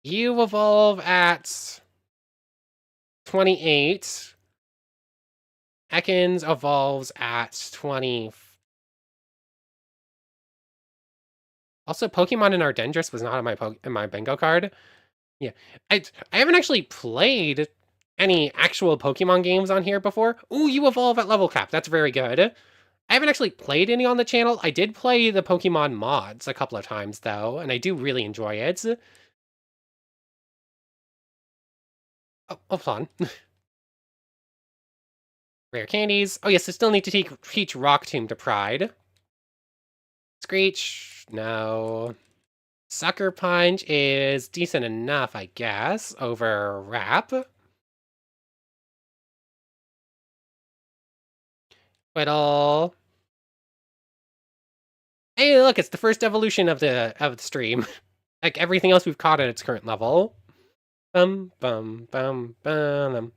You evolve at 28. Ekans evolves at 20. Also, Pokemon in Ardendris was not on my bingo card. Yeah, I haven't actually played any actual Pokemon games on here before. Ooh, you evolve at level cap. That's very good. I haven't actually played any on the channel. I did play the Pokemon mods a couple of times though, and I do really enjoy it. Oh, hold on. Rare candies. Oh yes, I still need to teach Rock Tomb to Pride. Screech. No. Sucker Punch is decent enough, I guess, over Wrap. Whittle. Hey, look, it's the first evolution of the stream. Like everything else we've caught at its current level. Bum bum bum bum.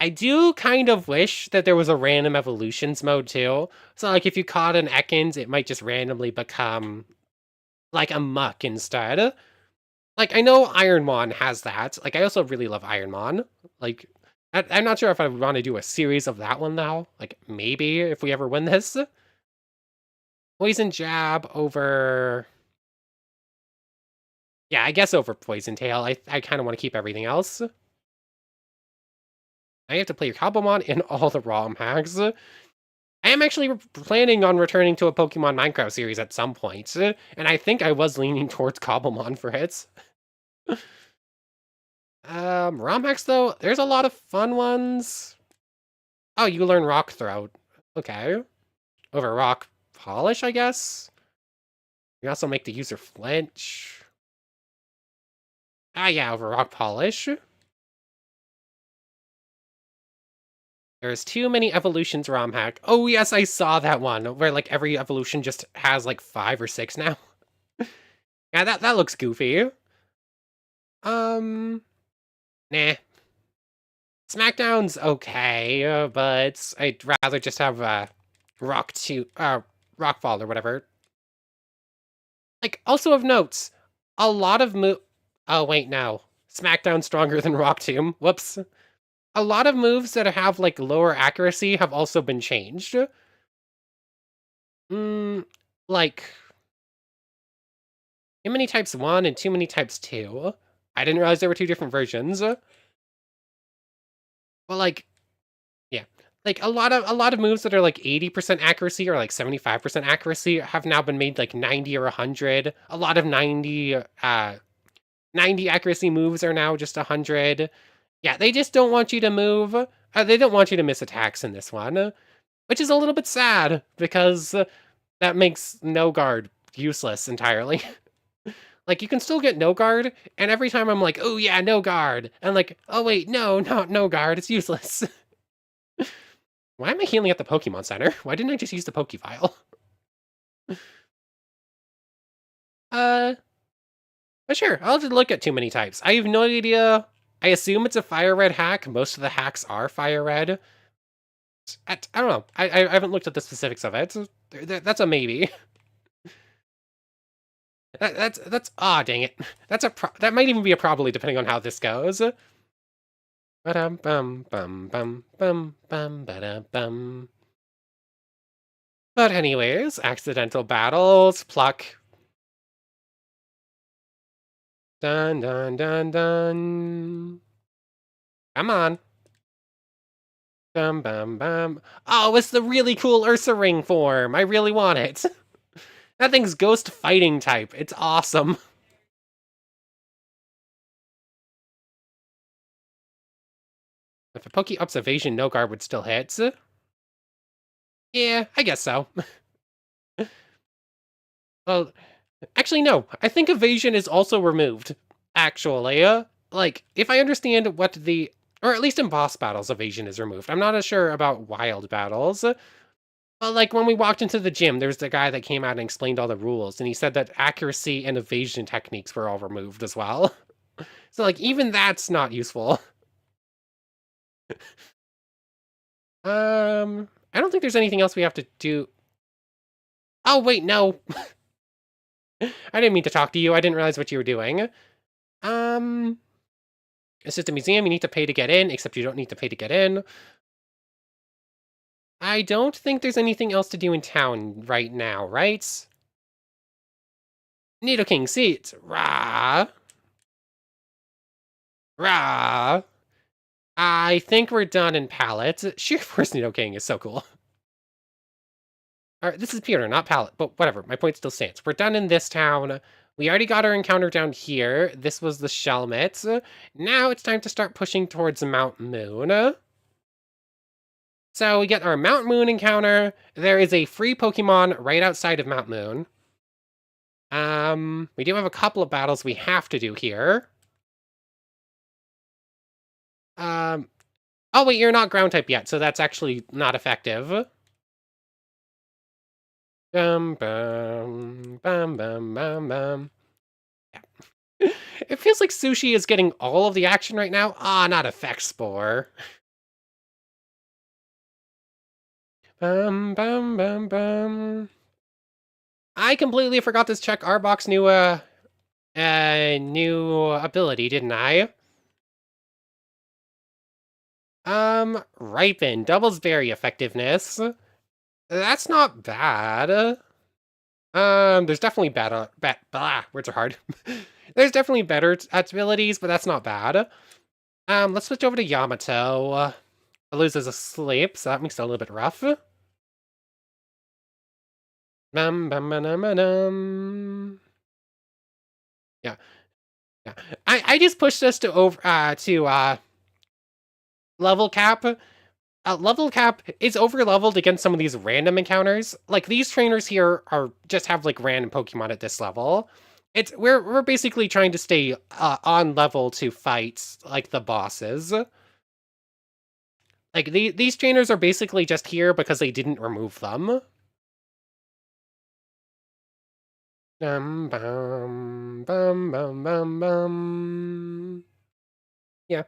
I do kind of wish that there was a random evolutions mode too. So like if you caught an Ekans, it might just randomly become like a Muck instead. Like I know Ironmon has that. Like I also really love Ironmon. Like I'm not sure if I would want to do a series of that one now. Like maybe if we ever win this. Poison Jab over... Yeah, I guess over Poison Tail. I kind of want to keep everything else. I have to play Cobblemon in all the ROM hacks. I am actually planning on returning to a Pokemon Minecraft series at some point, and I think I was leaning towards Cobblemon for it. ROM hacks, though, there's a lot of fun ones. Oh, you learn Rock Throat. Okay. Over Rock Polish, I guess? You also make the user flinch. Ah, yeah, over Rock Polish. There's too many evolutions ROM hack. Oh, yes, I saw that one, where, like, every evolution just has, like, 5 or 6 now. Yeah, that looks goofy. Nah. SmackDown's okay, but I'd rather just have Rockfall or whatever. Like, also of notes, a lot of oh wait, no. SmackDown's stronger than Rock Tomb. Whoops. A lot of moves that have like lower accuracy have also been changed. Like Too Many Types 1 and Too Many Types 2. I didn't realize there were two different versions. But like, yeah. Like a lot of moves that are like 80% accuracy or like 75% accuracy have now been made like 90 or 100. A lot of 90 accuracy moves are now just 100. Yeah, they just don't want you to move. They don't want you to miss attacks in this one, which is a little bit sad because that makes no guard useless entirely. Like, you can still get no guard, and every time I'm like, oh yeah, no guard. And like, oh wait, no, not no guard, it's useless. Why am I healing at the Pokemon Center? Why didn't I just use the Pokefile? uh, but sure, I'll just look at Too Many Types. I have no idea. I assume it's a Fire Red hack. Most of the hacks are Fire Red. I don't know. I haven't looked at the specifics of it. That's a maybe. That's dang it. That might even be a probably depending on how this goes. Ba-dum bum bum bum bum bum ba bum. But anyways, accidental battles, pluck. Dun dun dun dun. Come on. Bum bum bum. Oh, it's the really cool Ursa Ring form. I really want it. That thing's ghost fighting type. It's awesome. If a Poke Up's evasion, no guard would still hit. Yeah, I guess so. Well, actually, no. I think evasion is also removed. Actually, like, if I understand what the... Or at least in boss battles, evasion is removed. I'm not as sure about wild battles. But, like, when we walked into the gym, there's the guy that came out and explained all the rules, and he said that accuracy and evasion techniques were all removed as well. So, like, even that's not useful. I don't think there's anything else we have to do. Oh, wait, no. I didn't mean to talk to you. I didn't realize what you were doing. This is a museum. You need to pay to get in, except you don't need to pay to get in. I don't think there's anything else to do in town right now, right? Nidoking seats. Rah. Rah. I think we're done in Palette. Sheer Force Nidoking is so cool. Alright, this is Peter, not Palette, but whatever. My point still stands. We're done in this town. We already got our encounter down here. This was the Shelmet. Now it's time to start pushing towards Mount Moon. So we get our Mount Moon encounter. There is a free Pokemon right outside of Mount Moon. We do have a couple of battles we have to do here. Oh wait, you're not ground type yet, so that's actually not effective. Bum bum bum bum bum bum. Yeah. It feels like Sushi is getting all of the action right now. Not Effect Spore. Bum bum bum bum. I completely forgot to check Arbok's new ability, didn't I? Ripen doubles berry effectiveness. That's not bad. There's definitely better. Words are hard. There's definitely better abilities, but that's not bad. Let's switch over to Yamato. Loses asleep, so that makes it a little bit rough. Bum, bum, bum, bum, bum. Yeah, yeah. I just pushed us to level cap. Level cap is over leveled against some of these random encounters. Like these trainers here are just have like random Pokemon at this level. We're basically trying to stay on level to fight like the bosses. Like these trainers are basically just here because they didn't remove them. Bum bum bum bum bum bum. Yeah.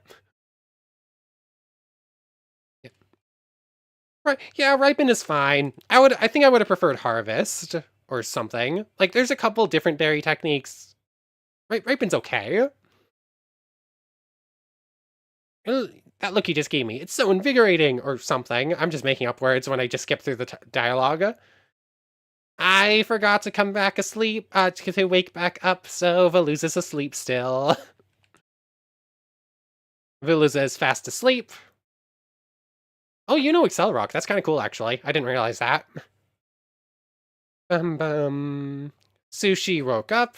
Right, yeah, ripen is fine. I think I would have preferred harvest or something. Like, there's a couple different berry techniques. Ripen's okay. Ugh, that look you just gave me, it's so invigorating or something. I'm just making up words when I just skip through the dialogue. I forgot to come back asleep, to wake back up, so Veluza's asleep still. Veluza is fast asleep. Oh, you know Excel Rock. That's kind of cool, actually. I didn't realize that. Bum bum. Sushi woke up.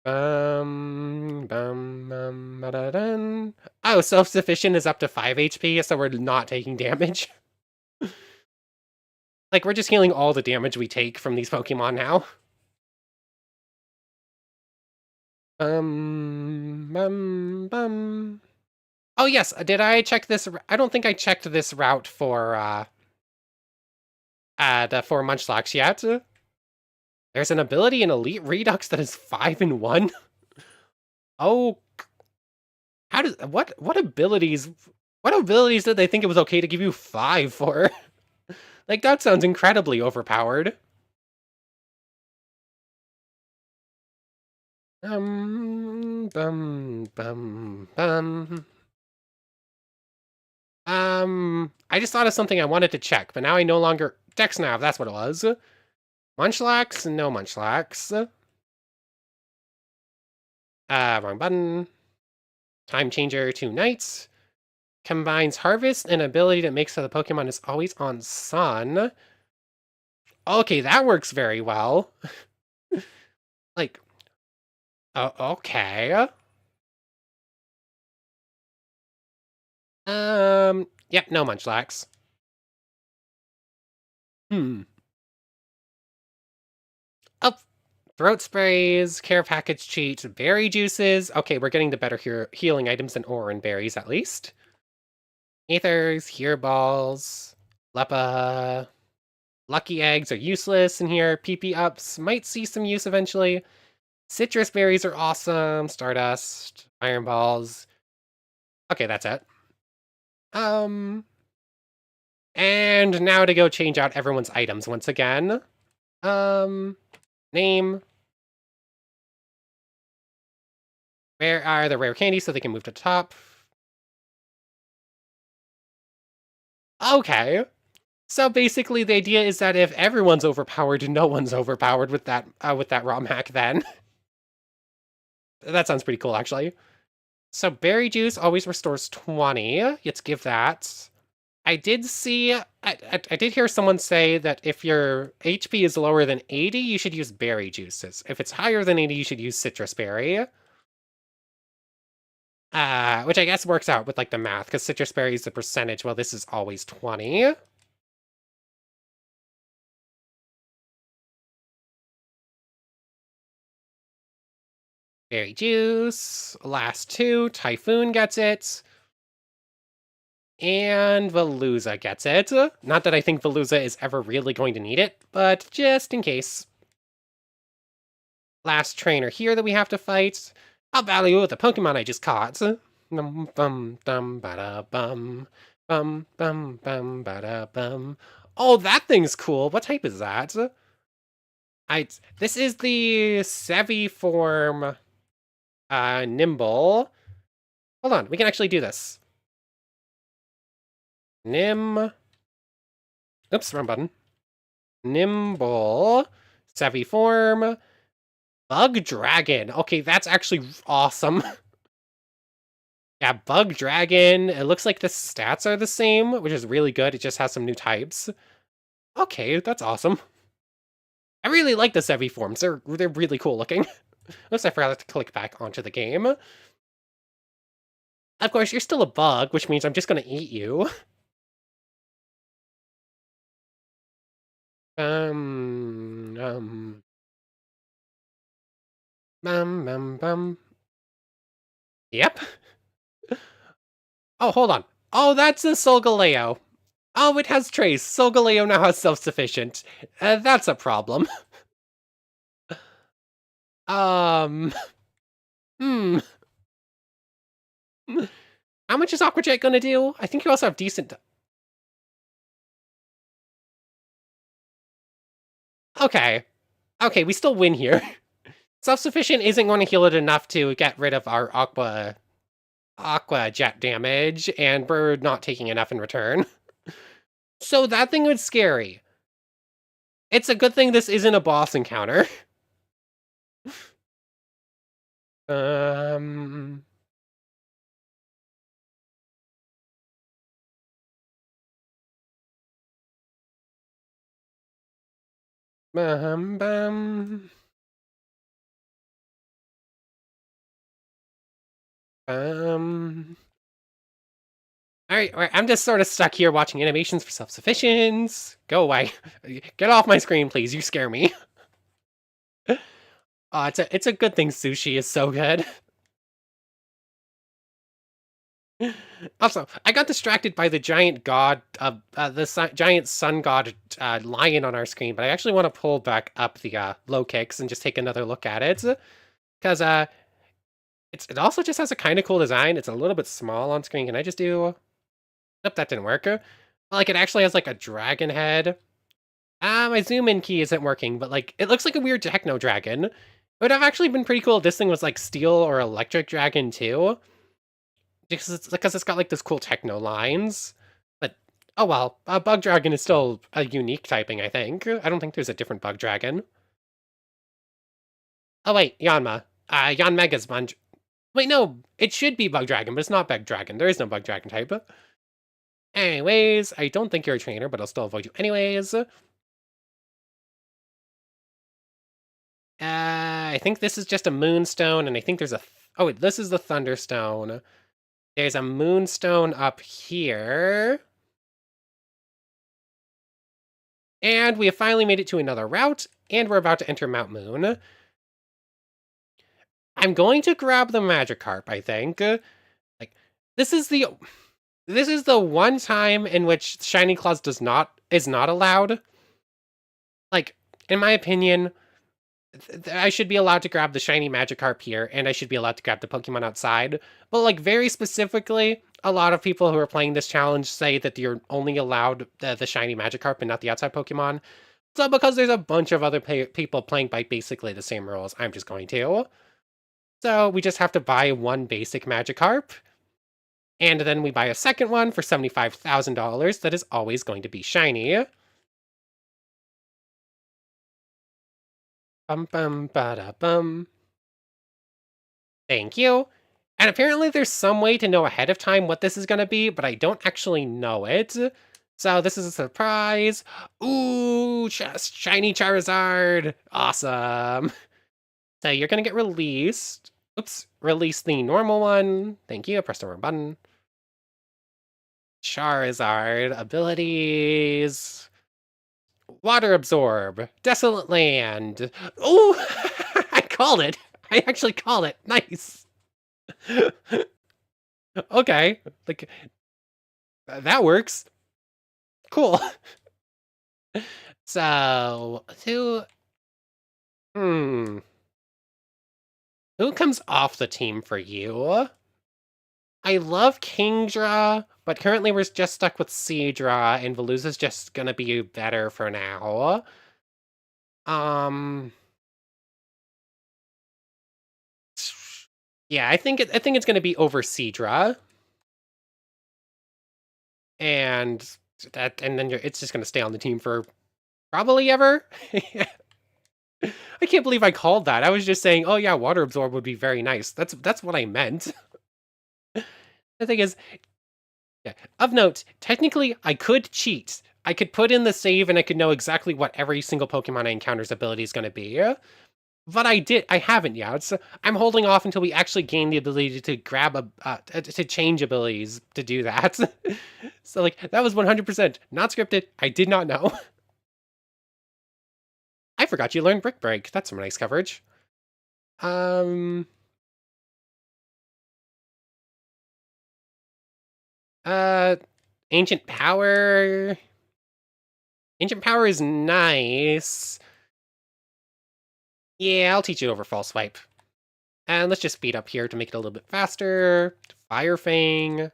Ba-da-dun. Oh, self-sufficient is up to 5 HP, so we're not taking damage. Like, we're just healing all the damage we take from these Pokemon now. Bum. Oh, yes, did I check this? I don't think I checked this route for Munchlax yet. There's an ability in Elite Redux that is 5 in 1. Oh, how does what abilities? What abilities did they think it was okay to give you 5 for? Like, that sounds incredibly overpowered. Bum, bum, bum. I just thought of something I wanted to check, but now I no longer... Dexnav, that's what it was. Munchlax? No Munchlax. Wrong button. Time changer to nights. Combines harvest and ability that makes so the Pokemon is always on sun. Okay, that works very well. Like, okay. Yep, no Munchlax. Oh, throat sprays, care package cheat, berry juices. Okay, we're getting the better healing items than Oran berries, at least. Aethers, Hear Balls, Lepa. Lucky eggs are useless in here. PP ups might see some use eventually. Citrus berries are awesome. Stardust, Iron Balls. Okay, that's it. And now to go change out everyone's items once again. Name. Where are the rare candies so they can move to the top? Okay. So basically the idea is that if everyone's overpowered, no one's overpowered with that ROM hack then. That sounds pretty cool, actually. So berry juice always restores 20. Let's give that. I did see, I did hear someone say that if your HP is lower than 80, you should use berry juices. If it's higher than 80, you should use citrus berry. Which I guess works out with like the math, because citrus berry is the percentage, while this is always 20. Berry juice, last 2, Typhoon gets it. And Veluza gets it. Not that I think Veluza is ever really going to need it, but just in case. Last trainer here that we have to fight. I'll battle you with the Pokemon I just caught. Bum bum dum bada bum. Bum bum bum bada bum. Oh, that thing's cool. What type is that? This is the Sevi form Nimble. Hold on, we can actually do this. Oops, wrong button. Nimble. Sevi form. Bug Dragon. Okay, that's actually awesome. Yeah, Bug Dragon. It looks like the stats are the same, which is really good. It just has some new types. Okay, that's awesome. I really like the Sevi forms. They're really cool looking. Oops, I forgot to click back onto the game. Of course, you're still a bug, which means I'm just gonna eat you. Um, bum. Yep. Oh, hold on. Oh, that's a Solgaleo. Oh, it has Trace. Solgaleo now has self-sufficient. That's a problem. Hmm. How much is Aquajet gonna do? I think you also have decent... Okay. Okay, we still win here. Self-sufficient isn't going to heal it enough to get rid of our Aqua Jet damage, and we're not taking enough in return. So that thing was scary. It's a good thing this isn't a boss encounter. Um... Bum. Alright, I'm just sort of stuck here watching animations for self-sufficiency. Go away. Get off my screen, please. You scare me. It's a good thing sushi is so good. Also, I got distracted by the giant god, giant sun god lion on our screen, but I actually want to pull back up the low kicks and just take another look at it, because it also just has a kind of cool design. It's a little bit small on screen. Can I just do? Nope, that didn't work. Like, it actually has like a dragon head. My zoom in key isn't working, but like it looks like a weird techno dragon. It would have actually been pretty cool if this thing was like steel or electric dragon too. Because it's got like this cool techno lines. But oh well, bug dragon is still a unique typing, I think. I don't think there's a different bug dragon. Oh wait, Yanma. Yanmega's sponge. Wait, no, it should be bug dragon, but it's not bug dragon. There is no bug dragon type. Anyways, I don't think you're a trainer, but I'll still avoid you anyways. I think this is just a moonstone, and I think there's a... Oh, wait, this is the thunderstone. There's a moonstone up here. And we have finally made it to another route, and we're about to enter Mount Moon. I'm going to grab the Magikarp, I think. Like, this is the one time in which Shiny Clause is not allowed. Like, in my opinion, I should be allowed to grab the shiny Magikarp here, and I should be allowed to grab the Pokemon outside. But, like, very specifically, a lot of people who are playing this challenge say that you're only allowed the shiny Magikarp and not the outside Pokemon. So because there's a bunch of other people playing by basically the same rules, I'm just going to. So we just have to buy one basic Magikarp, and then we buy a second one for $75,000 that is always going to be shiny. Bum bum ba da bum. Thank you. And apparently there's some way to know ahead of time what this is going to be, but I don't actually know it. So this is a surprise. Ooh, shiny Charizard. Awesome. So you're going to get released. Oops, release the normal one. Thank you. I pressed the wrong button. Charizard abilities. Water Absorb. Desolate Land. Ooh, I called it. I actually called it. Nice. Okay, like, that works. Cool. So, hmm. Who comes off the team for you? I love Kingdra, but currently we're just stuck with Seadra, and Veluza's just gonna be better for now. Yeah, I think it's gonna be over Seadra. And then it's just gonna stay on the team for probably ever. I can't believe I called that. I was just saying, oh yeah, water absorb would be very nice. That's what I meant. The thing is, yeah, of note, technically I could cheat. I could put in the save and I could know exactly what every single Pokemon I encounter's ability is going to be. But I haven't yet. So I'm holding off until we actually gain the ability to grab to change abilities to do that. So like, that was 100% not scripted. I did not know. I forgot you learned Brick Break. That's some nice coverage. Uh, Ancient Power. Ancient Power is nice. Yeah, I'll teach you over False Swipe. And let's just speed up here to make it a little bit faster. Fire Fang.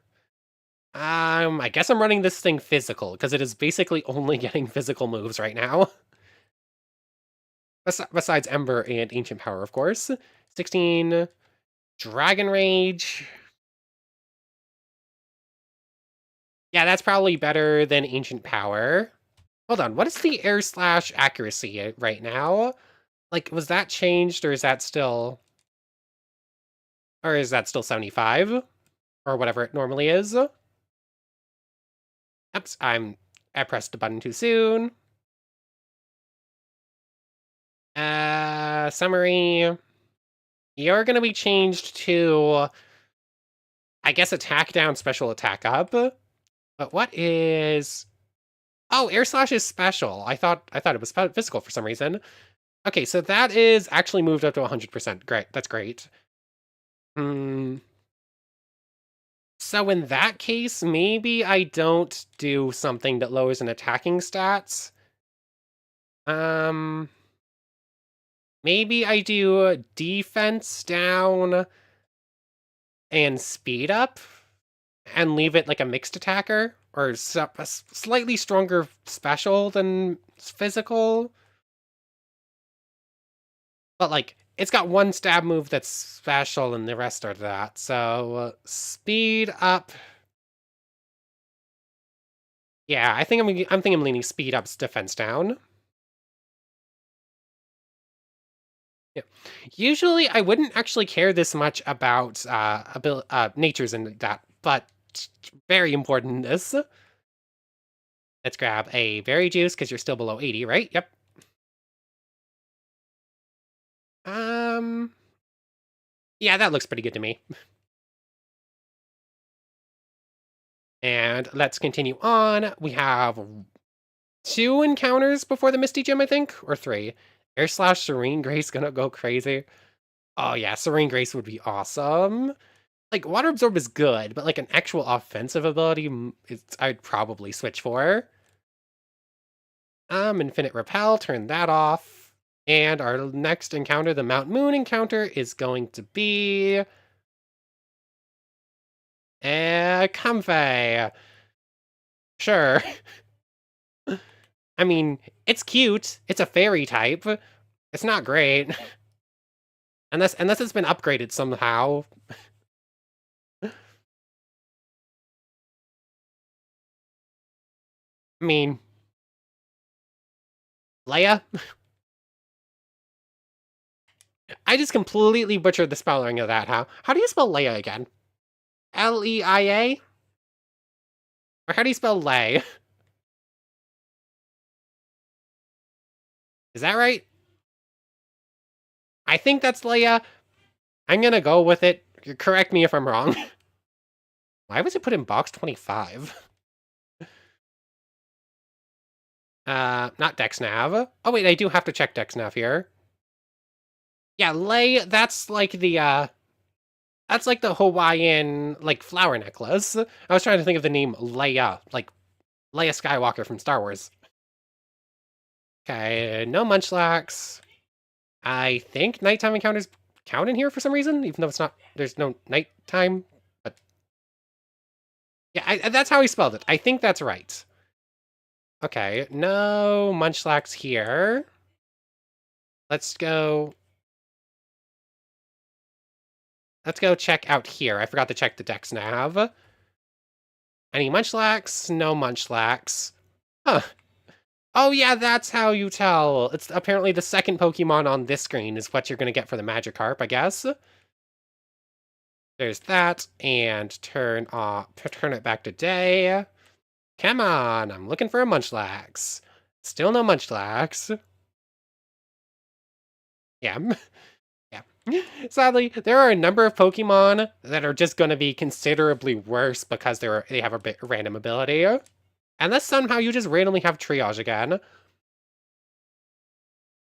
I guess I'm running this thing physical, because it is basically only getting physical moves right now. Besides Ember and Ancient Power, of course. 16. Dragon Rage. Yeah, that's probably better than Ancient Power. Hold on, what is the air slash accuracy right now? Like, was that changed, or is that still... Or is that still 75? Or whatever it normally is? Oops, I pressed the button too soon. Summary. You're gonna be changed to, I guess, attack down, special attack up. But what is... Oh, air slash is special. I thought it was physical for some reason. Okay, so that is actually moved up to 100%. Great, that's great. So in that case, maybe I don't do something that lowers an attacking stats. Maybe I do defense down and speed up and leave it like a mixed attacker, or a slightly stronger special than physical. But like, it's got one stab move that's special and the rest are that. So speed up. Yeah, I think I'm thinking I'm leaning speed up's defense down. Yeah. Usually, I wouldn't actually care this much about natures and that, but very important in this. Let's grab a berry juice because you're still below 80, right? Yep. Yeah, that looks pretty good to me. And let's continue on. We have 2 encounters before the Misty Gym, I think, or 3. Air slash Serene Grace gonna go crazy. Oh yeah, Serene Grace would be awesome. Like, Water Absorb is good, but like an actual offensive ability, I'd probably switch for. Infinite Repel, turn that off. And our next encounter, the Mount Moon encounter, is going to be... Comfey. Sure. I mean, it's cute. It's a fairy type. It's not great. Unless it's been upgraded somehow. I mean... Leia? I just completely butchered the spelling of that. How do you spell Leia again? Leia? Or how do you spell Lay? Is that right? I think that's Leia. I'm gonna go with it. Correct me if I'm wrong. Why was it put in box 25? Not DexNav. Oh wait, I do have to check DexNav here. Yeah, Lay, that's like the Hawaiian, like, flower necklace. I was trying to think of the name Leia, like Leia Skywalker from Star Wars. Okay, no Munchlax. I think nighttime encounters count in here for some reason, even though it's not, there's no nighttime. But yeah, that's how he spelled it. I think that's right. Okay, no Munchlax here. Let's go check out here. I forgot to check the Dex nav. Any Munchlax? No Munchlax. Huh. Oh yeah, that's how you tell. It's apparently the second Pokemon on this screen is what you're going to get for the Magikarp, I guess. There's that, and turn it back to day. Come on, I'm looking for a Munchlax. Still no Munchlax. Yeah. Yeah. Sadly, there are a number of Pokemon that are just going to be considerably worse because they have a bit random ability. Unless somehow you just randomly have Triage again.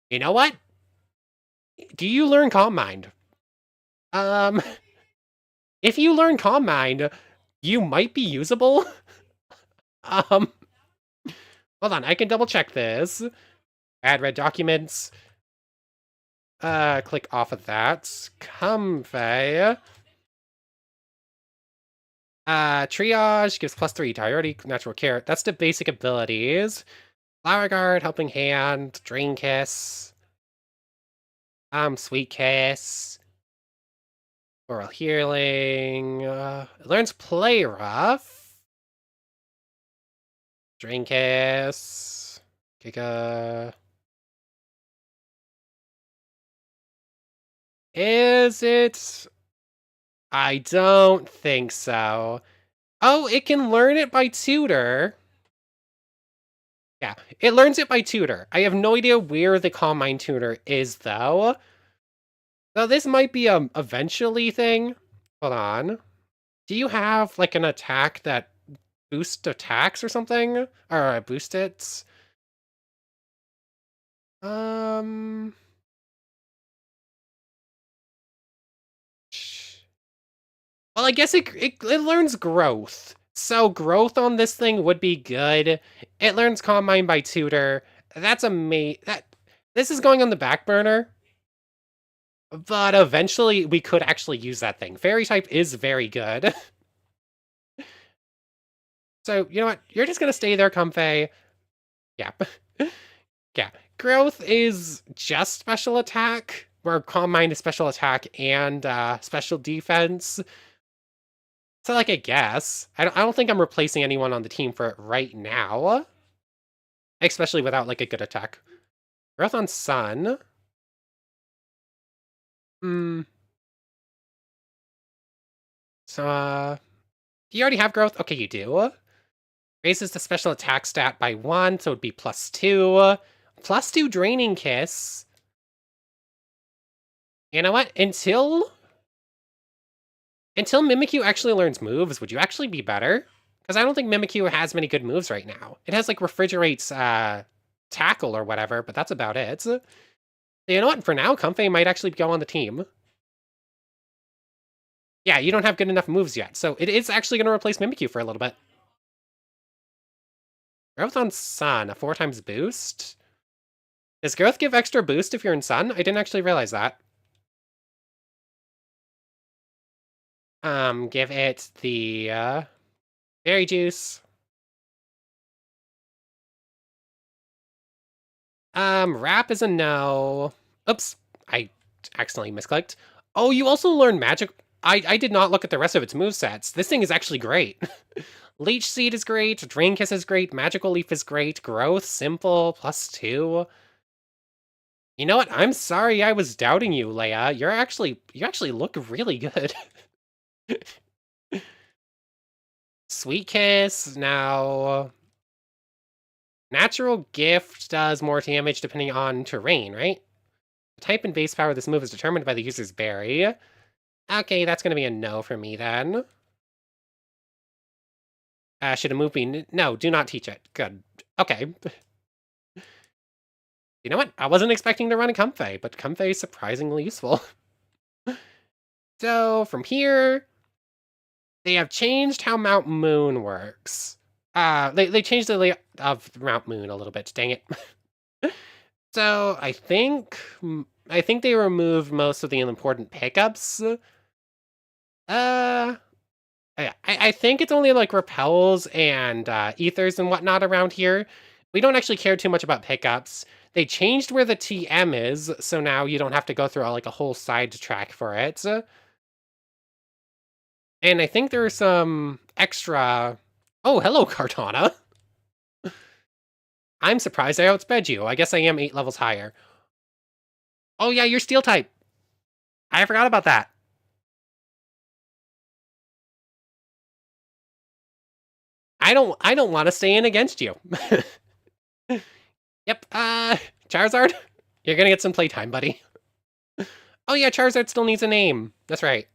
You know what? Do you learn Calm Mind? If you learn Calm Mind, you might be usable. Hold on, I can double check this. Add red documents. Click off of that. Comfey. Triage gives +3 priority, natural care. That's the basic abilities. Flower Guard, Helping Hand, Drain Kiss, Sweet Kiss, Oral Healing, it learns Play Rough, Drain Kiss, Giga. Is it? I don't think so. Oh, it can learn it by tutor. Yeah, it learns it by tutor. I have no idea where the Calm Mind tutor is, though. So this might be a eventually thing. Hold on. Do you have, like, an attack that boosts attacks or something? Or boost it? Um... Well, I guess it learns growth. So growth on this thing would be good. It learns Calm Mind by tutor. That's this is going on the back burner. But eventually we could actually use that thing. Fairy type is very good. So, you know what? You're just gonna stay there, Comfey. Yeah. Yeah. Growth is just special attack, where Calm Mind is special attack and special defense. So, like, I guess. I don't think I'm replacing anyone on the team for it right now. Especially without, like, a good attack. Growth on Sun. Hmm. So, do you already have growth? Okay, you do. Raises the special attack stat by 1, so it'd be +2. +2 Draining Kiss. You know what? Until Mimikyu actually learns moves, would you actually be better? Because I don't think Mimikyu has many good moves right now. It has, like, Refrigerate's Tackle or whatever, but that's about it. So, you know what? For now, Comfey might actually go on the team. Yeah, you don't have good enough moves yet, so it is actually going to replace Mimikyu for a little bit. Growth on Sun, a 4 times boost? Does growth give extra boost if you're in Sun? I didn't actually realize that. Give it the, Berry Juice. Wrap is a no. Oops, I accidentally misclicked. Oh, you also learn Magic. I did not look at the rest of its movesets. This thing is actually great. Leech Seed is great, Drain Kiss is great, Magical Leaf is great, Growth, Simple, +2. You know what? I'm sorry I was doubting you, Leia. You actually look really good. Sweet Kiss, now... Natural Gift does more damage depending on terrain, right? The type and base power of this move is determined by the user's berry. Okay, that's gonna be a no for me then. Should a move be... No, do not teach it. Good. Okay. You know what? I wasn't expecting to run a Comfey, but Comfey is surprisingly useful. So, from here, they have changed how Mount Moon works. They changed the layout of Mount Moon a little bit, dang it. So, I think they removed most of the unimportant pickups. I think it's only, like, repels and, ethers and whatnot around here. We don't actually care too much about pickups. They changed where the TM is, so now you don't have to go through, like, a whole side track for it. And I think there's some extra... Oh, hello, Cartana! I'm surprised I outsped you. I guess I am 8 levels higher. Oh yeah, you're Steel type! I forgot about that. I don't want to stay in against you. Yep, Charizard, you're gonna get some playtime, buddy. Oh yeah, Charizard still needs a name. That's right.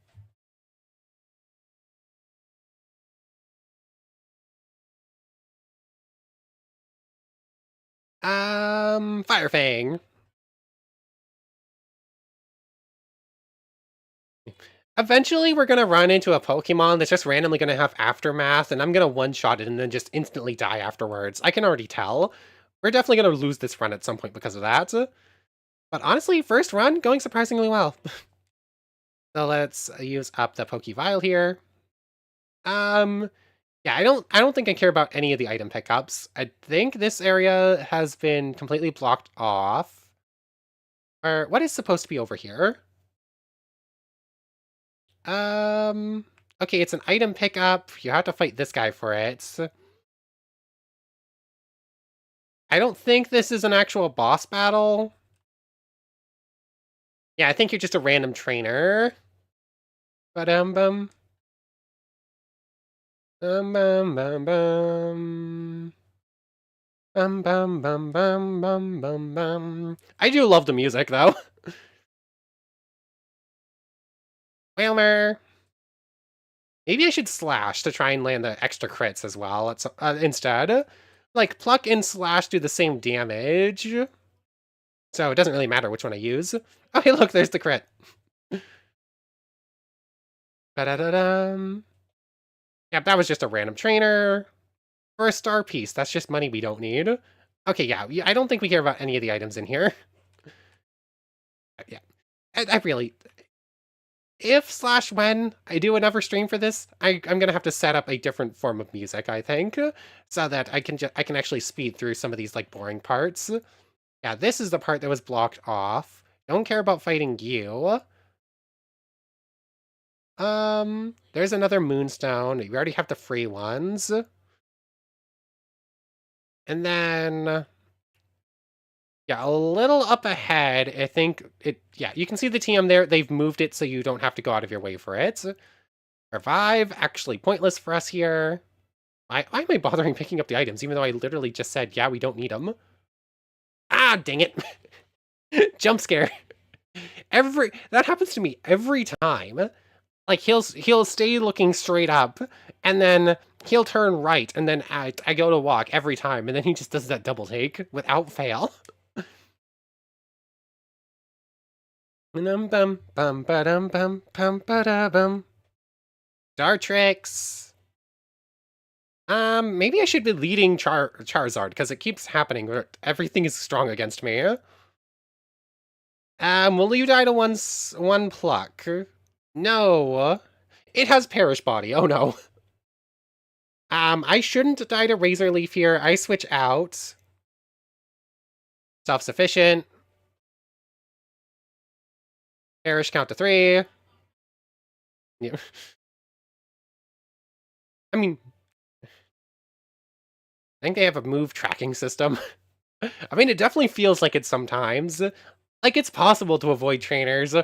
Firefang. Eventually, we're gonna run into a Pokemon that's just randomly gonna have Aftermath, and I'm gonna one-shot it and then just instantly die afterwards. I can already tell. We're definitely gonna lose this run at some point because of that. But honestly, first run, going surprisingly well. So let's use up the Pokevial here. Yeah, I don't think I care about any of the item pickups. I think this area has been completely blocked off. Or what is supposed to be over here? Um, okay, it's an item pickup. You have to fight this guy for it. I don't think this is an actual boss battle. Yeah, I think you're just a random trainer. Ba-dum-bum. Bum-bum-bum-bum. Bum-bum-bum-bum-bum-bum-bum. I do love the music, though. Whalmer. Maybe I should slash to try and land the extra crits as well. Instead. Like, pluck and slash do the same damage. So it doesn't really matter which one I use. Oh, hey, look, there's the crit. Ba-da-da-dum. Yep, that was just a random trainer. For a star piece, that's just money we don't need. Okay, yeah, I don't think we care about any of the items in here. Yeah, I really... If/when I do another stream for this, I'm gonna have to set up a different form of music, I think, so that I can actually speed through some of these, like, boring parts. Yeah, this is the part that was blocked off. Don't care about fighting you. There's another moonstone. We already have the free ones. And then, yeah, a little up ahead, I think yeah, you can see the TM there. They've moved it so you don't have to go out of your way for it. Revive, actually pointless for us here. Why am I bothering picking up the items, even though I literally just said, yeah, we don't need them? Ah, dang it. Jump scare. That happens to me every time. Like, he'll stay looking straight up, and then he'll turn right, and then I go to walk every time, and then he just does that double take without fail. Bum bum ba-dum bum bum ba-da-bum. Star tricks. Maybe I should be leading Charizard, because it keeps happening where everything is strong against me. Will you die to one pluck? No. It has Perish Body, oh no. I shouldn't die to Razor Leaf here. I switch out. Self-sufficient. Perish count to 3. Yeah. I mean, I think they have a move tracking system. I mean, it definitely feels like it sometimes. Like, it's possible to avoid trainers,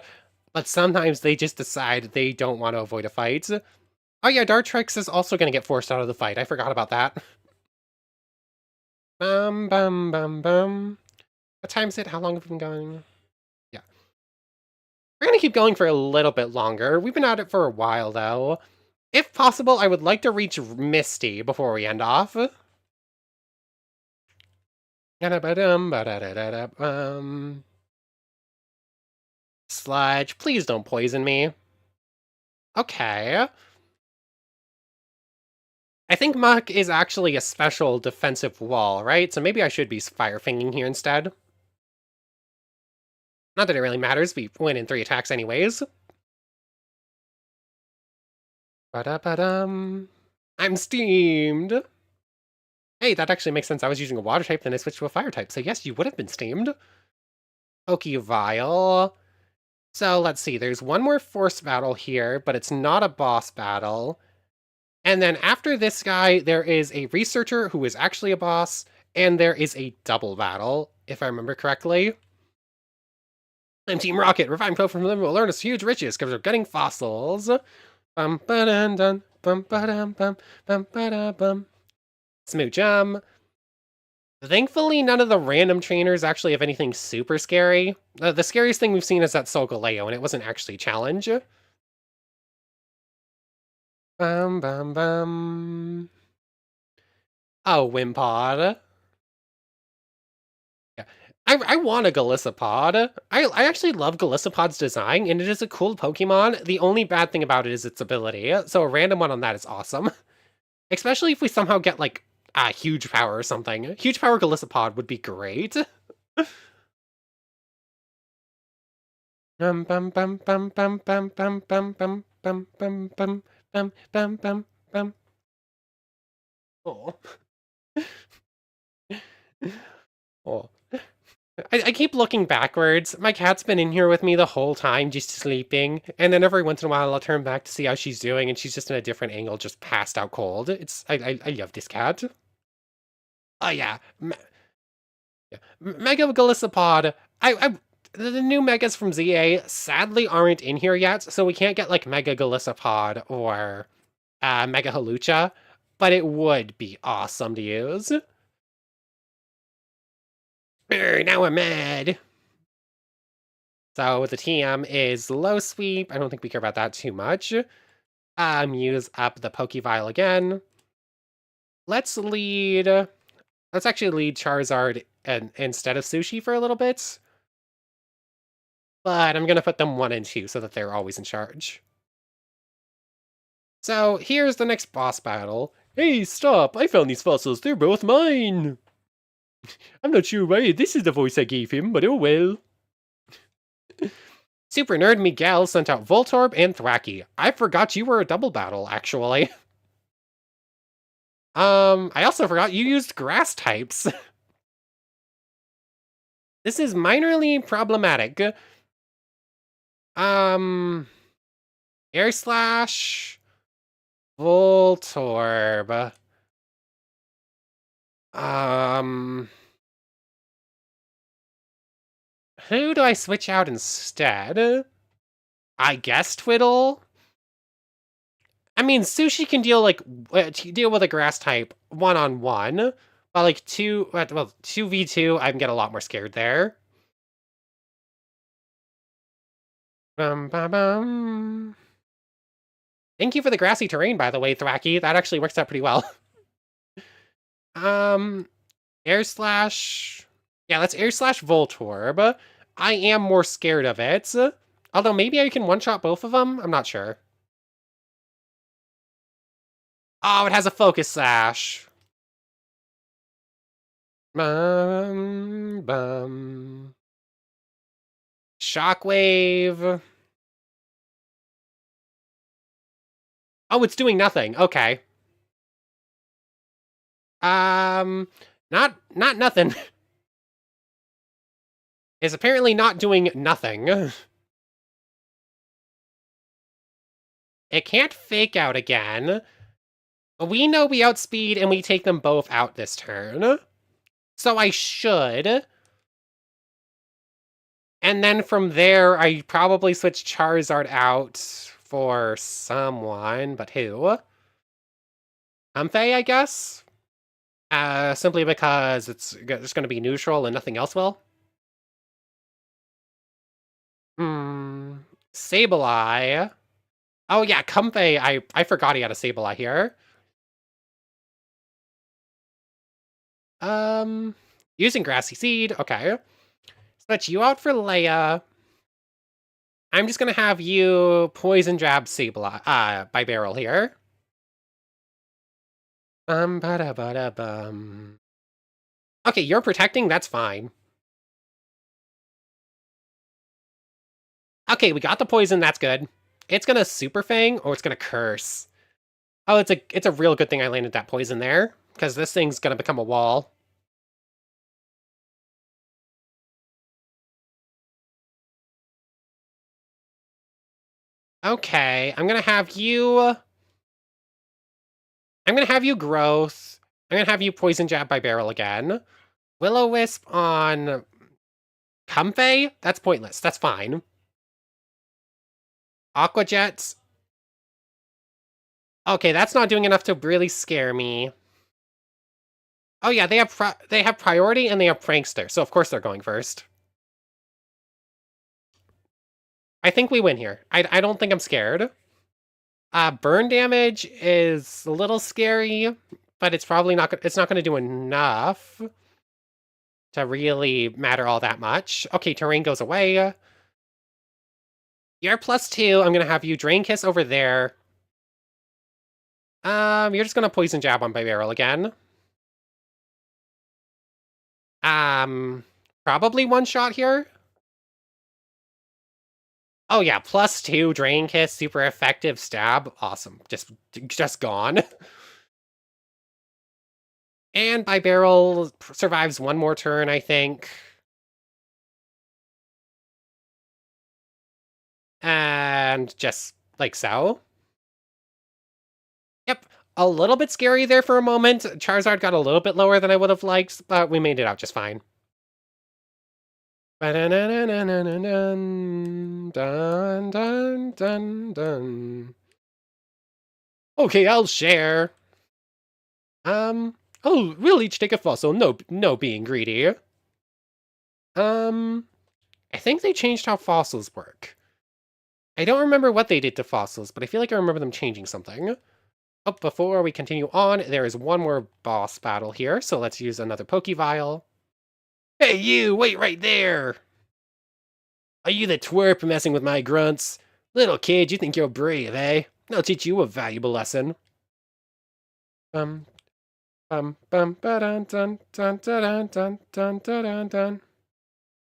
but sometimes they just decide they don't want to avoid a fight. Oh yeah, Dartrix is also going to get forced out of the fight. I forgot about that. Bum, bum, bum, bum. What time is it? How long have we been going? Yeah. We're going to keep going for a little bit longer. We've been at it for a while, though. If possible, I would like to reach Misty before we end off. Sludge, please don't poison me. Okay. I think Muck is actually a special defensive wall, right? So maybe I should be Fire Finging here instead. Not that it really matters, we win in 3 attacks anyways. Ba-da-ba-dum. I'm steamed. Hey, that actually makes sense. I was using a water type, then I switched to a fire type. So yes, you would have been steamed. Pokevile. So let's see, there's one more force battle here, but it's not a boss battle. And then after this guy, there is a researcher who is actually a boss, and there is a double battle, if I remember correctly. I'm Team Rocket. Revive code from them will learn us huge riches because we're getting fossils. Bum ba dun dun bum ba dum bum ba da bum. Smoochum. Thankfully, none of the random trainers actually have anything super scary. The scariest thing we've seen is that Solgaleo, and it wasn't actually a challenge. Bum bum bum. Oh, Wimpod. Yeah. I want a Golisopod. I actually love Golisopod's design, and it is a cool Pokemon. The only bad thing about it is its ability, so a random one on that is awesome. Especially if we somehow get, like, huge power or something. Huge power Golisopod would be great. Bum bum bum bum bum bum bum bum bum bum bum bum bum bum bum bum. Oh. Oh. I keep looking backwards. My cat's been in here with me the whole time, just sleeping. And then every once in a while, I'll turn back to see how she's doing, and she's just in a different angle, just passed out cold. I love this cat. Oh yeah, Mega Gallisopod. The new megas from ZA sadly aren't in here yet, so we can't get like Mega Gallisopod or Mega Halucha, but it would be awesome to use. Now I'm mad. So the TM is low sweep. I don't think we care about that too much. Use up the Pokevile again. Let's actually lead Charizard instead of Sushi for a little bit. But I'm going to put them 1 and 2 so that they're always in charge. So here's the next boss battle. Hey, stop! I found these fossils. They're both mine! I'm not sure why this is the voice I gave him, but oh well. Super Nerd Miguel sent out Voltorb and Thwackey. I forgot you were a double battle, actually. I also forgot you used grass types. This is minorly problematic. Air Slash, Voltorb. Who do I switch out instead? I guess Twiddle. I mean, Sushi can deal with a grass type 1-on-1, but like 2v2, I can get a lot more scared there. Bum, bum, bum. Thank you for the grassy terrain, by the way, Thwackey. That actually works out pretty well. Air Slash. Yeah, let's Air Slash Voltorb. I am more scared of it. Although maybe I can one-shot both of them? I'm not sure. Oh, it has a Focus Sash. Bum. Shockwave. Oh, it's doing nothing. Okay. Not nothing. It's apparently not doing nothing. It can't Fake Out again. We know we outspeed and we take them both out this turn. So I should. And then from there, I probably switch Charizard out for someone, but who? Comfey, I guess? Simply because it's just going to be neutral and nothing else will. Sableye. Oh yeah, Comfey, I forgot he had a Sableye here. Using Grassy Seed, okay. Switch you out for Leia. I'm just gonna have you Poison Jab Sableye, by Barrel here. Ba-da-ba-da-bum. Okay, you're protecting, that's fine. Okay, we got the poison, that's good. It's gonna Super Fang, or it's gonna Curse. Oh, it's a real good thing I landed that poison there, because this thing's gonna become a wall. Okay, I'm gonna have you Growth. I'm gonna have you Poison Jab by Barrel again. Will-O-Wisp on Comfey? That's pointless. That's fine. Aqua Jets. Okay, that's not doing enough to really scare me. Oh yeah, they have priority and they have Prankster, so of course they're going first. I think we win here. I don't think I'm scared. Burn damage is a little scary, but it's probably not going to do enough to really matter all that much. Okay, terrain goes away. You're +2. I'm going to have you Drain Kiss over there. You're just going to Poison Jab on by Barrel again. Probably one shot here. Oh yeah, +2 Drain Kiss, super effective stab. Awesome. Just gone. And by barrel survives one more turn, I think. And just like so. Yep. A little bit scary there for a moment. Charizard got a little bit lower than I would have liked, but we made it out just fine. Dun, dun, dun, dun. Okay, I'll share. Oh, we'll each take a fossil. No being greedy. I think they changed how fossils work. I don't remember what they did to fossils, but I feel like I remember them changing something. Oh, before we continue on, there is one more boss battle here, so let's use another Pokevile. Hey you, wait right there! Are you the twerp messing with my grunts? Little kid, you think you're brave, eh? I'll teach you a valuable lesson. Bum, bum, bum, ba dun dun dun dun dun dun dun dun.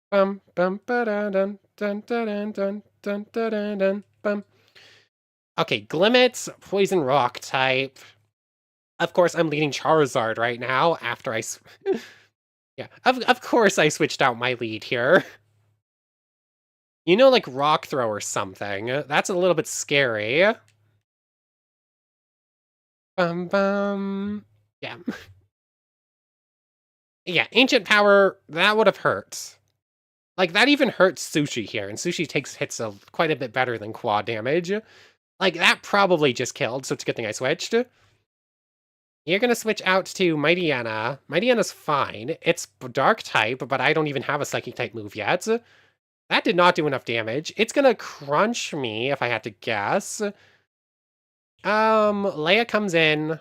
Bum, bum, ba dun dun dun dun dun dun dun dun bum. Okay, Glimmet's Poison Rock type. Of course, I'm leading Charizard right now after yeah, of course I switched out my lead here. You know, like Rock Throw or something. That's a little bit scary. Bum. Yeah. Yeah, Ancient Power, that would have hurt. Like, that even hurts Sushi here, and Sushi takes hits quite a bit better than quad damage. Like, that probably just killed, so it's a good thing I switched. You're gonna switch out to Mightyena. Mightyena's fine. It's Dark type, but I don't even have a Psychic type move yet. That did not do enough damage. It's gonna crunch me, if I had to guess. Leia comes in.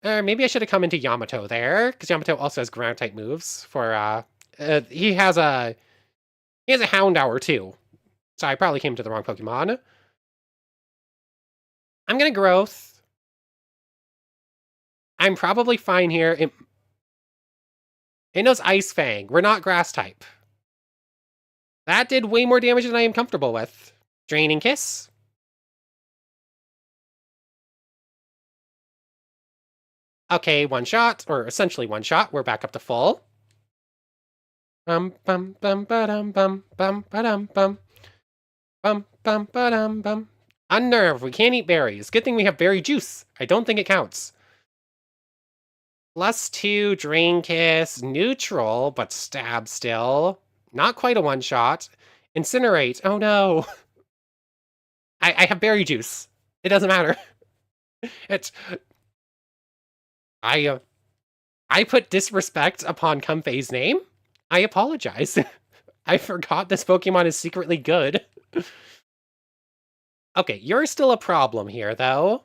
Maybe I should have come into Yamato there, because Yamato also has ground type moves for, he has a Houndour too. So I probably came to the wrong Pokemon. I'm gonna Growth. I'm probably fine here. It knows Ice Fang. We're not Grass type. That did way more damage than I am comfortable with. Draining Kiss. Okay, one shot, or essentially one shot. We're back up to full. Bum bum bum ba-dum bum bum ba-dum bum. Bum bum ba-dum bum. Unnerve, we can't eat berries. Good thing we have berry juice. I don't think it counts. +2 Drain Kiss, neutral, but stab still. Not quite a one-shot. Incinerate, oh no. I have berry juice. It doesn't matter. It's... I put disrespect upon Comfey's name. I apologize. I forgot this Pokemon is secretly good. Okay, you're still a problem here, though.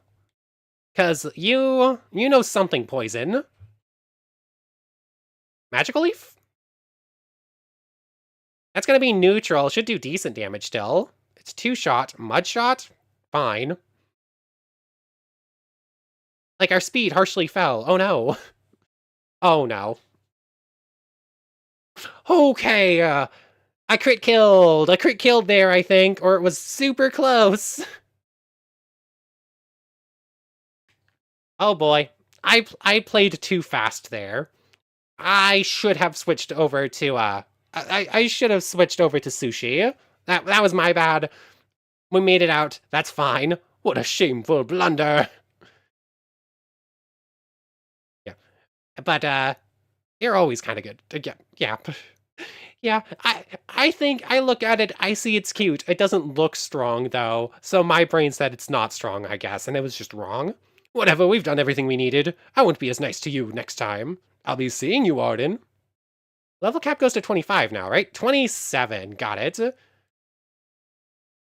Because you know something poison. Magical Leaf? That's going to be neutral. Should do decent damage still. It's 2-shot. Mud Shot? Fine. Like, our speed harshly fell. Oh, no. Oh, no. Okay, I crit killed. I crit killed there, I think. Or it was super close. Oh, boy. I played too fast there. I should have switched over to, I should have switched over to Sushi. That was my bad. We made it out. That's fine. What a shameful blunder. Yeah. But, you're always kind of good. Yeah. Yeah, I think I look at it, I see it's cute. It doesn't look strong, though. So my brain said it's not strong, I guess, and it was just wrong. Whatever, we've done everything we needed. I won't be as nice to you next time. I'll be seeing you, Arden. Level cap goes to 25 now, right? 27, got it.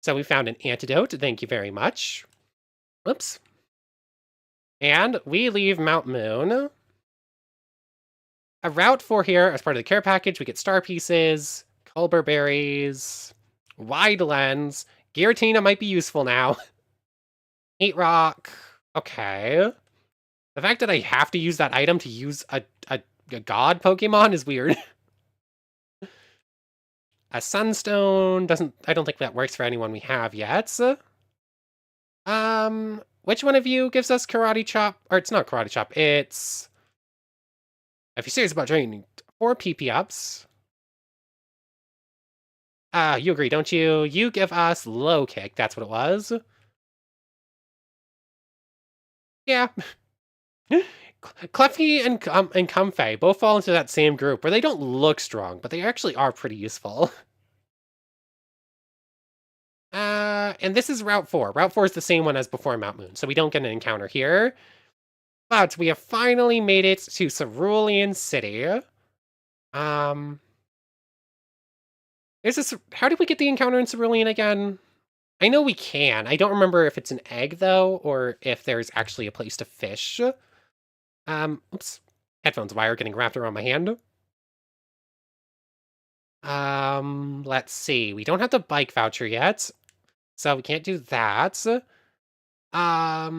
So we found an antidote, thank you very much. Whoops. And we leave Mount Moon. A route for here, as part of the care package, we get star pieces, Culber berries, wide lens. Giratina might be useful now. Heat rock. Okay. The fact that I have to use that item to use a god Pokemon is weird. A sunstone doesn't, I don't think that works for anyone we have yet. Which one of you gives us karate chop? Or it's not karate chop, it's... If you're serious about training, 4 PP ups. You agree, don't you? You give us low kick, that's what it was. Yeah. Cleffy and Comfey both fall into that same group where they don't look strong, but they actually are pretty useful. And this is Route 4. Route 4 is the same one as before Mount Moon, so we don't get an encounter here. But we have finally made it to Cerulean City. There's this. How did we get the encounter in Cerulean again? I know we can. I don't remember if it's an egg, though, or if there's actually a place to fish. Oops. Headphones wire getting wrapped around my hand. Let's see. We don't have the bike voucher yet, so we can't do that. I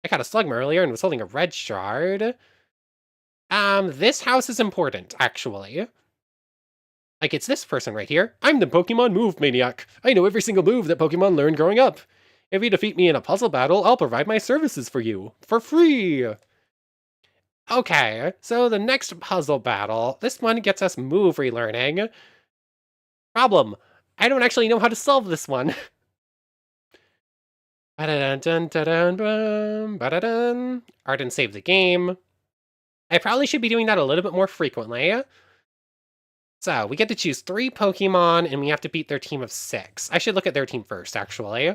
got a slugma earlier and was holding a red shard. This house is important, actually. Like, it's this person right here. I'm the Pokemon Move Maniac. I know every single move that Pokemon learned growing up. If you defeat me in a puzzle battle, I'll provide my services for you. For free! Okay, so the next puzzle battle, this one gets us move relearning. Problem, I don't actually know how to solve this one. Arden save the game. I probably should be doing that a little bit more frequently. So, we get to choose 3 Pokemon, and we have to beat their team of 6. I should look at their team first, actually.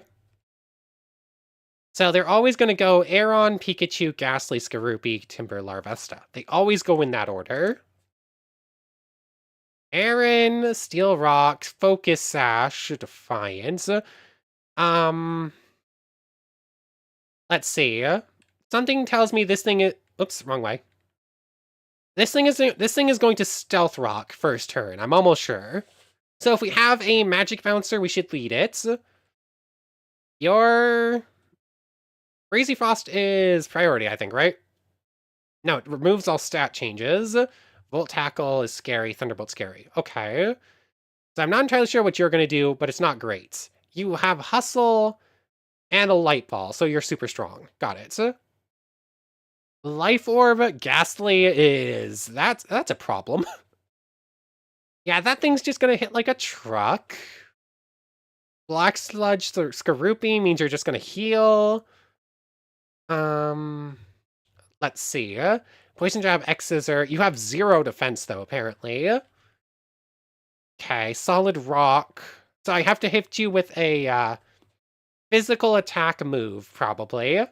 So, they're always going to go Aeron, Pikachu, Ghastly, Skorupi, Timber, Larvesta. They always go in that order. Aaron, Steel Rock, Focus Sash, Defiance. Let's see. Something tells me this thing is... Oops, wrong way. This thing is going to Stealth Rock first turn, I'm almost sure. So if we have a Magic Bouncer, we should lead it. Your... Crazy Frost is priority, I think, right? No, it removes all stat changes. Volt Tackle is scary, Thunderbolt scary. Okay. So I'm not entirely sure what you're going to do, but it's not great. You have Hustle and a Light Ball, so you're super strong. Got it. Life Orb, Ghastly is... That's a problem. Yeah, that thing's just gonna hit like a truck. Black Sludge Skorupi means you're just gonna heal. Let's see. Poison Jab, X Scissor. You have 0 defense, though, apparently. Okay, Solid Rock. So I have to hit you with a physical attack move, probably.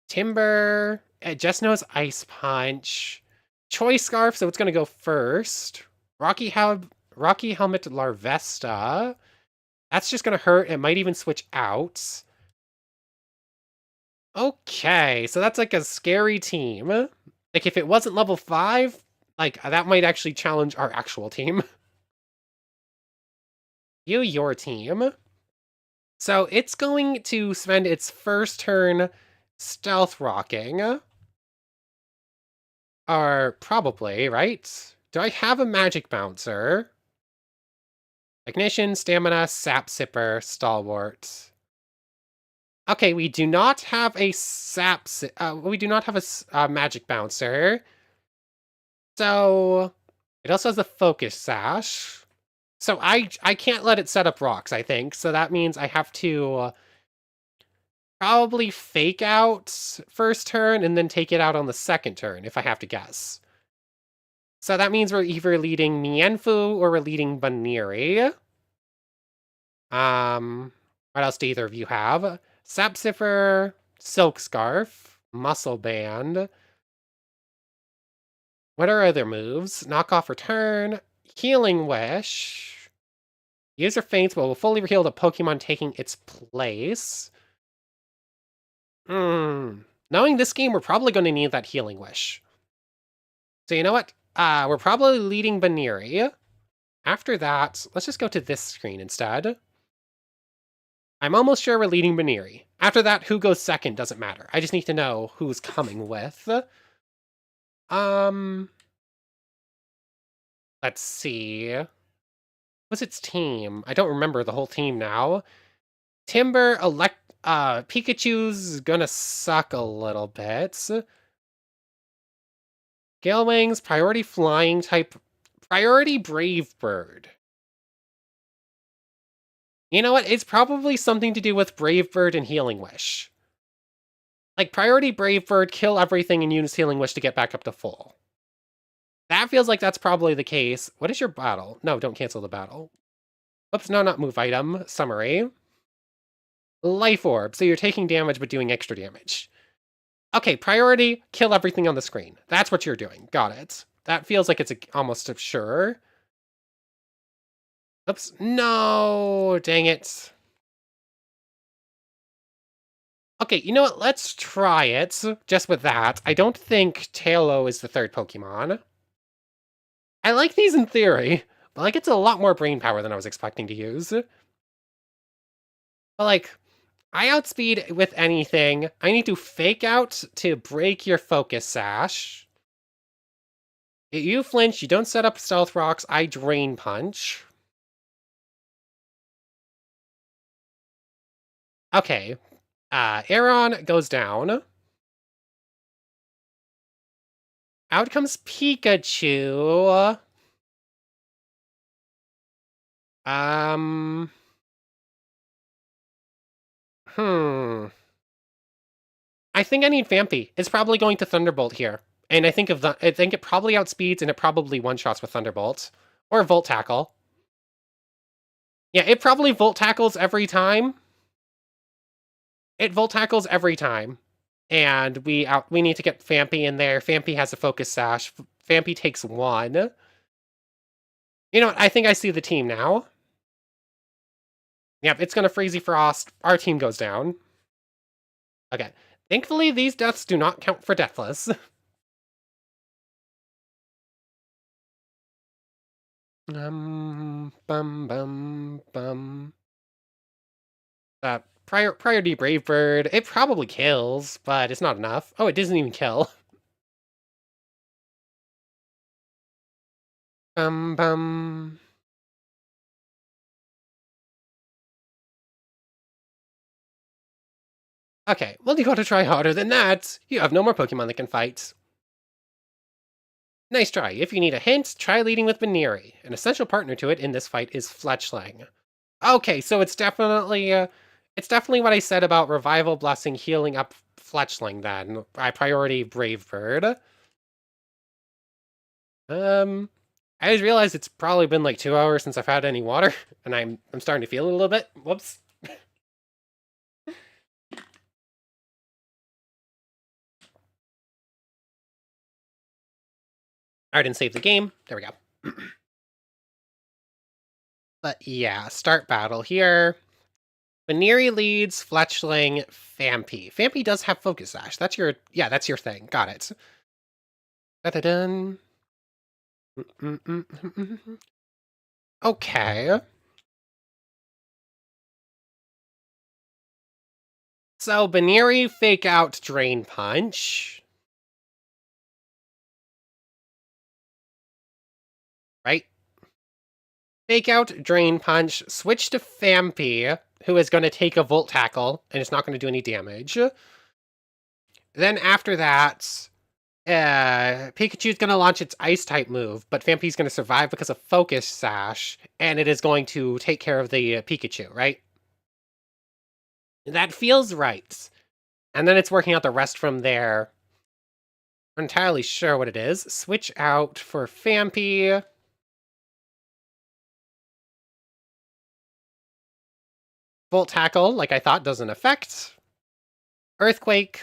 Timber... It just knows Ice Punch. Choice Scarf, so it's going to go first. Rocky Helmet Larvesta. That's just going to hurt. It might even switch out. Okay, so that's like a scary team. Like, if it wasn't level 5, like, that might actually challenge our actual team. Your team. So it's going to spend its first turn Stealth Rocking. Or probably, right? Do I have a Magic Bouncer? Ignition, Stamina, Sap Sipper, Stalwart. Okay, we do not have a we do not have a Magic Bouncer. So, it also has the Focus Sash. So I can't let it set up rocks, I think. So that means I have to... probably fake out first turn and then take it out on the second turn, if I have to guess. So that means we're either leading Mienfoo or we're leading Baniri. What else do either of you have? Sapsiffer, Silk Scarf, Muscle Band. What are other moves? Knock off return, Healing Wish. User faints will fully heal the Pokemon taking its place. Knowing this game, we're probably going to need that Healing Wish. So you know what? We're probably leading Baniri. After that, let's just go to this screen instead. I'm almost sure we're leading Baniri. After that, who goes second doesn't matter. I just need to know who's coming with. Let's see. What's its team? I don't remember the whole team now. Timber, Pikachu's gonna suck a little bit. Gale Wings, priority flying type, priority Brave Bird. You know what? It's probably something to do with Brave Bird and Healing Wish. Like, priority Brave Bird, kill everything and use Healing Wish to get back up to full. That feels like that's probably the case. What is your battle? No, don't cancel the battle. Oops, no, not move item. Summary. Life Orb, so you're taking damage but doing extra damage. Okay, priority, kill everything on the screen. That's what you're doing. Got it. That feels like it's almost a sure. Oops, no, dang it. Okay, you know what? Let's try it, just with that. I don't think Tailo is the third Pokemon. I like these in theory, but like it's a lot more brain power than I was expecting to use. But like, I outspeed with anything. I need to fake out to break your focus sash. You flinch, you don't set up stealth rocks, I drain punch. Okay. Aeron goes down. Out comes Pikachu. Hmm. I think I need Vampy. It's probably going to Thunderbolt here. And I think it probably outspeeds and it probably one-shots with Thunderbolt. Or Volt Tackle. Yeah, it probably Volt Tackles every time. It Volt Tackles every time. And we need to get Vampy in there. Vampy has a Focus Sash. Vampy takes one. You know what? I think I see the team now. Yep, it's gonna Freezy Frost. Our team goes down. Okay. Thankfully, these deaths do not count for Deathless. Bum, bum, bum. Priority Brave Bird. It probably kills, but it's not enough. Oh, it doesn't even kill. Bum. Okay, well, you gotta try harder than that. You have no more Pokemon that can fight. Nice try. If you need a hint, try leading with Baneri. An essential partner to it in this fight is Fletchling. Okay, so it's definitely what I said about Revival Blessing healing up Fletchling then. By priority Brave Bird. I just realized it's probably been like 2 hours since I've had any water, and I'm starting to feel it a little bit. Whoops. I didn't save the game. There we go. But yeah, start battle here. Baneri leads, Fletchling, Vampy. Vampy does have Focus Sash. That's your thing. Got it. Da-da-dun. Okay. So Baneri fake out Drain Punch. Right? Fake out Drain Punch, switch to Vampy, who is going to take a Volt Tackle, and it's not going to do any damage. Then after that, Pikachu's going to launch its Ice-type move, but Vampy's going to survive because of Focus Sash, and it is going to take care of the Pikachu, right? That feels right. And then it's working out the rest from there. I'm entirely sure what it is. Switch out for Vampy. Volt Tackle, like I thought, doesn't affect. Earthquake.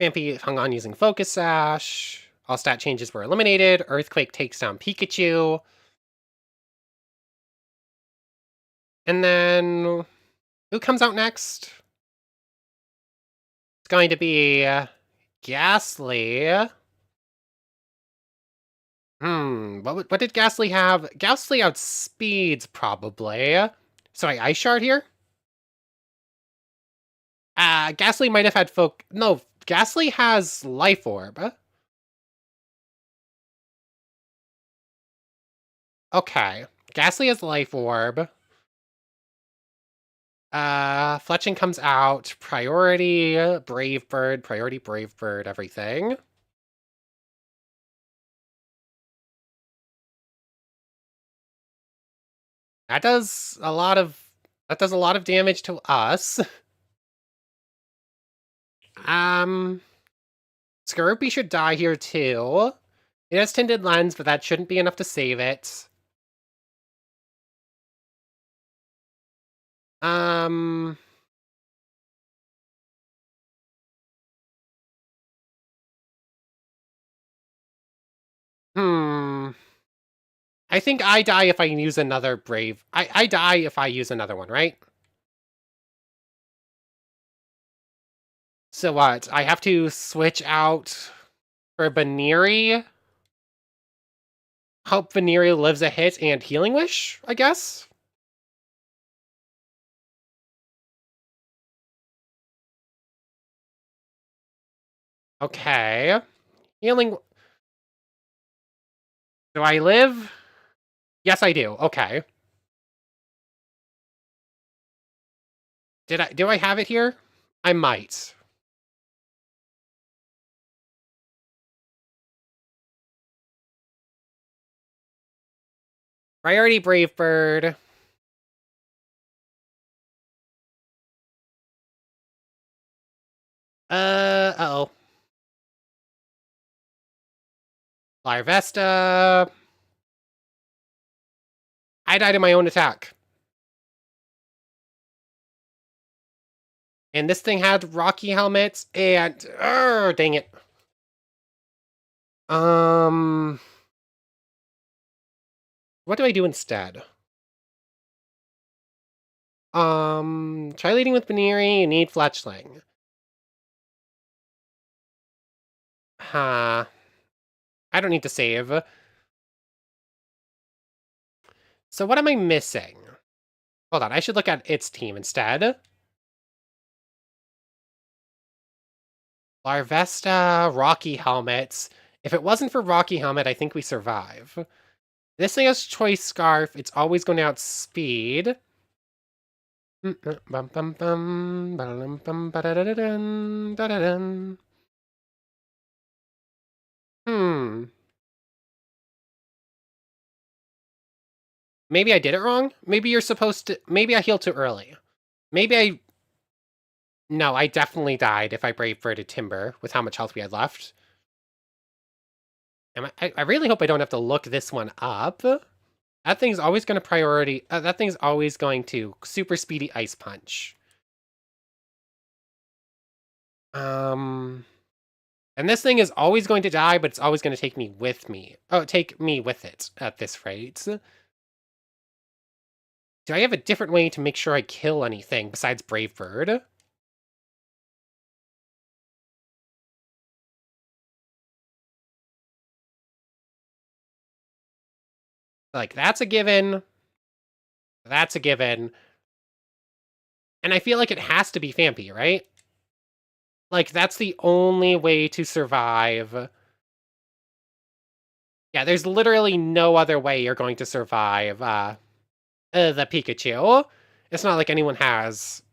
Vampy hung on using Focus Sash. All stat changes were eliminated. Earthquake takes down Pikachu. And then, who comes out next? It's going to be Ghastly. What did Ghastly have? Ghastly outspeeds, probably. Sorry, Ice Shard here? Ghastly might have had No, Ghastly has Life Orb. Okay. Ghastly has Life Orb. Fletching comes out. Brave Bird, everything. That does a lot of damage to us. Skorupi should die here too. It has Tinted Lens, but that shouldn't be enough to save it. Um... Hmm... I think I die if I use another Brave. I die if I use another one, right? So what? I have to switch out for Baniri? Hope Baniri lives a hit and Healing Wish, I guess? Okay. Healing... Do I live? Yes, I do. Okay. Do I have it here? I might. Priority Brave Bird. Uh-oh. Larvesta. I died in my own attack. And this thing had Rocky helmets, and... dang it. What do I do instead? Try leading with Baniri, you need Fletchling. Huh. I don't need to save. So what am I missing? Hold on, I should look at its team instead. Larvesta, Rocky helmets. If it wasn't for Rocky helmet, I think we survive. This thing has Choice Scarf. It's always going to outspeed. Hmm. Maybe I did it wrong? Maybe you're supposed to... Maybe I healed too early. Maybe I... No, I definitely died if I Brave Birded Timber with how much health we had left. I really hope I don't have to look this one up. That thing's always going to that thing's always going to super speedy Ice Punch. And this thing is always going to die, but it's always going to take me with me. Oh, take me with it at this rate. Do I have a different way to make sure I kill anything besides Brave Bird? Like, that's a given. That's a given. And I feel like it has to be Fampi, right? Like, that's the only way to survive. Yeah, there's literally no other way you're going to survive the Pikachu. It's not like anyone has...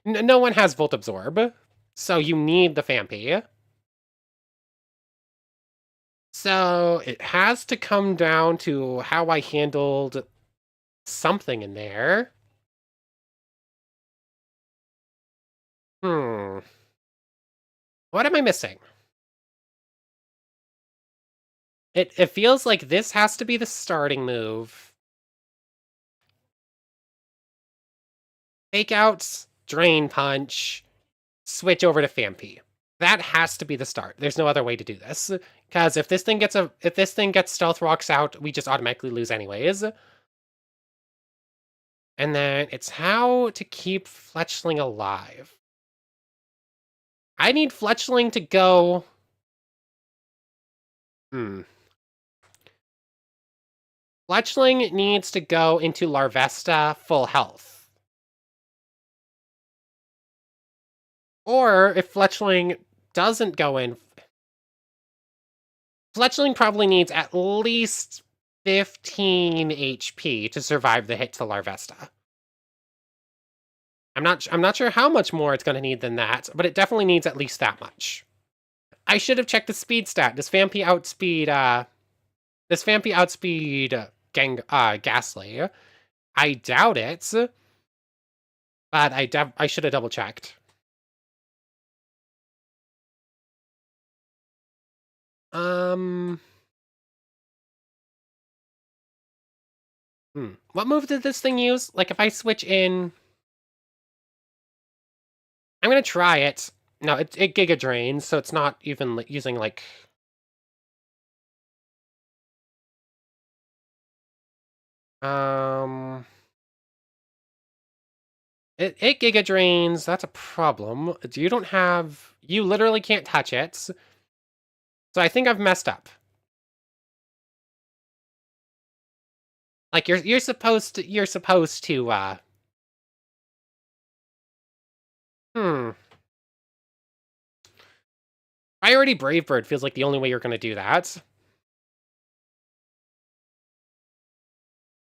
No one has Volt Absorb, so you need the Fampi. So it has to come down to how I handled something in there. What am I missing? It feels like this has to be the starting move. Takeouts, Drain Punch, switch over to Fampi. That has to be the start. There's no other way to do this. Because if this thing gets Stealth Rocks out, we just automatically lose anyways. And then it's how to keep Fletchling alive. I need Fletchling to go... Fletchling needs to go into Larvesta full health. Or if Fletchling doesn't go in, Fletchling probably needs at least 15 HP to survive the hit to Larvesta. I'm not sure how much more it's going to need than that, but it definitely needs at least that much. I should have checked the speed stat. Does Vampy outspeed Ghastly? I doubt it, but I should have double checked. What move did this thing use? Like, if I switch in... I'm gonna try it. No, it Giga Drains, so it's not even using, like... It Giga Drains, that's a problem. You don't have... You literally can't touch it. So I think I've messed up. Like, you're supposed to, Priority Brave Bird feels like the only way you're gonna do that.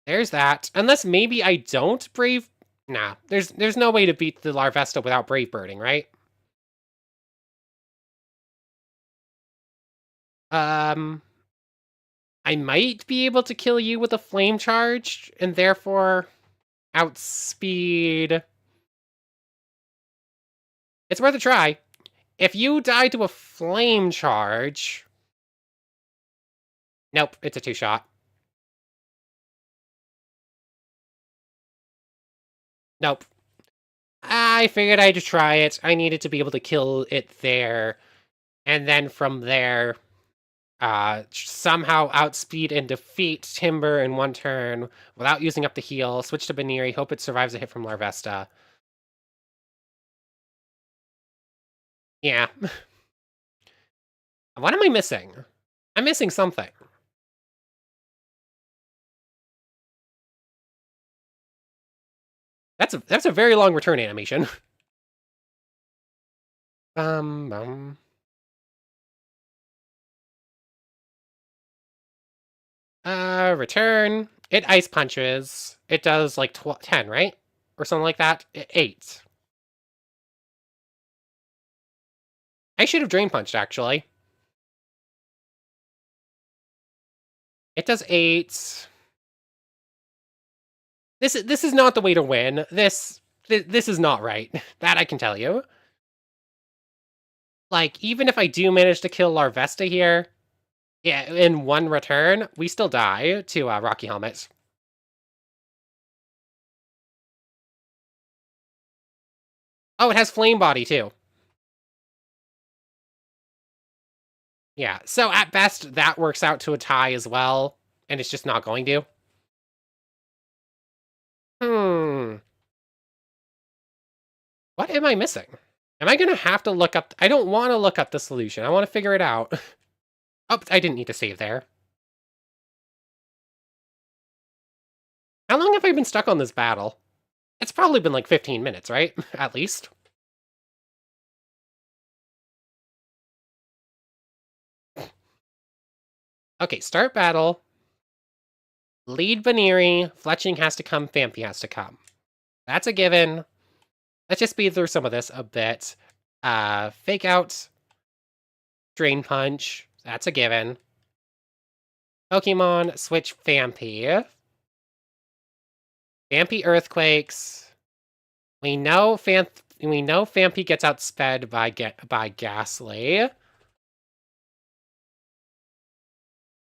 There's that. Unless maybe I don't Brave... Nah, there's no way to beat the Larvesta without Brave Birding, right? I might be able to kill you with a Flame Charge, and therefore outspeed... It's worth a try. If you die to a Flame Charge... Nope, it's a 2-shot. Nope. I figured I'd try it. I needed to be able to kill it there. And then from there, somehow outspeed and defeat Timber in one turn without using up the heal. Switch to Baniri, hope it survives a hit from Larvesta. Yeah. What am I missing? I'm missing something. That's a very long return animation. Return. It ice punches. It does like 10, right? Or something like that. 8. I should have drain punched, actually. It does 8. This is not the way to win. This is not right. That I can tell you. Like, even if I do manage to kill Larvesta here, yeah, in one return, we still die to Rocky Helmet. Oh, it has Flame Body, too. Yeah, so at best, that works out to a tie as well, and it's just not going to. What am I missing? Am I going to have to look up... I don't want to look up the solution. I want to figure it out. Oh, I didn't need to save there. How long have I been stuck on this battle? It's probably been like 15 minutes, right? At least. Okay, start battle. Lead Baniri. Fletching has to come. Vampy has to come. That's a given. Let's just speed through some of this a bit. Fake out. Drain Punch. That's a given. Pokemon, switch Vampy. Vampy Earthquakes. We know Vampy gets outsped by Ghastly.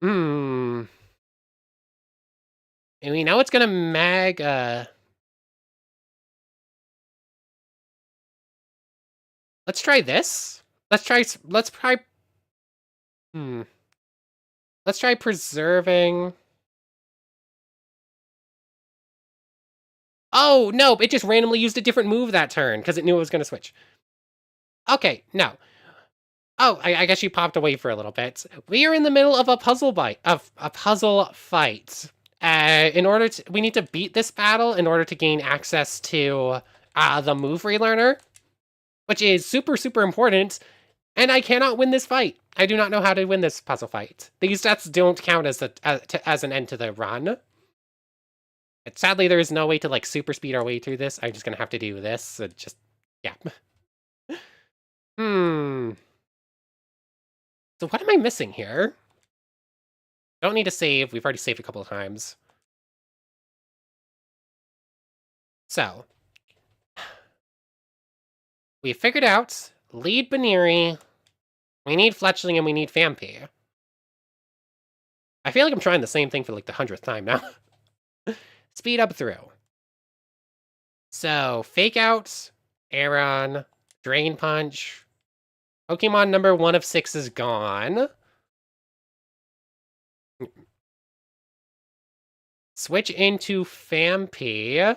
And we know it's gonna Mega. Let's try this. Let's try preserving. Oh, no, it just randomly used a different move that turn because it knew it was going to switch. Okay, no. Oh, I guess she popped away for a little bit. We are in the middle of a puzzle fight. We need to beat this battle in order to gain access to the move relearner. which is super, super important, and I cannot win this fight. I do not know how to win this puzzle fight. These deaths don't count as an end to the run. And sadly, there is no way to, like, super speed our way through this. I'm just gonna have to do this, so just, yeah. So what am I missing here? Don't need to save. We've already saved a couple of times. So, we figured out lead Baneri, we need Fletchling, and we need Fampi. I feel like I'm trying the same thing for like the 100th time now. Speed up through. So, Fake Out, Aeron, Drain Punch. Pokemon number 1 of 6 is gone. Switch into Fampi.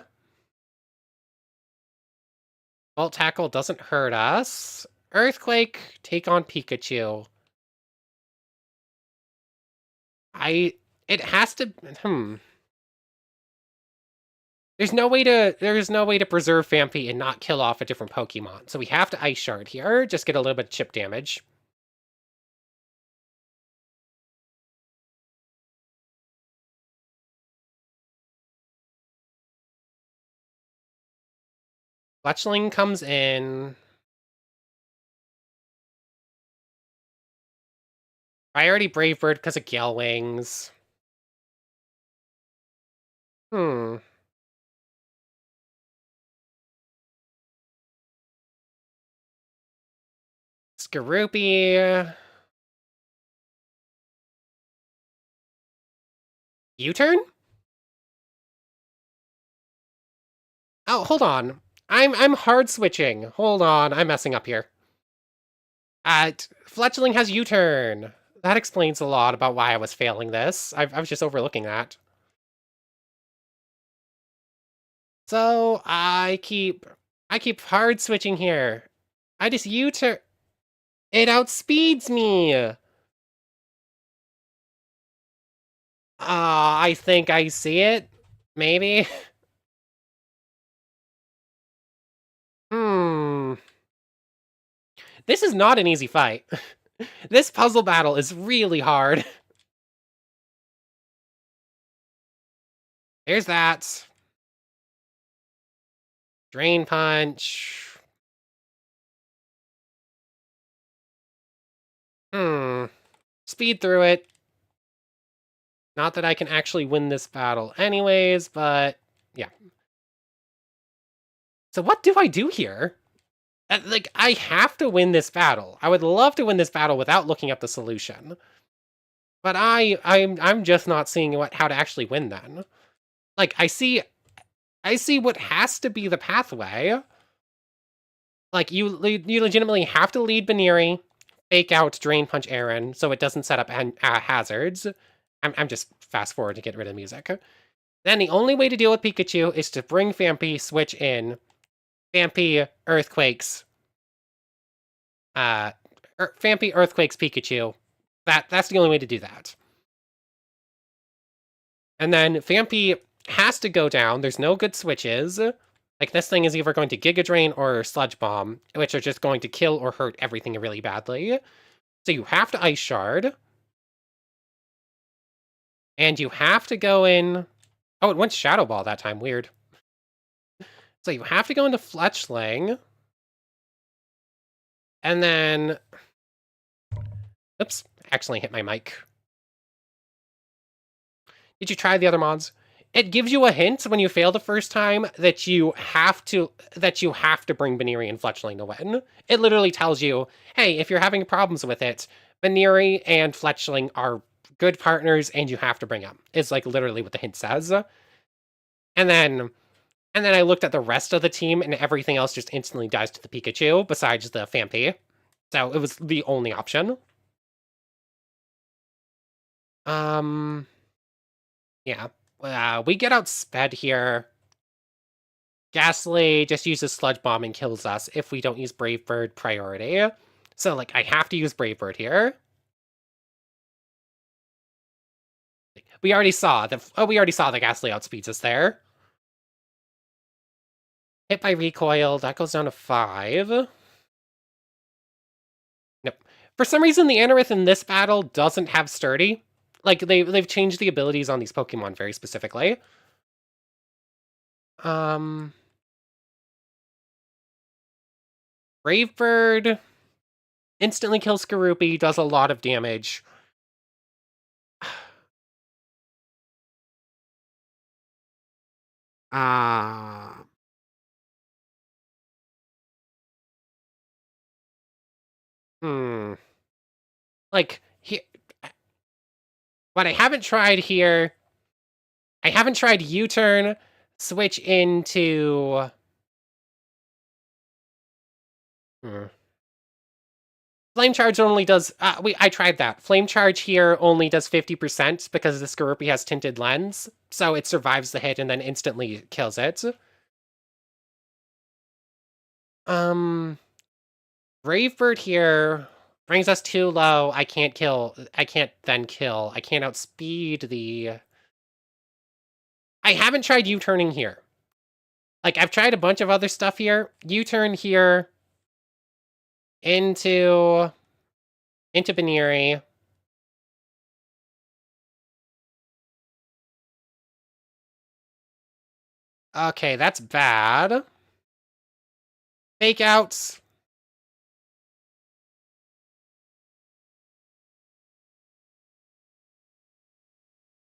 Volt Tackle doesn't hurt us. Earthquake, take on Pikachu. It has to, There's no way to preserve Fampi and not kill off a different Pokemon. So we have to Ice Shard here, just get a little bit of chip damage. Fletchling comes in. Priority Brave Bird because of Gale Wings. Skorupi. U-turn? Oh, hold on. I'm hard switching. Hold on, I'm messing up here. Fletchling has U-turn. That explains a lot about why I was failing this. I was just overlooking that. So I keep hard switching here. I just U-turn. It outspeeds me. I think I see it. Maybe. This is not an easy fight. This puzzle battle is really hard. There's that. Drain Punch. Speed through it. Not that I can actually win this battle anyways, but yeah. So what do I do here? Like, I have to win this battle. I would love to win this battle without looking up the solution. But I'm just not seeing how to actually win then. Like, I see what has to be the pathway. Like, you legitimately have to lead Baneri, Fake Out, Drain Punch Aeron, so it doesn't set up hazards. I'm just fast forward to get rid of the music. Then the only way to deal with Pikachu is to bring Fampi, switch in. Fampi, Earthquakes. Fampi, Earthquakes, Pikachu. That's the only way to do that. And then Fampi has to go down. There's no good switches. Like, this thing is either going to Giga Drain or Sludge Bomb, which are just going to kill or hurt everything really badly. So you have to Ice Shard. And you have to go in... Oh, it went Shadow Ball that time. Weird. So you have to go into Fletchling. And then... Oops, accidentally hit my mic. Did you try the other mods? It gives you a hint when you fail the first time that you have to bring Baneri and Fletchling to win. It literally tells you, hey, if you're having problems with it, Baneri and Fletchling are good partners and you have to bring them. It's like literally what the hint says. And then I looked at the rest of the team and everything else just instantly dies to the Pikachu besides the Fampi. So it was the only option. Yeah. We get outsped here. Ghastly just uses Sludge Bomb and kills us if we don't use Brave Bird priority. So, like, I have to use Brave Bird here. We already saw the Ghastly outspeeds us there. Hit by Recoil, that goes down to 5. For some reason, the Anorith in this battle doesn't have Sturdy. Like, they've changed the abilities on these Pokemon very specifically. Brave Bird instantly kills Skorupi, does a lot of damage. Like, what I haven't tried here, I haven't tried U-turn, switch into... Flame Charge only does... I tried that. Flame Charge here only does 50% because the Skorupi has Tinted Lens, so it survives the hit and then instantly kills it. Brave Bird here brings us too low. I can't then kill. I can't outspeed the... I haven't tried U-turning here. Like, I've tried a bunch of other stuff here. U-turn here into Baneri. Okay, that's bad. Fake outs.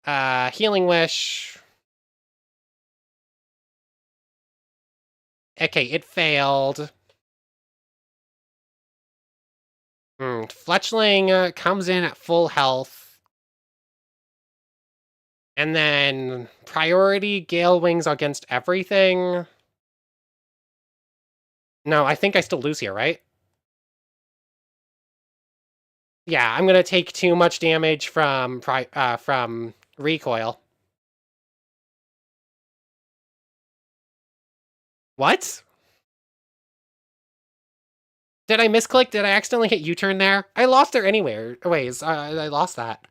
Healing Wish. Okay, it failed. Fletchling comes in at full health. And then priority Gale Wings against everything. No, I think I still lose here, right? Yeah, I'm gonna take too much damage from recoil. What? Did I misclick? Did I accidentally hit U-turn there? I lost there anywhere. Ways. I lost that.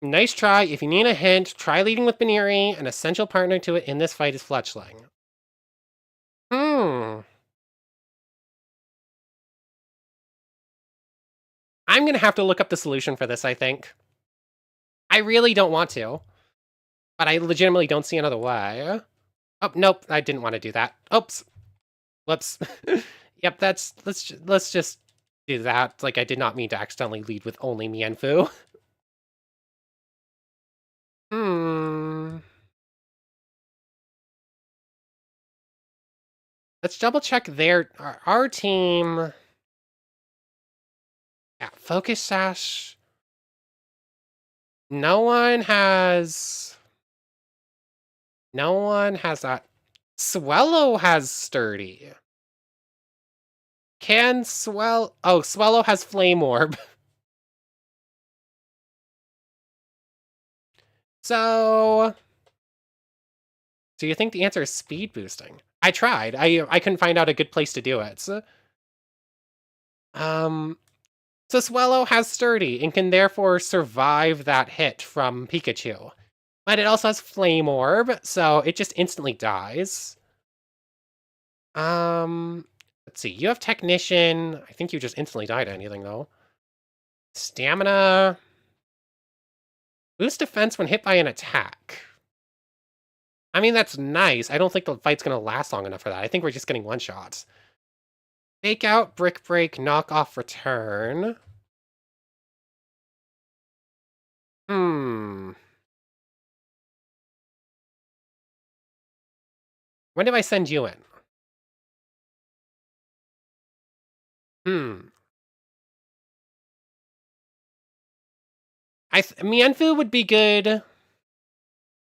Nice try. If you need a hint, try leading with Baneri. An essential partner to it in this fight is Fletchling. I'm gonna have to look up the solution for this, I think. I really don't want to. But I legitimately don't see another way. Oh, nope, I didn't want to do that. Oops. Whoops. Yep, let's just do that. Like, I did not mean to accidentally lead with only Mienfoo. Let's double check our team. Yeah, Focus Sash. No one has that. Swellow has Sturdy. Oh, Swellow has Flame Orb. So you think the answer is speed boosting? I tried. I couldn't find out a good place to do it. So Swellow has Sturdy and can therefore survive that hit from Pikachu. But it also has Flame Orb, so it just instantly dies. Let's see. You have Technician. I think you just instantly died to anything, though. Stamina. Boost defense when hit by an attack. I mean, that's nice. I don't think the fight's going to last long enough for that. I think we're just getting one-shots. Fake Out, Brick Break, Knock Off, Return. When did I send you in? Mienfoo would be good.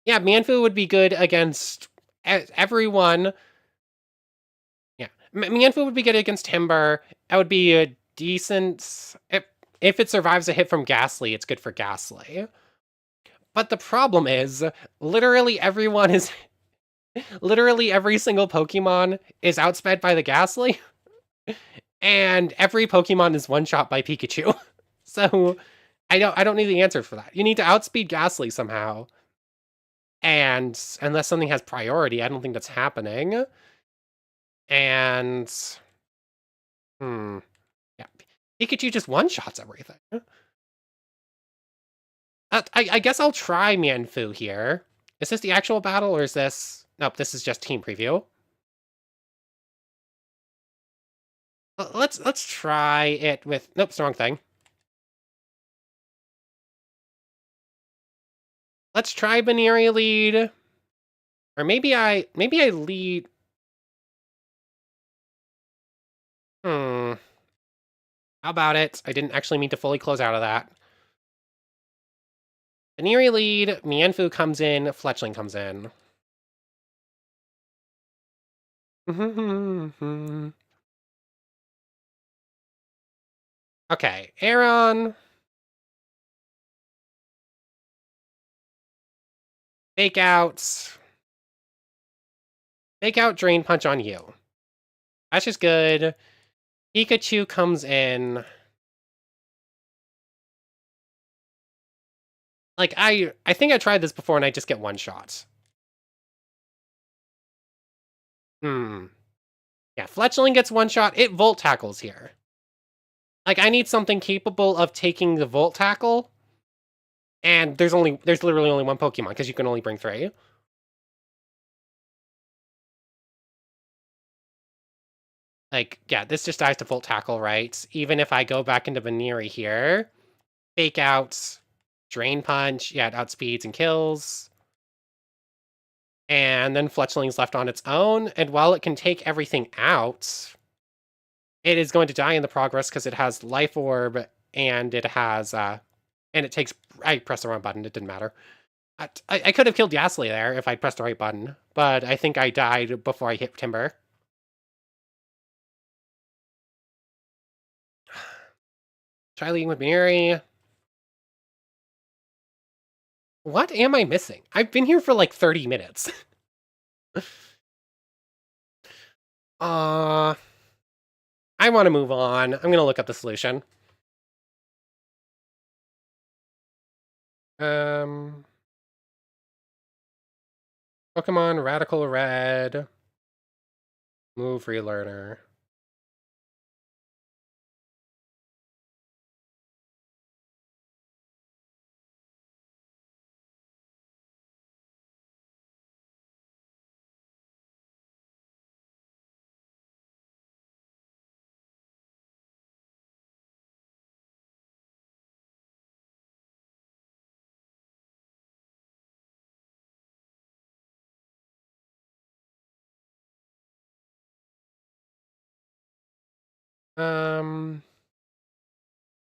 Yeah, Mienfoo would be good against everyone. Yeah, Mienfoo would be good against Timber. That would be a decent... If it survives a hit from Ghastly, it's good for Ghastly. But the problem is, literally every single Pokemon is outsped by the Ghastly. And every Pokemon is one-shot by Pikachu. So I don't need the answer for that. You need to outspeed Ghastly somehow. And unless something has priority, I don't think that's happening. And... Yeah. Pikachu just one-shots everything. I guess I'll try Mienfoo here. Is this the actual battle, or is this... Nope, this is just team preview. Let's try it with... Nope, it's the wrong thing. Let's try Baneri lead. Or maybe I lead... How about it? I didn't actually mean to fully close out of that. Baneri lead, Mienfoo comes in, Fletchling comes in. Okay, Aaron. Fake out. Fake out Drain Punch on you. That's just good. Pikachu comes in. Like, I think I tried this before and I just get one shot. Yeah, Fletchling gets one shot. It Volt Tackles here. Like, I need something capable of taking the Volt Tackle. And there's literally only one Pokemon, because you can only bring 3. Like, yeah, this just dies to Volt Tackle, right? Even if I go back into Baneri here. Fake out. Drain Punch. Yeah, it outspeeds and kills. And then Fletchling's left on its own. And while it can take everything out, it is going to die in the progress because it has Life Orb and it has... and it takes... I pressed the wrong button. It didn't matter. I could have killed Yasli there if I'd pressed the right button. But I think I died before I hit Timber. Try leading with Baneri. What am I missing? I've been here for like 30 minutes. I want to move on. I'm going to look up the solution. Pokemon Radical Red. Move Relearner.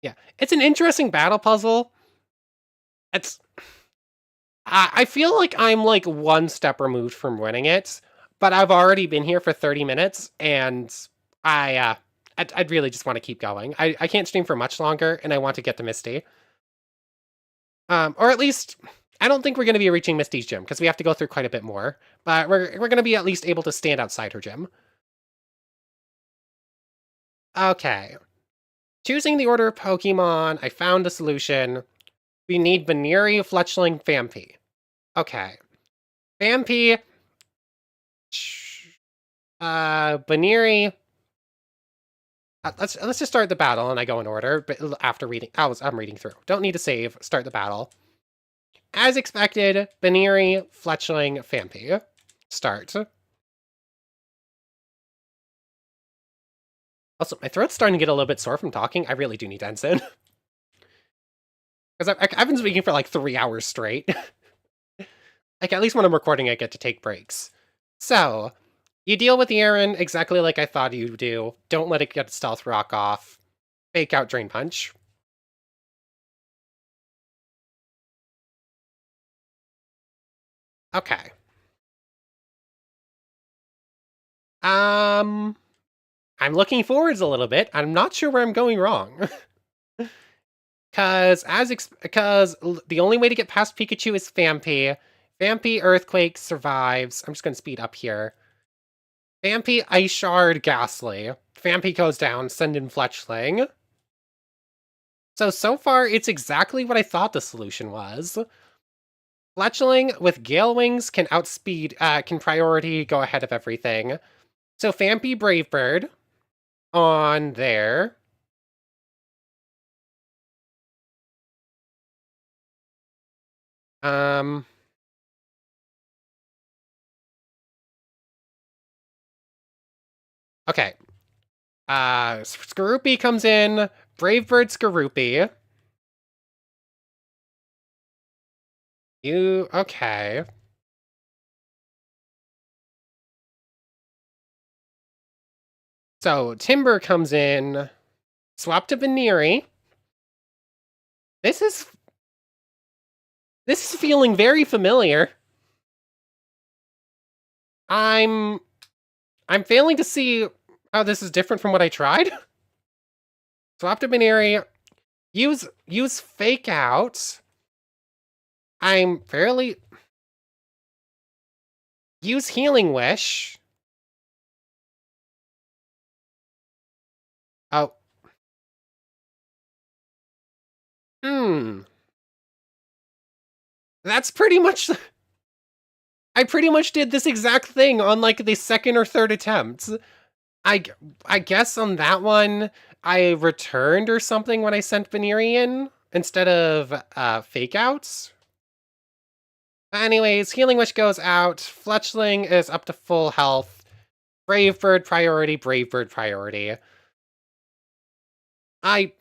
Yeah, it's an interesting battle puzzle. It's... I feel like I'm like one step removed from winning it, but I've already been here for 30 minutes, and I'd really just want to keep going. I can't stream for much longer, and I want to get to Misty. Or at least, I don't think we're going to be reaching Misty's gym, because we have to go through quite a bit more, but we're going to be at least able to stand outside her gym. Okay. Choosing the order of Pokemon, I found a solution. We need Baneri, Fletchling, Phanpy. Okay. Phanpy. Baneri. Let's just start the battle, and I go in order. But after reading, I'm reading through. Don't need to save. Start the battle. As expected, Baneri, Fletchling, Phanpy. Start. Also, my throat's starting to get a little bit sore from talking. I really do need Ensign. Because I've been speaking for like 3 hours straight. Like, at least when I'm recording, I get to take breaks. So, you deal with the Aaron exactly like I thought you'd do. Don't let it get Stealth Rock off. Fake out Drain Punch. Okay. I'm looking forwards a little bit. I'm not sure where I'm going wrong. Because the only way to get past Pikachu is Phanpy. Phanpy Earthquake survives. I'm just going to speed up here. Phanpy Ice Shard Ghastly. Phanpy goes down. Send in Fletchling. So far, it's exactly what I thought the solution was. Fletchling with Gale Wings can outspeed, can priority go ahead of everything. So Fampy Bravebird on there. Okay. Skorupi comes in. Bravebird Skorupi. Okay. So Timber comes in. Swap to Veneeri. This is feeling very familiar. I'm failing to see how this is different from what I tried. Swap to Veneeri. Use Fake Out. I'm fairly... Use Healing Wish. Oh. That's pretty much... I pretty much did this exact thing on, like, the second or third attempt. I guess on that one, I returned or something when I sent Veneeri in, instead of, Fake Outs. Anyways, Healing Wish goes out. Fletchling is up to full health. Bravebird priority, Bravebird priority. I'm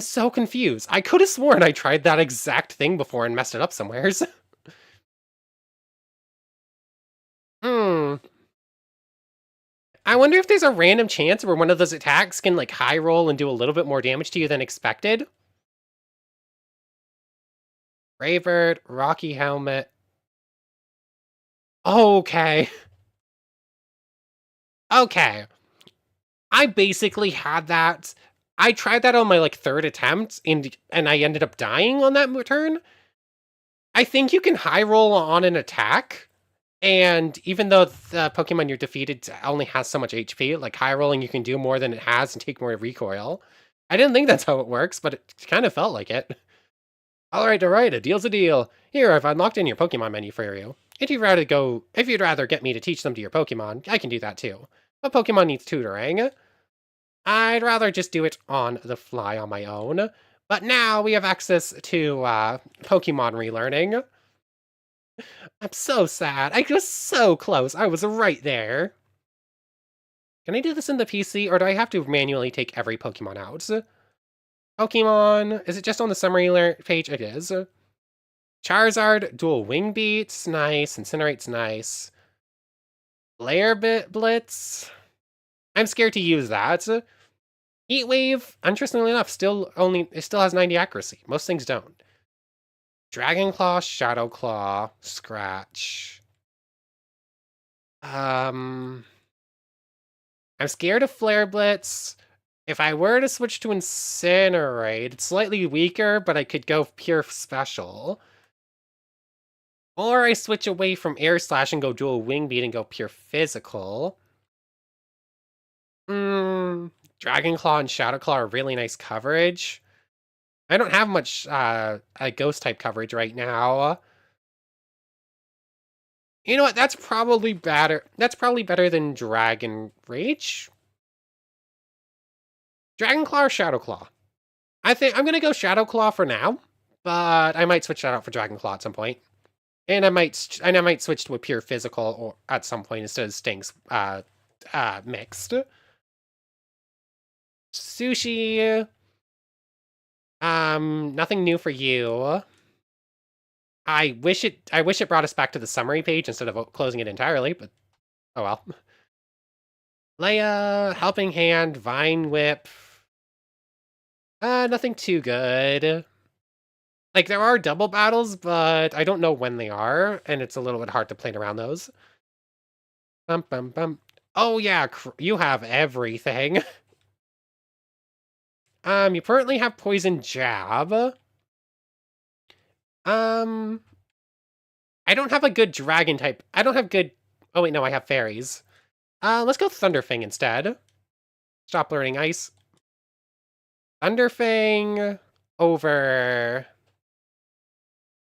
so confused. I could have sworn I tried that exact thing before and messed it up somewheres. I wonder if there's a random chance where one of those attacks can, like, high roll and do a little bit more damage to you than expected. Bravebird, Rocky Helmet. Okay. Okay. I basically had that. I tried that on my, like, third attempt, and I ended up dying on that turn. I think you can high roll on an attack, and even though the Pokemon you're defeated only has so much HP, like, high rolling you can do more than it has and take more recoil. I didn't think that's how it works, but it kind of felt like it. Alright, a deal's a deal. Here, I've unlocked in your Pokemon menu for you. If you'd rather get me to teach them to your Pokemon, I can do that too. What Pokemon needs tutoring? I'd rather just do it on the fly on my own. But now we have access to Pokemon relearning. I'm so sad. I was so close. I was right there. Can I do this in the PC, or do I have to manually take every Pokemon out? Pokemon, is it just on the summary page? It is. Charizard, dual wing beats, nice. Incinerate's nice. Layer bit blitz. I'm scared to use that. Heat wave, interestingly enough, it still has 90 accuracy. Most things don't. Dragon Claw, Shadow Claw, Scratch. I'm scared of Flare Blitz. If I were to switch to Incinerate, it's slightly weaker, but I could go pure special. Or I switch away from Air Slash and go dual Wing Beat and go pure physical. Dragon Claw and Shadow Claw are really nice coverage. I don't have much Ghost type coverage right now. You know what? That's probably better. That's probably better than Dragon Rage. Dragon Claw or Shadow Claw? I think I'm gonna go Shadow Claw for now, but I might switch that out for Dragon Claw at some point. And I might switch to a pure physical or at some point instead of Stinks mixed. Sushi. Nothing new for you. I wish it brought us back to the summary page instead of closing it entirely, but oh well. Leia, Helping Hand, Vine Whip. Nothing too good. Like, there are double battles, but I don't know when they are, and it's a little bit hard to plan around those. Bum bum bum. Oh yeah, you have everything. You currently have Poison Jab. I don't have a good dragon type. I don't have good... Oh wait, no, I have fairies. Let's go Thunderfang instead. Stop learning ice. Thunderfang over...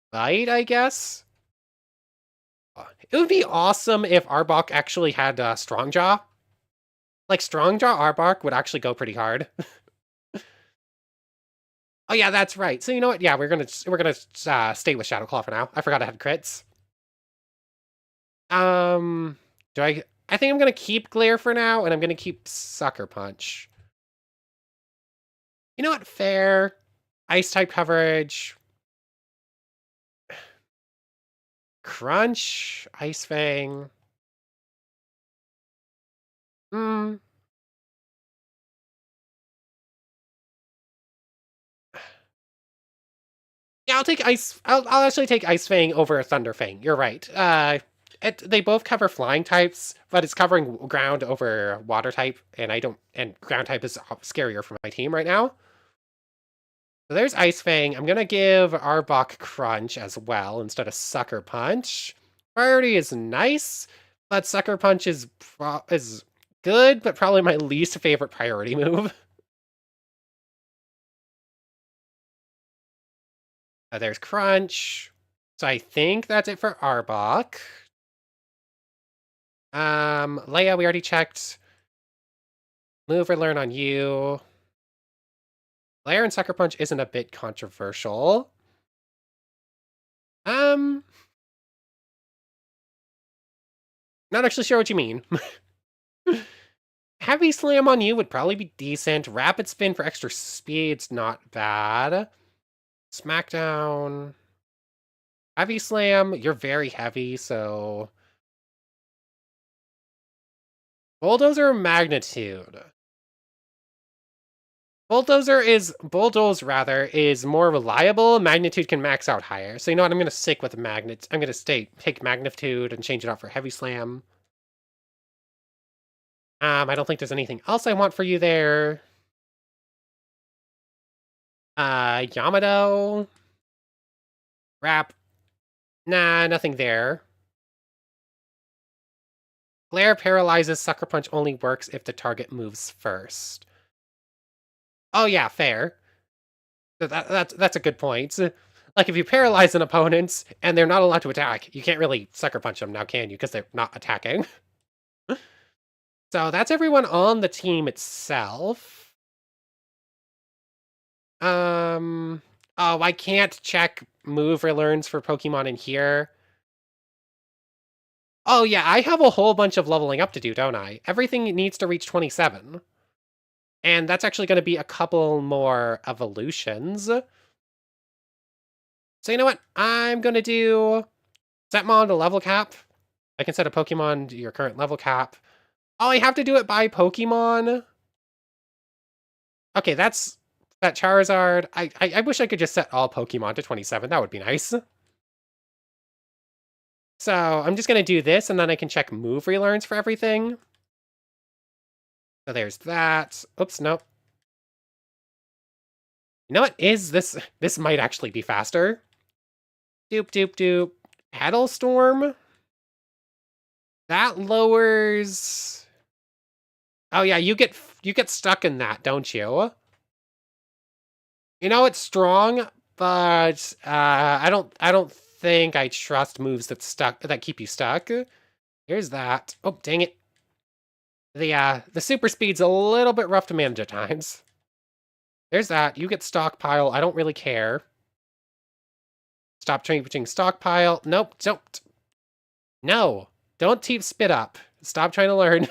Bite, I guess? It would be awesome if Arbok actually had Strong Jaw. Like, Strong Jaw Arbok would actually go pretty hard. Oh yeah, that's right. So you know what? Yeah, we're gonna stay with Shadow Claw for now. I forgot I had crits. Do I? I think I'm gonna keep Glare for now, and I'm gonna keep Sucker Punch. You know what? Fair. Ice type coverage. Crunch. Ice Fang. Hmm. Yeah, I'll take Ice. I'll actually take Ice Fang over Thunder Fang. You're right. They both cover flying types, but it's covering ground over water type, and I don't. And ground type is scarier for my team right now. So there's Ice Fang. I'm gonna give Arbok Crunch as well instead of Sucker Punch. Priority is nice, but Sucker Punch is good, but probably my least favorite priority move. There's Crunch. So I think that's it for Arbok. Leia, we already checked. Move or learn on you. Glare and Sucker Punch isn't a bit controversial. Not actually sure what you mean. Heavy Slam on you would probably be decent. Rapid Spin for extra speed's not bad. Smackdown. Heavy Slam, you're very heavy, so... Bulldozer or Magnitude? Bulldoze rather, is more reliable. Magnitude can max out higher. So you know what, I'm gonna stick with Magnet. I'm gonna take Magnitude and change it out for Heavy Slam. I don't think there's anything else I want for you there. Yamato. Wrap. Nah, nothing there. Glare paralyzes. Sucker Punch only works if the target moves first. Oh yeah, fair. That's a good point. Like, if you paralyze an opponent and they're not allowed to attack, you can't really Sucker Punch them now, can you? Because they're not attacking. So that's everyone on the team itself. Oh, I can't check move or learns for Pokemon in here. Oh yeah, I have a whole bunch of leveling up to do, don't I? Everything needs to reach 27. And that's actually going to be a couple more evolutions. So you know what? I'm going to do Setmon to level cap. I can set a Pokemon to your current level cap. Oh, I have to do it by Pokemon? Okay, that's that Charizard. I wish I could just set all Pokemon to 27. That would be nice. So I'm just going to do this, and then I can check move relearns for everything. So there's that. Oops, nope. You know what is this? This might actually be faster. Doop, doop, doop. Petal Storm? That lowers... Oh yeah, you get stuck in that, don't you? You know, it's strong, but I don't think I trust moves that keep you stuck. Here's that. Oh, dang it. The super speed's a little bit rough to manage at times. There's that. You get stockpile. I don't really care. Stop changing stockpile. Nope, don't. No, don't keep spit up. Stop trying to learn.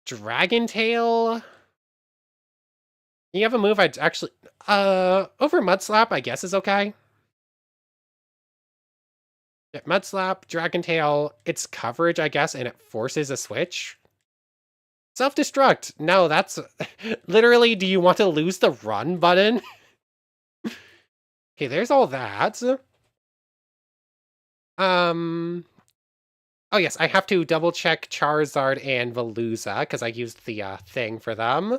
Dragon Tail. You have a move I'd actually... over Mud Slap, I guess, is okay. Yeah, Mud Slap, Dragon Tail, it's coverage, I guess, and it forces a switch. Self-destruct. No, that's... Literally, do you want to lose the run button? Okay, there's all that. Oh yes, I have to double check Charizard and Veluza, because I used the thing for them.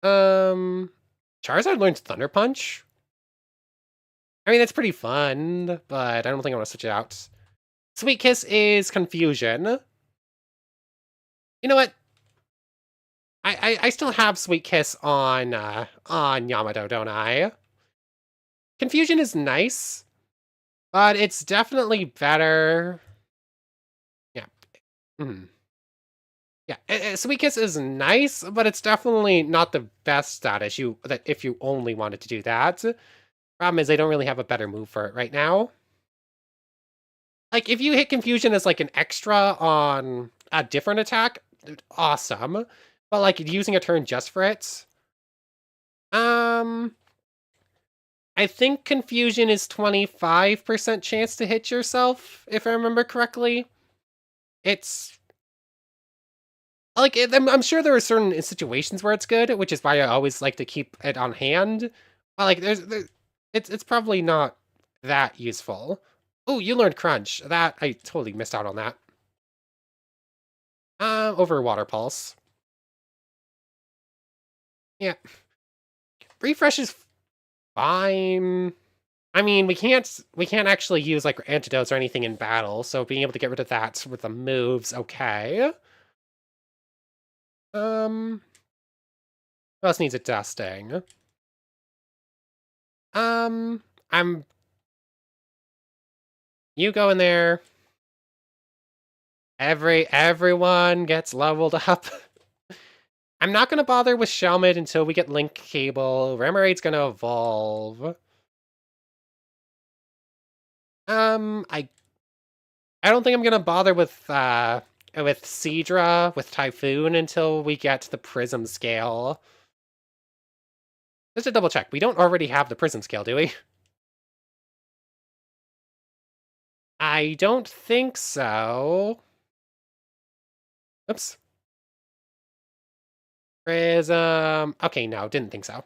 Charizard learns Thunder Punch? I mean, it's pretty fun, but I don't think I want to switch it out. Sweet Kiss is Confusion. You know what? I still have Sweet Kiss on Yamato, don't I? Confusion is nice, But it's definitely better. Yeah. Mhm. Yeah, Suicus is nice, but it's definitely not the best status that if you only wanted to do that. Problem is, I don't really have a better move for it right now. Like, if you hit Confusion as, like, an extra on a different attack, awesome. But, like, using a turn just for it... Um... I think Confusion is 25% chance to hit yourself, if I remember correctly. It's... Like, I'm sure there are certain situations where it's good, which is why I always like to keep it on hand. But, like, it's probably not that useful. Oh, you learned Crunch. That, I totally missed out on that. Over Water Pulse. Yeah. Refresh is fine. I mean, we can't actually use, like, antidotes or anything in battle, so being able to get rid of that with the moves, okay. What else needs a dusting? Um, I'm... You go in there. Everyone gets leveled up. I'm not gonna bother with Shelmet until we get Link Cable. Remoraide's gonna evolve. I don't think I'm gonna bother with Seadra, with Typhoon, until we get to the Prism Scale. Just to double check, we don't already have the Prism Scale, do we? I don't think so. Oops. Prism... Okay, no, didn't think so.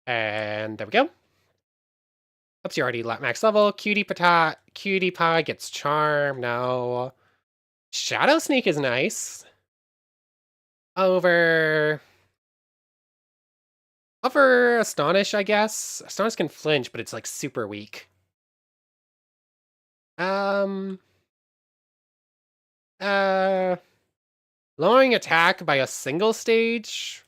And there we go. Oops, you're already max level. Cutie Pie gets Charm, no. Shadow Sneak is nice. Over Astonish, I guess. Astonish can flinch, but it's, like, super weak. Um... Lowering attack by a single stage?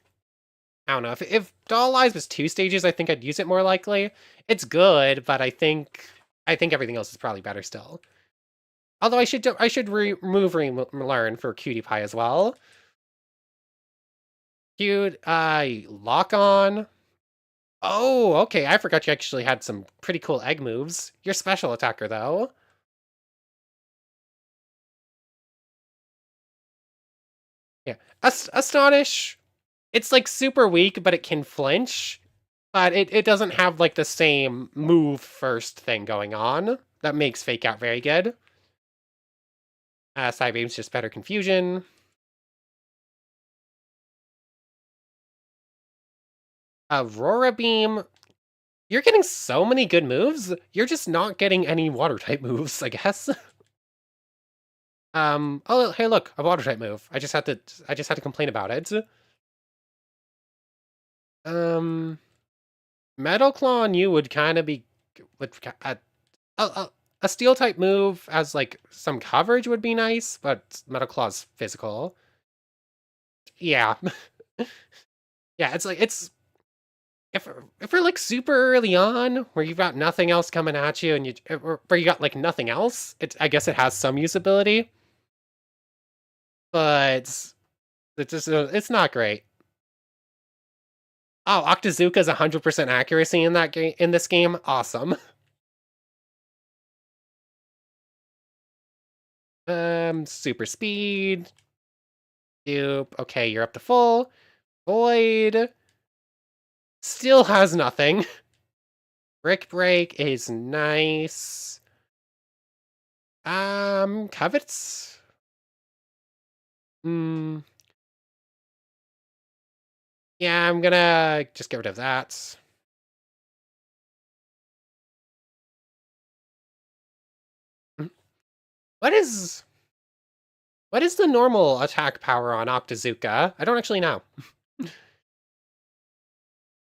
I don't know. If Doll Eyes was 2 stages, I think I'd use it more likely. It's good, but I think everything else is probably better still. Although I should remove Relearn for Cutie Pie as well. Cute, Lock On. Oh, okay. I forgot you actually had some pretty cool egg moves. You're special attacker though. Yeah. Astonish. It's, like, super weak, but it can flinch. But it doesn't have, like, the same move first thing going on. That makes Fake Out very good. Side Beam's just better confusion. Aurora Beam. You're getting so many good moves. You're just not getting any water type moves, I guess. Oh, hey, look, a water type move. I just had to complain about it. Metal Claw on you would kind of be a steel type move as, like, some coverage would be nice, but Metal Claw's physical. Yeah. Yeah, it's like if we're, like, super early on where you've got nothing else coming at you and where you got, like, nothing else, I guess it has some usability. But it's not great. Oh, Octazooka's 100% accuracy in that game in this game. Awesome. Super speed. Dupe. Okay, you're up to full. Void. Still has nothing. Brick Break is nice. Covets? Yeah, I'm gonna just get rid of that. What is the normal attack power on Octazooka? I don't actually know.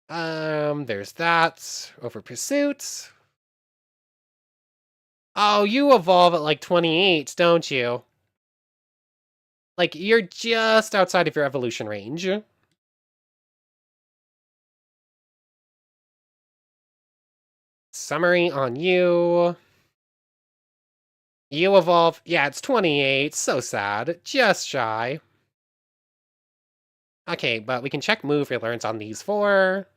There's that. Over Pursuit. Oh, you evolve at, like, 28, don't you? Like, you're just outside of your evolution range. Summary on you. You evolve. Yeah, it's 28. So sad. Just shy. Okay, but we can check move learns on these 4.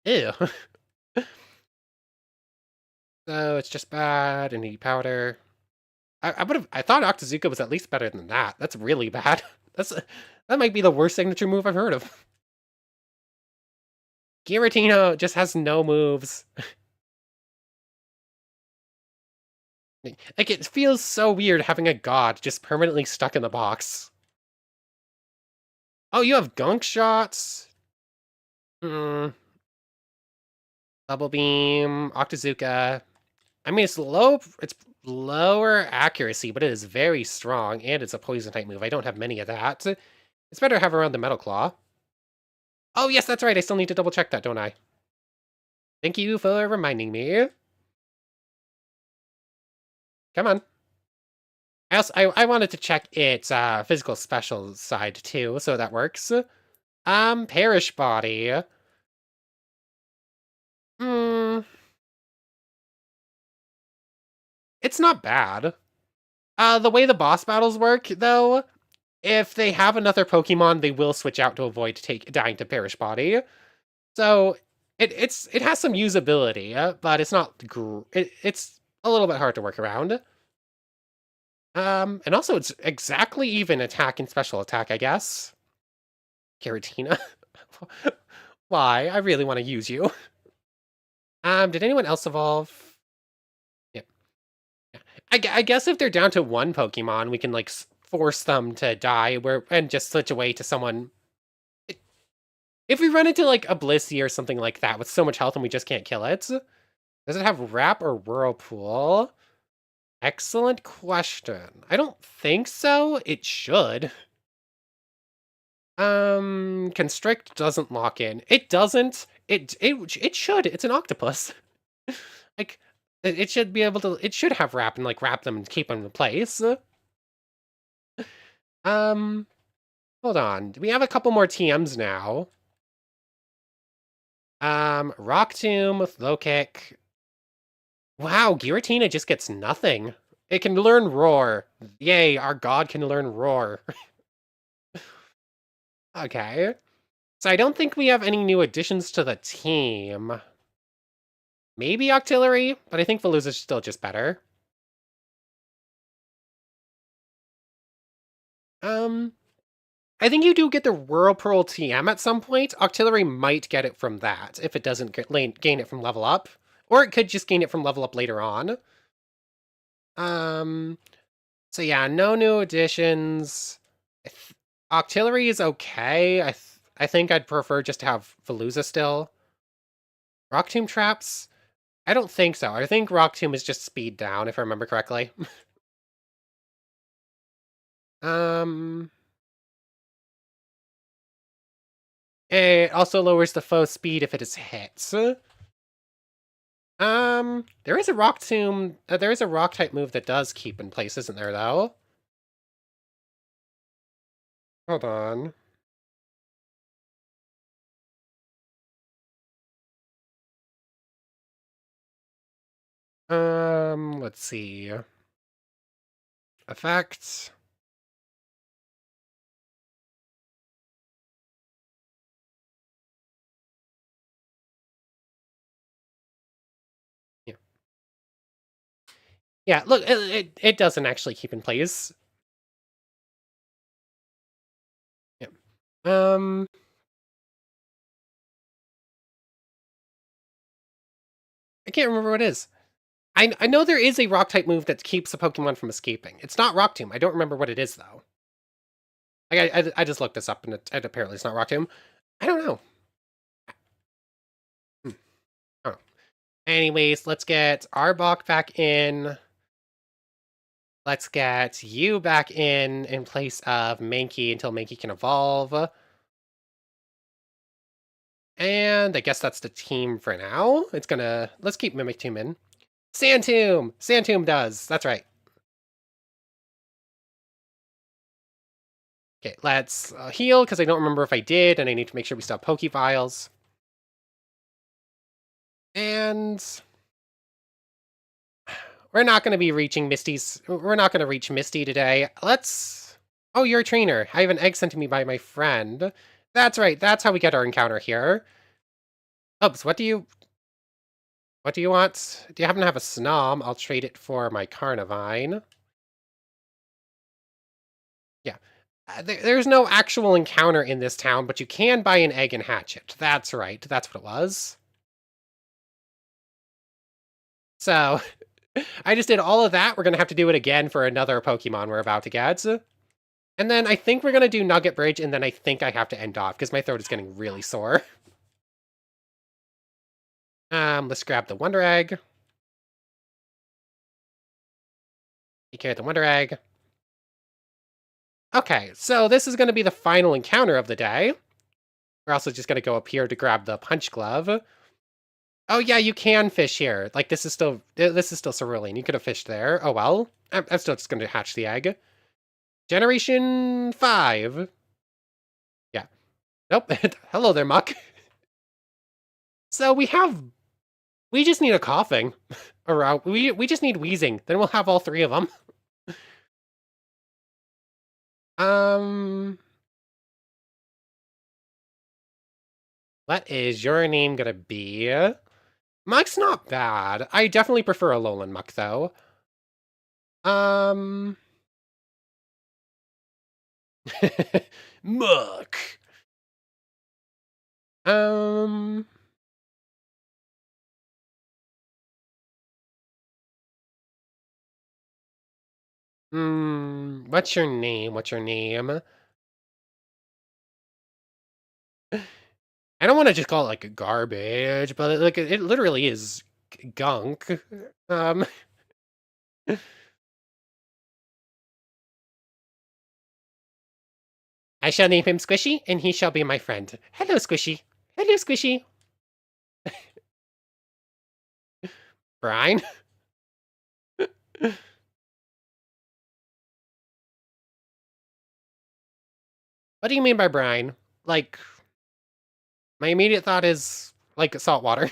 Ew. So it's just bad and need powder. I thought Octazooka was at least better than that. That's really bad. That might be the worst signature move I've heard of. Giratina just has no moves. Like, it feels so weird having a god just permanently stuck in the box. Oh, you have gunk shots? Hmm. Double beam, Octazooka. I mean, it's lower accuracy, but it is very strong, and it's a poison type move. I don't have many of that. It's better to have around the Metal Claw. Oh, yes, that's right. I still need to double check that, don't I? Thank you for reminding me. Come on. I wanted to check its physical special side too, so that works. Perish Body. Hmm. It's not bad. The way the boss battles work, though, if they have another Pokemon, they will switch out to avoid dying to Perish Body. So it has some usability, but it's not it's a little bit hard to work around. And also it's exactly even attack and special attack, I guess. Giratina. Why? I really want to use you. Did anyone else evolve? Yeah. I guess if they're down to one Pokemon, we can like force them to die and just switch away to someone. If we run into like a Blissey or something like that with so much health and we just can't kill it, does it have Wrap or Whirlpool? Excellent question. I don't think so. It should. Constrict doesn't lock in. It doesn't. It should. It's an octopus. Like, it should be able to. It should have wrap and like wrap them and keep them in place. Hold on. We have a couple more TMs now. Rock Tomb with low kick. Wow, Giratina just gets nothing. It can learn Roar. Yay, our god can learn Roar. Okay. So I don't think we have any new additions to the team. Maybe Octillery, but I think Veluza's still just better. I think you do get the Whirlpool TM at some point. Octillery might get it from that, if it doesn't gain it from level up. Or it could just gain it from level up later on. So yeah, no new additions. Octillery is okay. I think I'd prefer just to have Veluza still. Rock Tomb traps? I don't think so. I think Rock Tomb is just speed down, if I remember correctly. It also lowers the foe's speed if it is hit. There is a Rock Tomb. There is a Rock type move that does keep in place, isn't there? Though. Hold on. Let's see. Effects. Yeah. Yeah. Look, it doesn't actually keep in place. Yeah. I can't remember what it is. I know there is a Rock type move that keeps a Pokemon from escaping. It's not Rock Tomb. I don't remember what it is though. Like I just looked this up and it apparently it's not Rock Tomb. I don't know. Oh. Anyways, let's get Arbok back in. Let's get you back in place of Mankey until Mankey can evolve. And I guess that's the team for now. Let's keep Mimic Tomb in. Sandtomb! Sandtomb does, that's right. Okay, let's heal, because I don't remember if I did, and I need to make sure we still have Pokevials. And we're not going to be reaching Misty's. We're not going to reach Misty today. Let's. Oh, you're a trainer. I have an egg sent to me by my friend. That's right. That's how we get our encounter here. Oops. What do you want? Do you happen to have a Snom? I'll trade it for my Carnivine. Yeah. There's no actual encounter in this town, but you can buy an egg and hatch it. That's right. That's what it was. So, I just did all of that. We're going to have to do it again for another Pokemon we're about to get. And then I think we're going to do Nugget Bridge, and then I think I have to end off, because my throat is getting really sore. Let's grab the Wonder Egg. You carry the Wonder Egg. Okay, so this is going to be the final encounter of the day. We're also just going to go up here to grab the Punch Glove. Oh yeah, you can fish here. Like, this is still cerulean. You could have fished there. Oh well. I'm still just going to hatch the egg. Generation 5. Yeah. Nope. Hello there, Muck. So we just need a coughing. Around. We just need wheezing. Then we'll have all 3 of them. What is your name gonna be? Muck's not bad. I definitely prefer a Alolan Muck, though. Muck. What's your name? What's your name? I don't want to just call it like garbage, but like it literally is gunk. I shall name him Squishy, and he shall be my friend. Hello, Squishy. Hello, Squishy. Brian? What do you mean by brine? Like, my immediate thought is, like, salt water.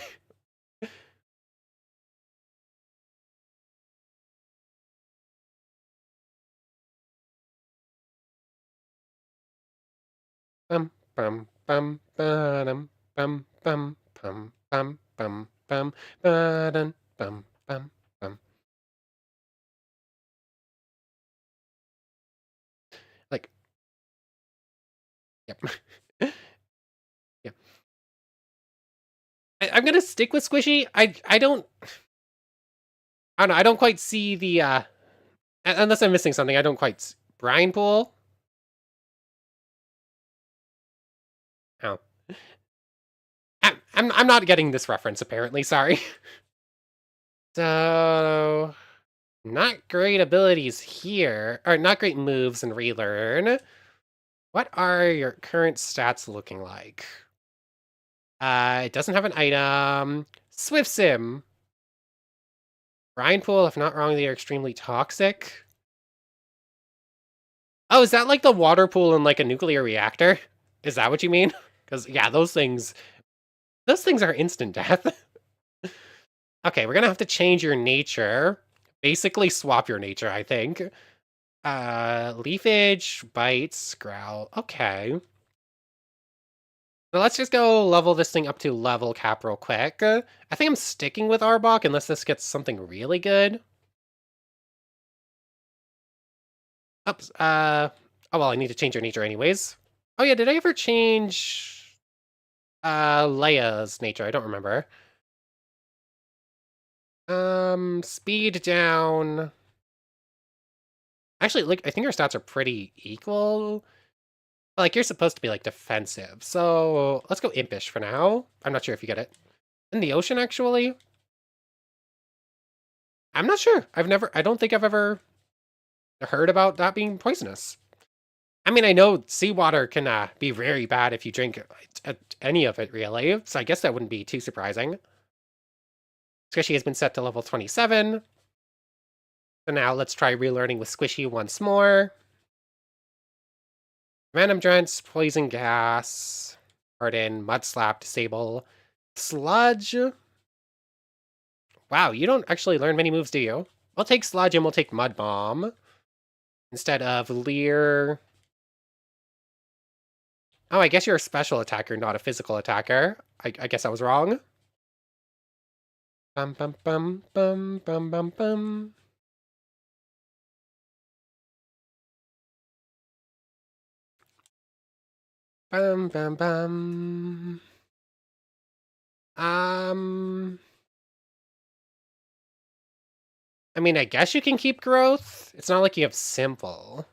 Bum, bum, bum, ba-dum, bum, bum, bum, bum, bum, bum, ba-dum, bum, bum, bum. Like, yep. Yep. I'm gonna stick with Squishy. I don't know, I don't quite see the, unless I'm missing something, I don't quite brine pool? Oh. I'm not getting this reference, apparently, sorry. So, not great abilities here, or not great moves and relearn. What are your current stats looking like? It doesn't have an item. Swift Sim. Brine pool, if not wrong, they are extremely toxic. Oh, is that like the water pool in like a nuclear reactor? Is that what you mean? Because yeah, those things are instant death. Okay, we're gonna have to change your nature. Basically swap your nature, I think. Leafage, bites, growl. Okay. So let's just go level this thing up to level cap real quick. I think I'm sticking with Arbok unless this gets something really good. Oops, oh well, I need to change your nature anyways. Oh yeah, did I ever change Leia's nature? I don't remember. Speed down. Actually, like I think our stats are pretty equal. Like you're supposed to be like defensive. So let's go impish for now. I'm not sure if you get it. In the ocean, actually? I'm not sure. I don't think I've ever heard about that being poisonous. I mean, I know seawater can be very bad if you drink any of it, really. So I guess that wouldn't be too surprising. Squishy has been set to level 27. So now let's try relearning with Squishy once more. Random Drench, Poison Gas, Harden, Mud Slap, Disable, Sludge. Wow, you don't actually learn many moves, do you? We'll take Sludge and we'll take Mud Bomb instead of Leer. Oh, I guess you're a special attacker, not a physical attacker. I guess I was wrong. Bum bum bum bum bum bum bum. Bum bum bum. I mean, I guess you can keep growth. It's not like you have simple.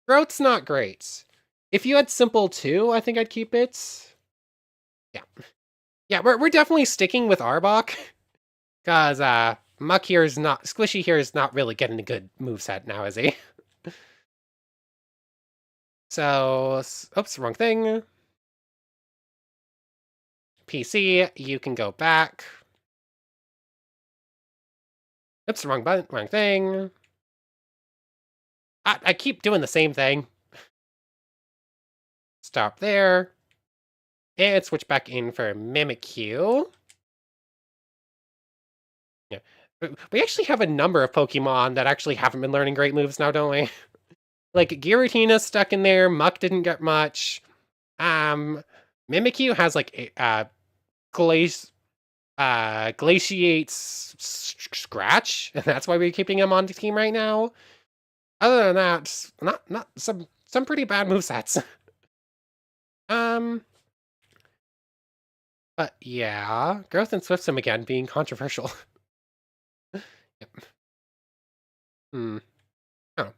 Growth's not great. If you had simple too, I think I'd keep it. Yeah. Yeah, we're definitely sticking with Arbok. Cause Muck here is not Squishy here is not really getting a good moveset now, is he? So oops, wrong thing. PC, you can go back. Oops, wrong button, wrong thing. I keep doing the same thing. Stop there. And switch back in for Mimikyu. Yeah. We actually have a number of Pokemon that actually haven't been learning great moves now, don't we? Like, Giratina's stuck in there, Muck didn't get much. Mimikyu has, like, Glaciate's Scratch, and that's why we're keeping him on the team right now. Other than that, not some pretty bad movesets. But yeah, Growth and Swiftsum again being controversial. Yep. Oh.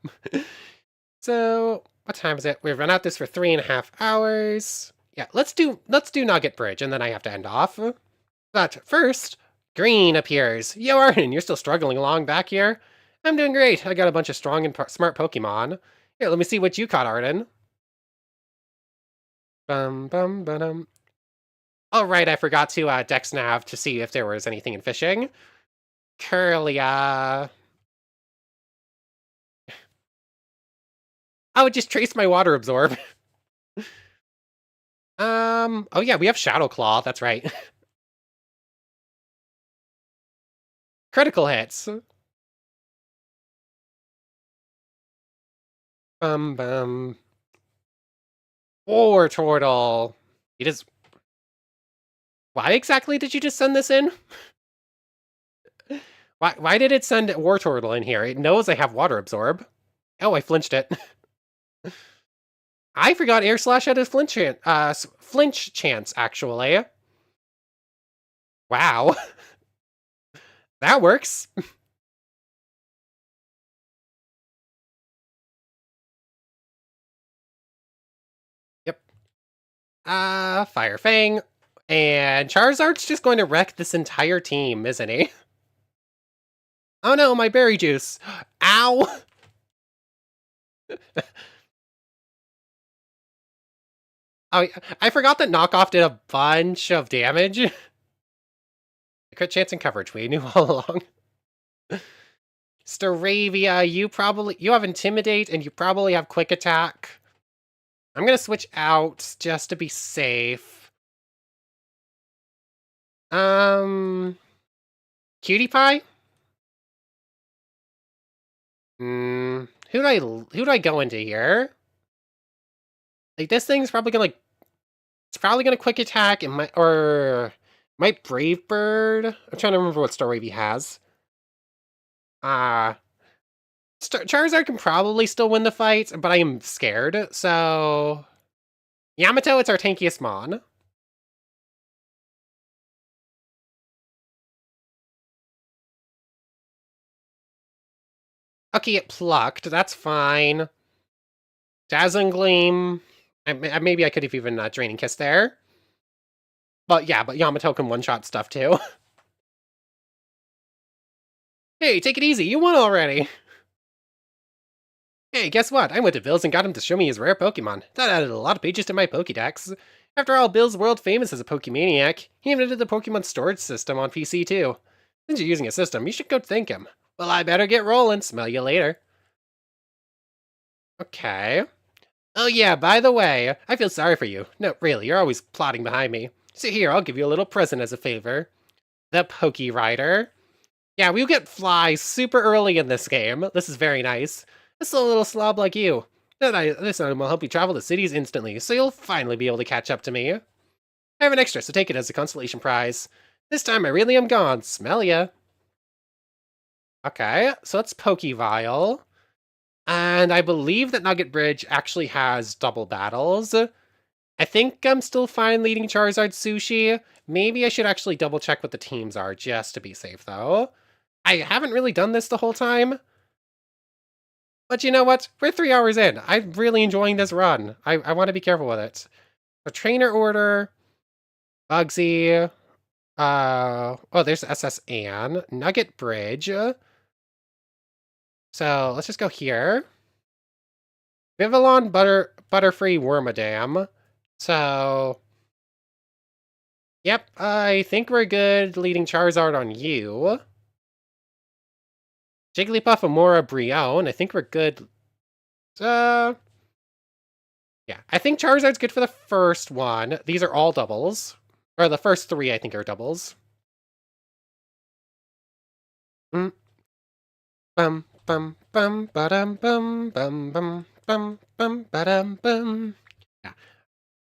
So, what time is it? We've run out this for 3.5 hours. Yeah, let's do Nugget Bridge, and then I have to end off. But first, Green appears. Yo, Arden, you're still struggling along back here? I'm doing great. I got a bunch of strong and smart Pokemon. Here, let me see what you caught, Arden. Bum bum bum. Oh, right, I forgot to Dex Nav to see if there was anything in fishing. Curlia. Oh, it just traced my water absorb. Oh yeah, we have Shadow Claw, that's right. Critical hits. Bum bum. War Turtle. He just... Why exactly did you just send this in? Why did it send War Turtle in here? It knows I have Water Absorb. Oh, I flinched it. I forgot Air Slash had a flinch chance, actually. Wow. That works. Yep. Fire Fang. And Charizard's just going to wreck this entire team, isn't he? Oh no, my berry juice. Ow! Oh, I forgot that Knockoff did a bunch of damage. Crit chance and coverage, we knew all along. Staravia, you have Intimidate and you probably have Quick Attack. I'm gonna switch out just to be safe. Cutie Pie? Who do I go into here? Like, this thing's probably gonna, it's probably gonna Quick Attack and might Brave Bird. I'm trying to remember what Staravia has. Charizard can probably still win the fight, but I am scared, so... Yamato, it's our tankiest Mon. Okay, it plucked, that's fine. Dazzling Gleam. Maybe I could have even Draining Kiss there. But yeah, but Yamato can one-shot stuff too. Hey, take it easy, you won already! Hey, guess what? I went to Bill's and got him to show me his rare Pokemon. That added a lot of pages to my Pokédex. After all, Bill's world famous as a Pokemaniac. He invented the Pokemon storage system on PC too. Since you're using a system, you should go thank him. Well, I better get rolling. Smell you later. Okay. Oh yeah, by the way, I feel sorry for you. No, really, you're always plotting behind me. So here, I'll give you a little present as a favor. The Pokey Rider. Yeah, we get fly super early in this game. This is very nice. This is a little slob like you. This item will help you travel to cities instantly, so you'll finally be able to catch up to me. I have an extra, so take it as a consolation prize. This time I really am gone. Smell ya. Okay, so that's Pokevile. And I believe that Nugget Bridge actually has double battles. I think I'm still fine leading Charizard Sushi. Maybe I should actually double check what the teams are, just to be safe, though. I haven't really done this the whole time. But you know what? We're 3 hours in. I'm really enjoying this run. I want to be careful with it. A trainer order. Bugsy. Oh, there's SS Ann. Nugget Bridge. So let's just go here. Vivillon Butterfree Wormadam. So yep, I think we're good leading Charizard on you. Jigglypuff, Amora, Brion. I think we're good. Yeah, I think Charizard's good for the first one. These are all doubles. Or the first 3, I think, are doubles. Bum, bum, bum, ba-dum, bum, bum, bum, bum, bum, ba-dum, bum. Yeah.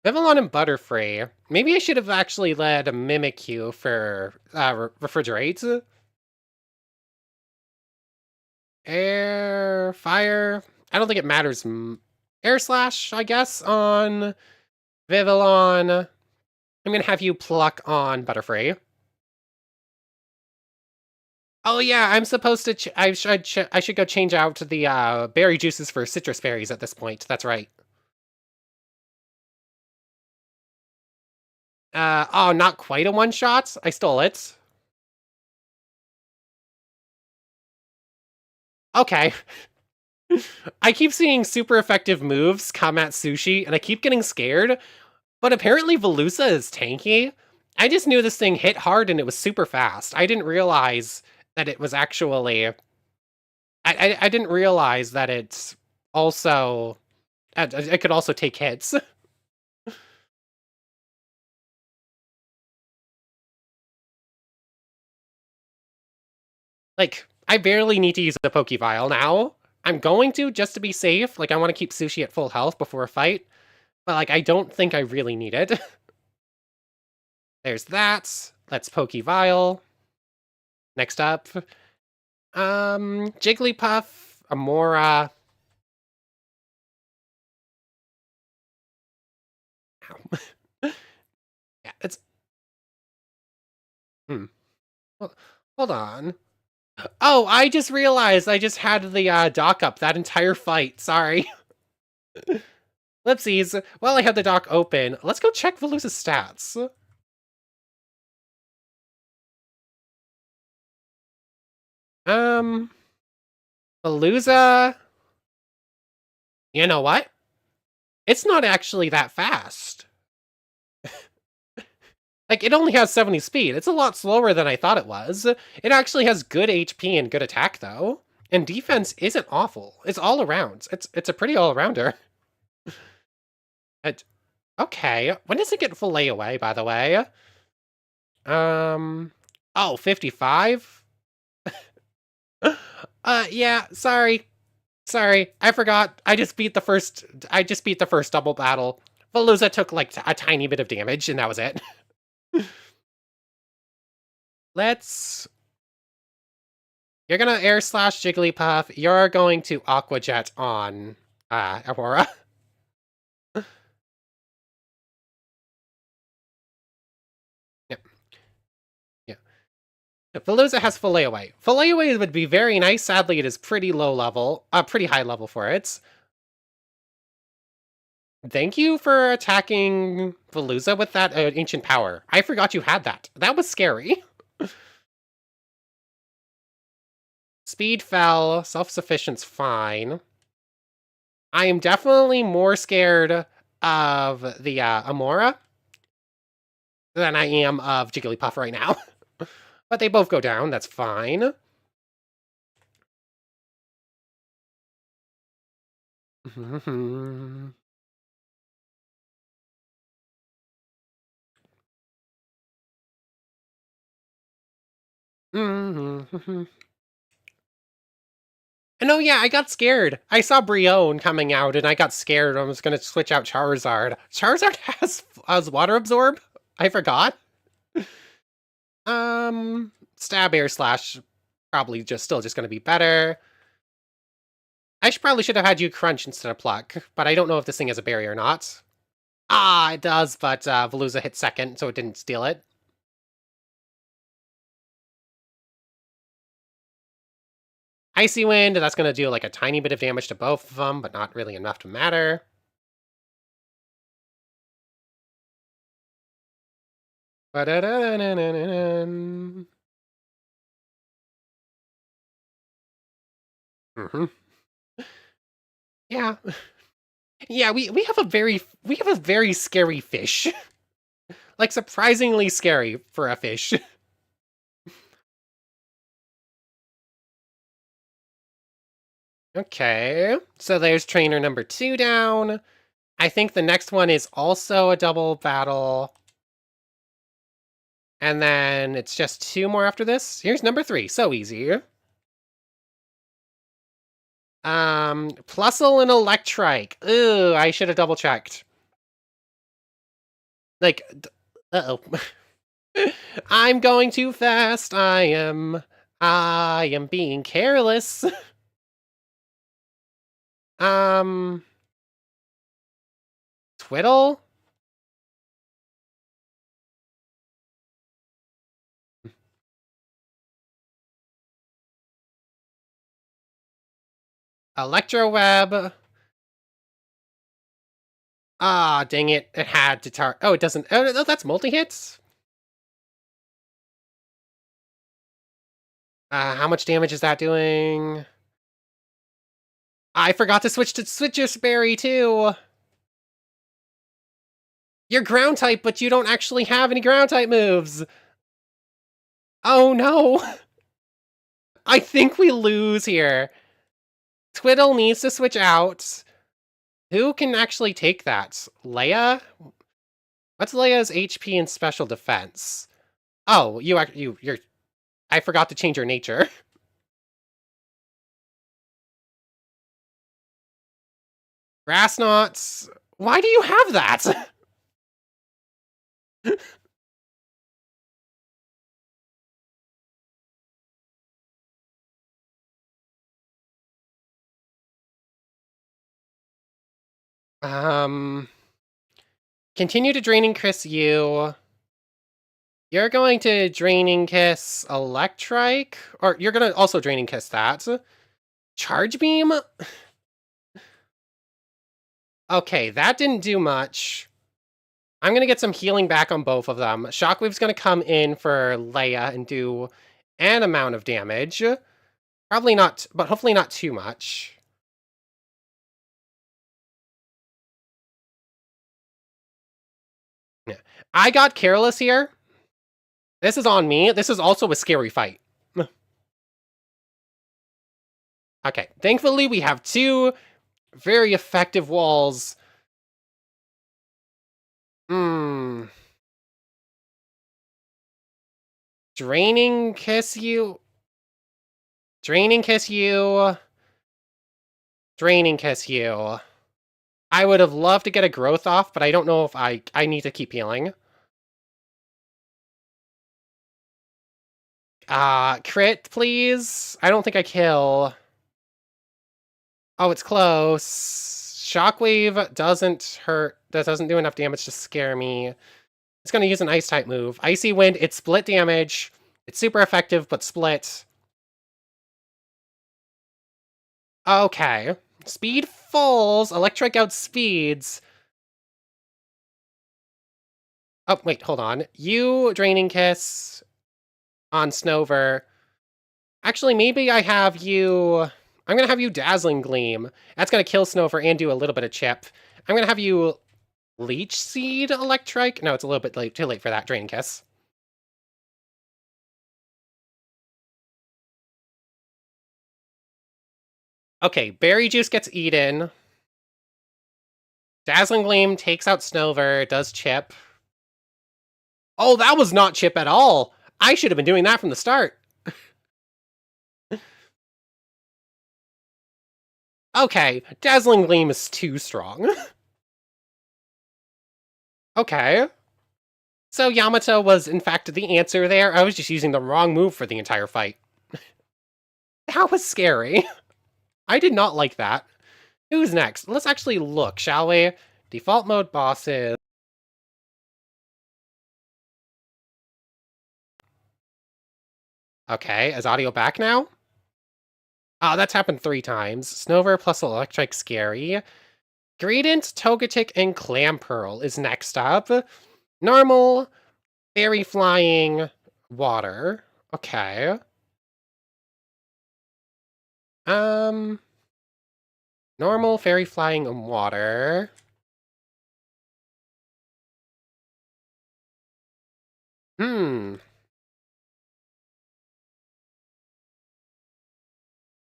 Vivillon and Butterfree. Maybe I should have actually led a Mimikyu for Refrigerate. Air, Fire. I don't think it matters. Air Slash, I guess, on Vivillon. I'm gonna have you pluck on Butterfree. Oh yeah, I'm supposed to. I should go change out the berry juices for citrus berries at this point. That's right. Oh, not quite a one shot. I stole it. Okay. I keep seeing super effective moves come at Sushi, and I keep getting scared. But apparently Velusa is tanky. I just knew this thing hit hard and it was super fast. I didn't realize that it was actually... I didn't realize that it's also... It could also take hits. Like, I barely need to use the Pokevile now. I'm going to, just to be safe. Like, I want to keep Sushi at full health before a fight. But, like, I don't think I really need it. There's that. Let's Pokevile. Next up. Jigglypuff, Amora. Ow. Yeah, it's... Hold on. Oh, I just realized I just had the dock up that entire fight. Sorry. Whoopsies. Well, I had the dock open. Let's go check Velusa's stats. Velusa... You know what? It's not actually that fast. Like, it only has 70 speed. It's a lot slower than I thought it was. It actually has good HP and good attack, though. And defense isn't awful. It's all around. It's a pretty all-rounder. Okay. When does it get Fillet away, by the way? Oh, 55? Yeah, sorry. Sorry, I forgot. I just beat the first double battle. Velusa took, like, a tiny bit of damage, and that was it. Let's... You're gonna Air Slash Jigglypuff. You're going to Aqua Jet on, Aurora. Yep. Yeah. Velusa has Fillet Away. Fillet Away would be very nice. Sadly, it is pretty low level. Pretty high level for it. Thank you for attacking Velusa with that ancient power. I forgot you had that. That was scary. Speed fell. Self-sufficient's fine. I am definitely more scared of the Amora than I am of Jigglypuff right now. But they both go down. That's fine. And oh yeah, I got scared. I saw Brion coming out and I got scared. I was gonna switch out Charizard. Charizard has water absorb? I forgot. Stab air slash probably still just gonna be better. Probably should have had you crunch instead of pluck, but I don't know if this thing has a berry or not. Ah, it does, but Veluza hit second, so it didn't steal it. Icy Wind, that's going to do like a tiny bit of damage to both of them, but not really enough to matter. Mm-hmm. Yeah. Yeah, we have a very scary fish. Like surprisingly scary for a fish. Okay. So there's trainer number 2 down. I think the next one is also a double battle. And then it's just 2 more after this. Here's number 3. So easy. Plusle and Electrike. Ooh, I should have double checked. Like, uh-oh. I'm going too fast. I am being careless. Twiddle? Electroweb. Ah, dang it. It had to oh, it doesn't. Oh, no, that's multi-hits? How much damage is that doing? I forgot to switch to Switch's Berry, too. You're ground type, but you don't actually have any ground type moves. Oh, no. I think we lose here. Twiddle needs to switch out. Who can actually take that? Leia? What's Leia's HP and special defense? Oh, you're. I forgot to change your nature. Grass knots. Why do you have that? Continue to Draining Kiss you. You're going to Draining Kiss Electrike? Or you're going to also Draining Kiss that. Charge Beam? Okay, that didn't do much. I'm going to get some healing back on both of them. Shockwave's going to come in for Leia and do an amount of damage. Probably not, but hopefully not too much. Yeah. I got careless here. This is on me. This is also a scary fight. Okay, thankfully we have 2 very effective walls. Draining Kiss you. Draining Kiss you. Draining Kiss you. I would have loved to get a growth off, but I don't know if I need to keep healing. Crit, please. I don't think I kill. Oh, it's close. Shockwave doesn't hurt. That doesn't do enough damage to scare me. It's going to use an Ice-type move. Icy Wind, it's split damage. It's super effective, but split. Okay. Speed falls. Electric outspeeds. Oh, wait, hold on. You Draining Kiss on Snover. Actually, maybe I have you... I'm going to have you Dazzling Gleam. That's going to kill Snover and do a little bit of chip. I'm going to have you Leech Seed Electrike. No, it's a little bit too late for that Draining Kiss. Okay, Berry Juice gets eaten. Dazzling Gleam takes out Snover, does chip. Oh, that was not chip at all! I should have been doing that from the start. Okay, Dazzling Gleam is too strong. Okay. So Yamato was in fact the answer there. I was just using the wrong move for the entire fight. That was scary. I did not like that. Who's next? Let's actually look, shall we? Default mode bosses. Okay, is audio back now? Oh, that's happened 3 times. Snover plus Electric Scary. Greedent, Togetic, and Clamperl is next up. Normal, Fairy Flying, Water. Okay. Normal, Fairy Flying, and Water.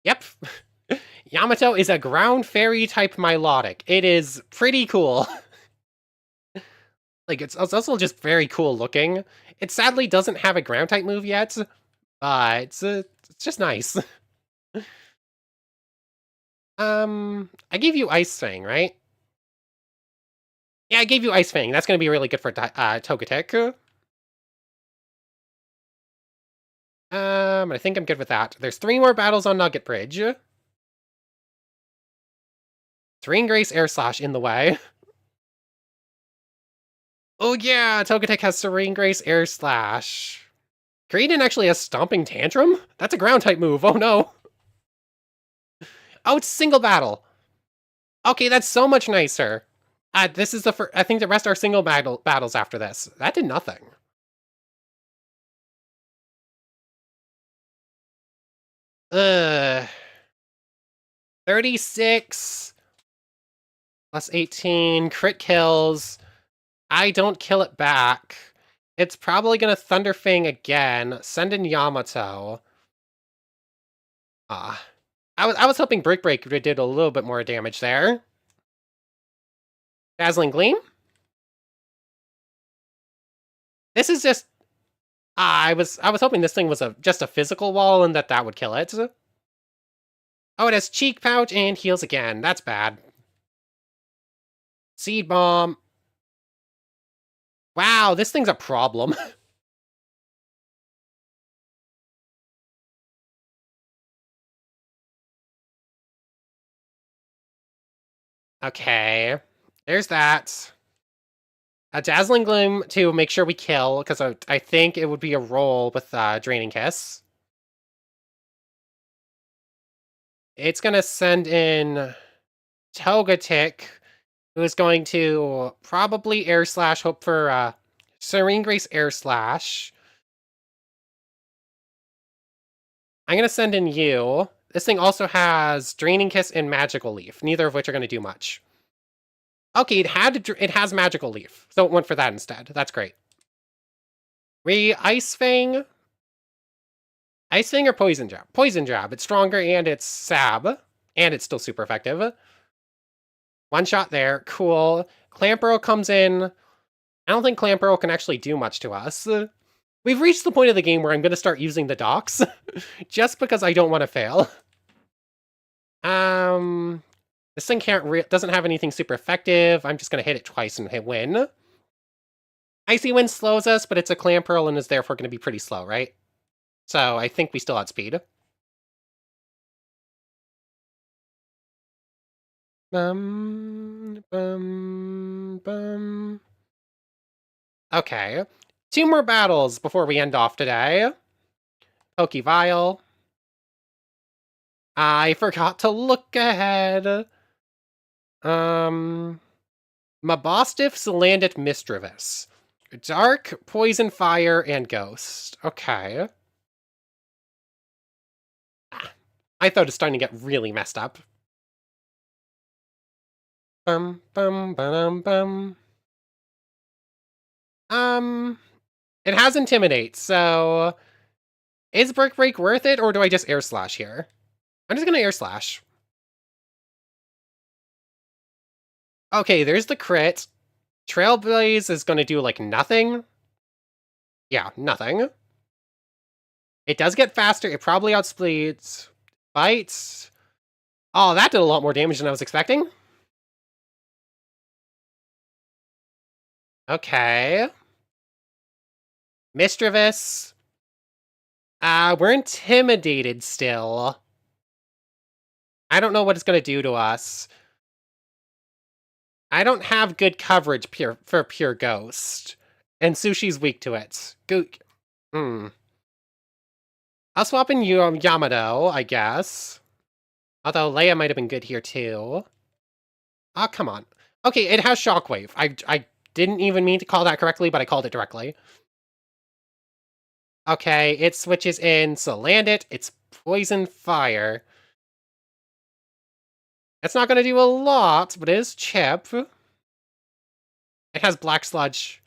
Yep. Yamato is a ground fairy type Milotic. It is pretty cool. Like, it's also just very cool looking. It sadly doesn't have a ground type move yet, but it's just nice. I gave you Ice Fang, right? Yeah, I gave you Ice Fang. That's gonna be really good for Togetic. I think I'm good with that. There's 3 more battles on Nugget Bridge. Serene Grace Air Slash in the way. Oh yeah, Togetic has Serene Grace Air Slash. Greedent actually has Stomping Tantrum? That's a ground type move, oh no. Oh, it's single battle. Okay, that's so much nicer. This is the first, I think the rest are single battles after this. That did nothing. Ugh. 36 plus 18, crit kills. I don't kill it back. It's probably gonna Thunder Fang again. Send in Yamato. I was hoping Brick Break did a little bit more damage there. Dazzling Gleam? This is just... I was hoping this thing was just a physical wall and that would kill it. Oh, it has Cheek Pouch and heals again. That's bad. Seed Bomb. Wow, this thing's a problem. Okay. There's that. A Dazzling Gleam to make sure we kill, because I think it would be a roll with Draining Kiss. It's going to send in Togetic, who is going to probably Air Slash, hope for Serene Grace Air Slash. I'm going to send in you. This thing also has Draining Kiss and Magical Leaf, neither of which are going to do much. Okay, it has Magical Leaf, so it went for that instead. That's great. Ice Fang? Ice Fang or Poison Jab? Poison Jab. It's stronger and it's Sab. And it's still super effective. One shot there. Cool. Clamperl comes in. I don't think Clamperl can actually do much to us. We've reached the point of the game where I'm going to start using the docks. Just because I don't want to fail. This thing doesn't have anything super effective. I'm just going to hit it twice and hit win. Icy Wind slows us, but it's a Clamperl and is therefore going to be pretty slow, right? So I think we still outspeed. Okay. 2 more battles before we end off today. Pokevile. I forgot to look ahead. Mabostiff, Salandit, Misdreavus. Dark, Poison, Fire, and Ghost. Okay. My throat is starting to get really messed up. Bum, bum, ba-dum, bum. It has Intimidate, so... Is Brick Break worth it, or do I just Air Slash here? I'm just gonna Air Slash. Okay, there's the crit. Trailblaze is gonna do, like, nothing. Yeah, nothing. It does get faster. It probably outspeeds Bites. Oh, that did a lot more damage than I was expecting. Okay. Mischievous. We're intimidated still. I don't know what it's gonna do to us. I don't have good coverage for Pure Ghost. And Sushi's weak to it. Hmm. I'll swap in Yamato, I guess. Although Leia might have been good here too. Oh, come on. Okay, it has Shockwave. I didn't even mean to call that correctly, but I called it directly. Okay, it switches in, so land it. It's Poison Fire. It's not going to do a lot, but it is Chip. It has Black Sludge.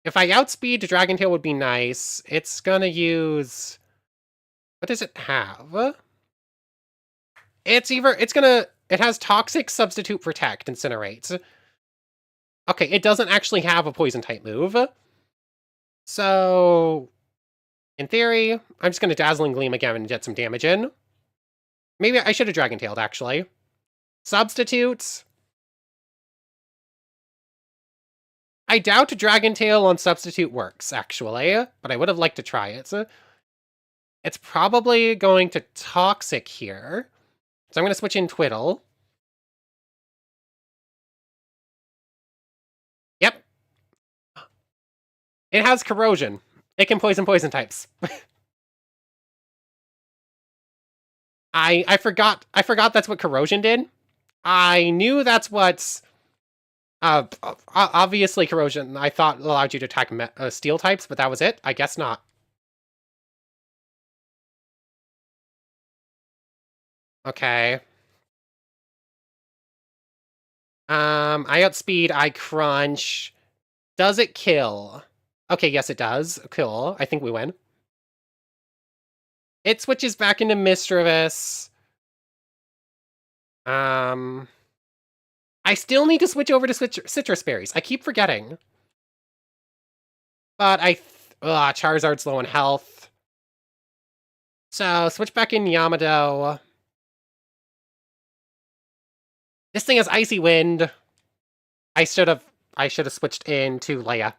If I outspeed, Dragon Tail would be nice. It's going to use... What does it have? It has Toxic, Substitute, Protect, Incinerate. Okay, it doesn't actually have a Poison-type move. So, in theory, I'm just going to Dazzling Gleam again and get some damage in. Maybe I should have Dragon Tailed, actually. Substitutes. I doubt Dragon Tail on Substitute works, actually, but I would have liked to try it. It's probably going to Toxic here. So I'm going to switch in Twiddle. Yep. It has Corrosion. It can poison types. I forgot that's what Corrosion did. I knew that's what... obviously Corrosion, I thought allowed you to attack Steel types, but that was it? I guess not. Okay. I outspeed, I crunch. Does it kill? Okay, yes it does. Cool. I think we win. It switches back into Mischievous. I still need to switch over to Citrus Berries. I keep forgetting. But Charizard's low in health. So, switch back in Yamato. This thing has Icy Wind. I should have switched into Leia.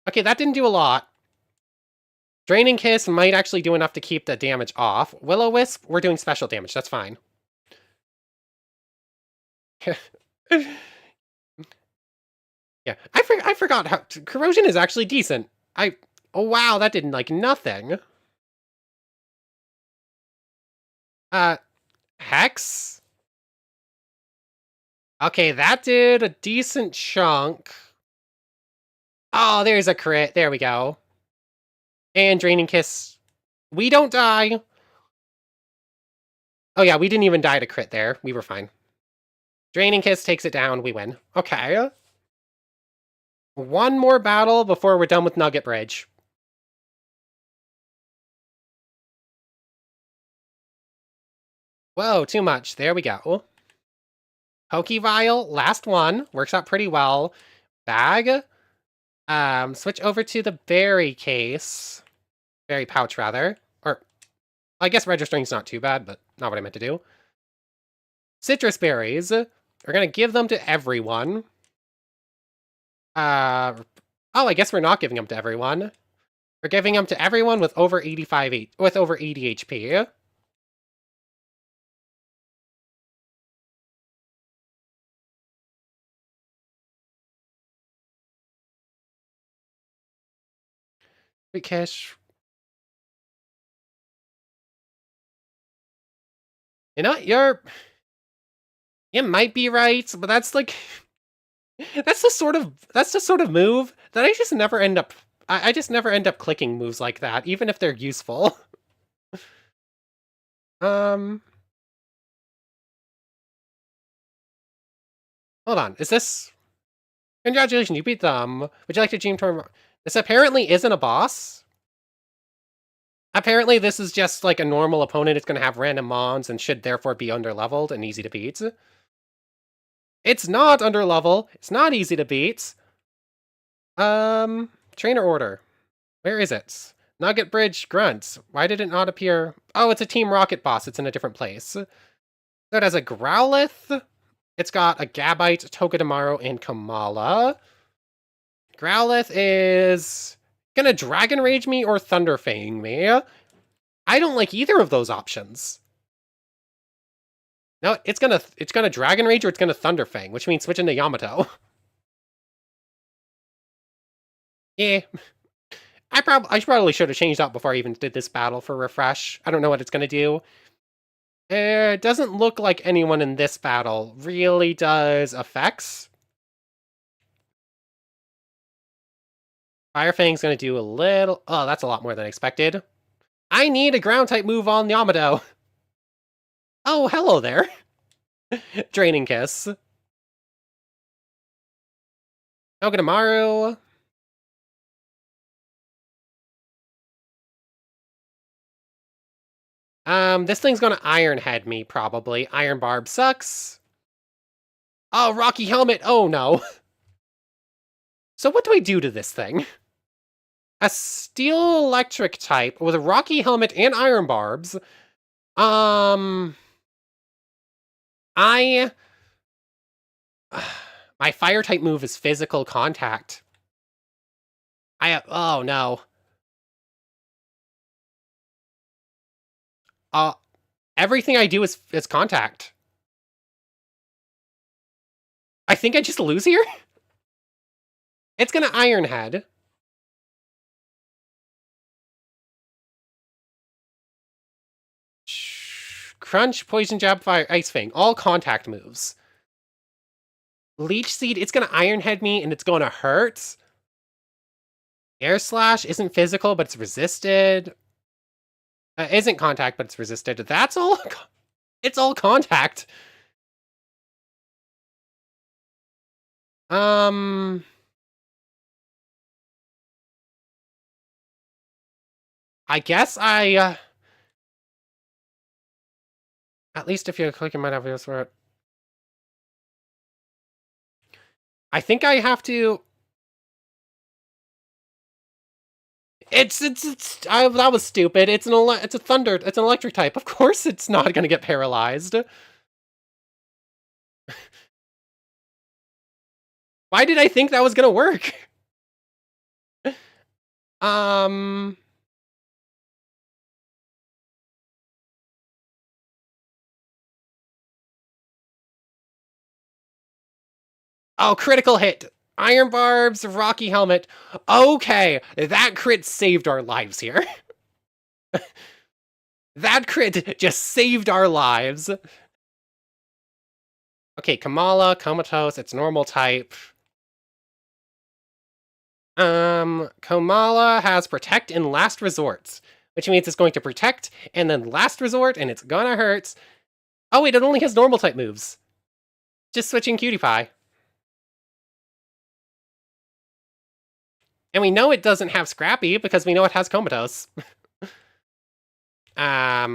Okay, that didn't do a lot. Draining Kiss might actually do enough to keep the damage off. Will-O-Wisp, we're doing special damage. That's fine. Yeah, I forgot how Corrosion is actually decent. Oh wow, that did like nothing. Hex? Okay, that did a decent chunk. Oh, there's a crit. There we go. And Draining Kiss. We don't die. Oh yeah, we didn't even die to crit there. We were fine. Draining Kiss takes it down. We win. Okay. One more battle before we're done with Nugget Bridge. Whoa, too much. There we go. Pokevial, last one. Works out pretty well. Bag. Switch over to the berry case. Berry pouch, rather. Or, I guess registering's not too bad, but not what I meant to do. Citrus berries. We're gonna give them to everyone. Oh, I guess we're not giving them to everyone. We're giving them to everyone with over 80 HP. Because you know, you might be right, but that's like that's the sort of move that I just never end up I just never end up clicking moves like that, even if they're useful. Hold on, is this... Congratulations, you beat them. Would you like to dream tomorrow? This apparently isn't a boss. Apparently, this is just like a normal opponent. It's going to have random mons and should therefore be underleveled and easy to beat. It's not underlevel. It's not easy to beat. Trainer order. Where is it? Nugget Bridge Grunt. Why did it not appear? Oh, it's a Team Rocket boss. It's in a different place. So it has a Growlithe. It's got a Gabite, Togedemaru, and Kamala. Growlithe is gonna Dragon Rage me or Thunder Fang me. I don't like either of those options. No, it's gonna Dragon Rage or it's gonna Thunder Fang, which means switching to Yamato. Yeah. I probably should have changed out before I even did this battle for refresh. I don't know what it's gonna do. It doesn't look like anyone in this battle really does effects. Fire Fang's gonna do a little... Oh, that's a lot more than I expected. I need a ground-type move on Yamato. Oh, hello there. Draining Kiss. Togedemaru. This thing's gonna Iron Head me, probably. Iron Barb sucks. Oh, Rocky Helmet! Oh, no. So what do I do to this thing? A Steel Electric type with a Rocky Helmet and Iron Barbs. I... My Fire-type move is Physical Contact. Oh, no. Everything I do is Contact. I think I just lose here? It's gonna Iron Head. Crunch, Poison Jab, Fire, Ice Fang. All contact moves. Leech Seed, it's gonna Iron Head me and it's gonna hurt. Air Slash isn't physical, but it's resisted. Isn't contact, but it's resisted. That's all... It's all contact. I guess I... At least if you click, you might have this for it. I think I have to... that was stupid. It's an electric type. Of course it's not gonna get paralyzed. Why did I think that was gonna work? Oh, critical hit. Iron Barbs, Rocky Helmet. Okay, that crit saved our lives here. That crit just saved our lives. Okay, Kamala, Comatose, it's normal type. Kamala has Protect and Last Resort, which means it's going to Protect and then Last Resort, and it's gonna hurt. Oh wait, it only has normal type moves. Just switching Cutie Pie. And we know it doesn't have Scrappy because we know it has Comatose. I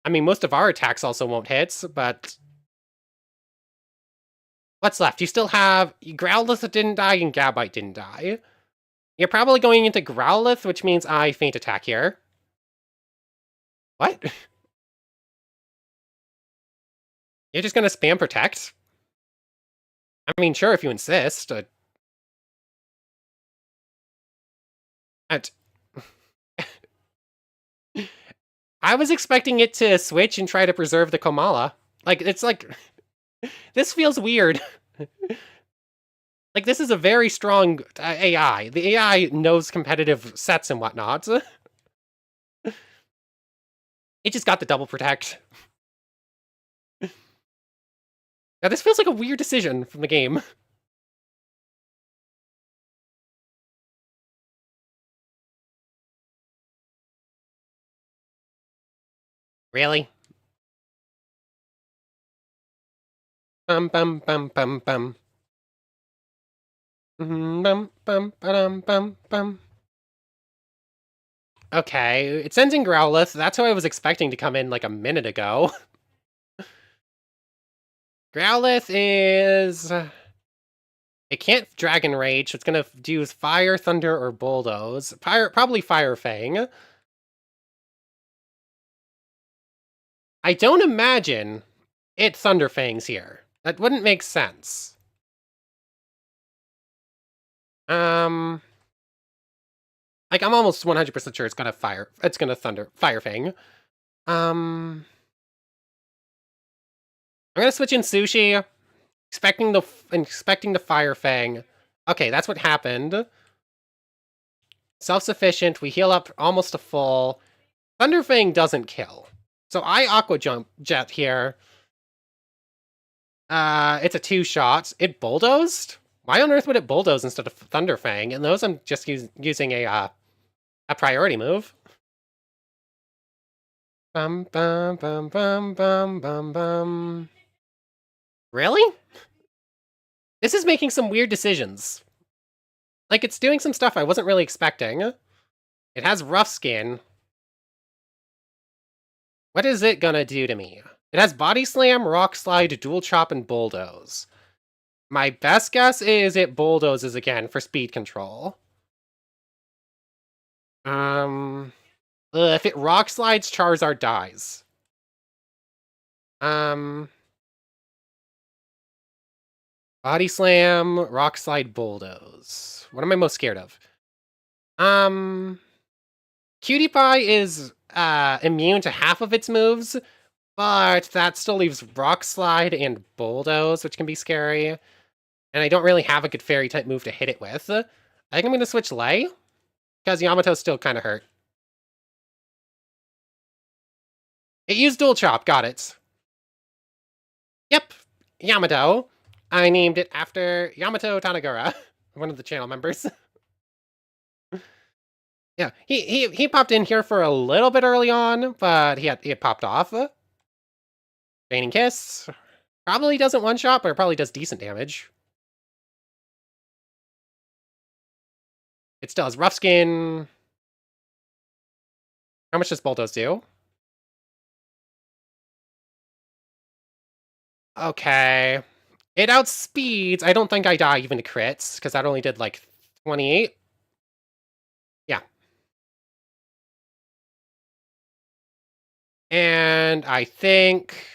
mean, most of our attacks also won't hit, but... What's left? You still have Growlithe that didn't die and Gabite didn't die. You're probably going into Growlithe, which means I Feint Attack here. What? You're just gonna spam Protect? I mean, sure, if you insist. I was expecting it to switch and try to preserve the Komala. Like, it's like... This feels weird. Like, this is a very strong AI. The AI knows competitive sets and whatnot. It just got the double protect. Now, this feels like a weird decision from the game. Really? Bum bum bum bum bum. Bum bum bum bum bum. Okay, it sends in Growlithe. That's who I was expecting to come in like a minute ago. Growlithe is... It can't Dragon Rage, so it's gonna do Fire, Thunder, or Bulldoze. Probably Fire Fang. I don't imagine it Thunder Fangs here. That wouldn't make sense. Like, I'm almost 100% sure it's gonna Fire Fang. I'm gonna switch in Sushi, expecting the Fire Fang. Okay, that's what happened. Self-sufficient, we heal up almost to full. Thunder Fang doesn't kill. So I Aqua Jet here. It's a 2-shot. It bulldozed? Why on earth would it bulldoze instead of Thunder Fang? And those I'm just using a priority move. Bum bum bum bum bum bum bum. Really? This is making some weird decisions. Like, it's doing some stuff I wasn't really expecting. It has Rough Skin. What is it gonna do to me? It has Body Slam, Rock Slide, Dual Chop, and Bulldoze. My best guess is it bulldozes again for speed control. If it Rock Slides, Charizard dies. Body Slam, Rock Slide, Bulldoze. What am I most scared of? Cutie Pie is immune to half of its moves, but that still leaves Rock Slide and Bulldoze, which can be scary. And I don't really have a good Fairy-type move to hit it with. I think I'm going to switch Lay, because Yamato's still kind of hurt. It used Dual Chop, got it. Yep, Yamato. I named it after Yamato Tanagura, one of the channel members. Yeah, he popped in here for a little bit early on, but he had popped off. Feigning Kiss. Probably doesn't one-shot, but it probably does decent damage. It still has Rough Skin. How much does Bulldoze do? Okay. It outspeeds. I don't think I die even to crits, because that only did like 28. Yeah. And I think...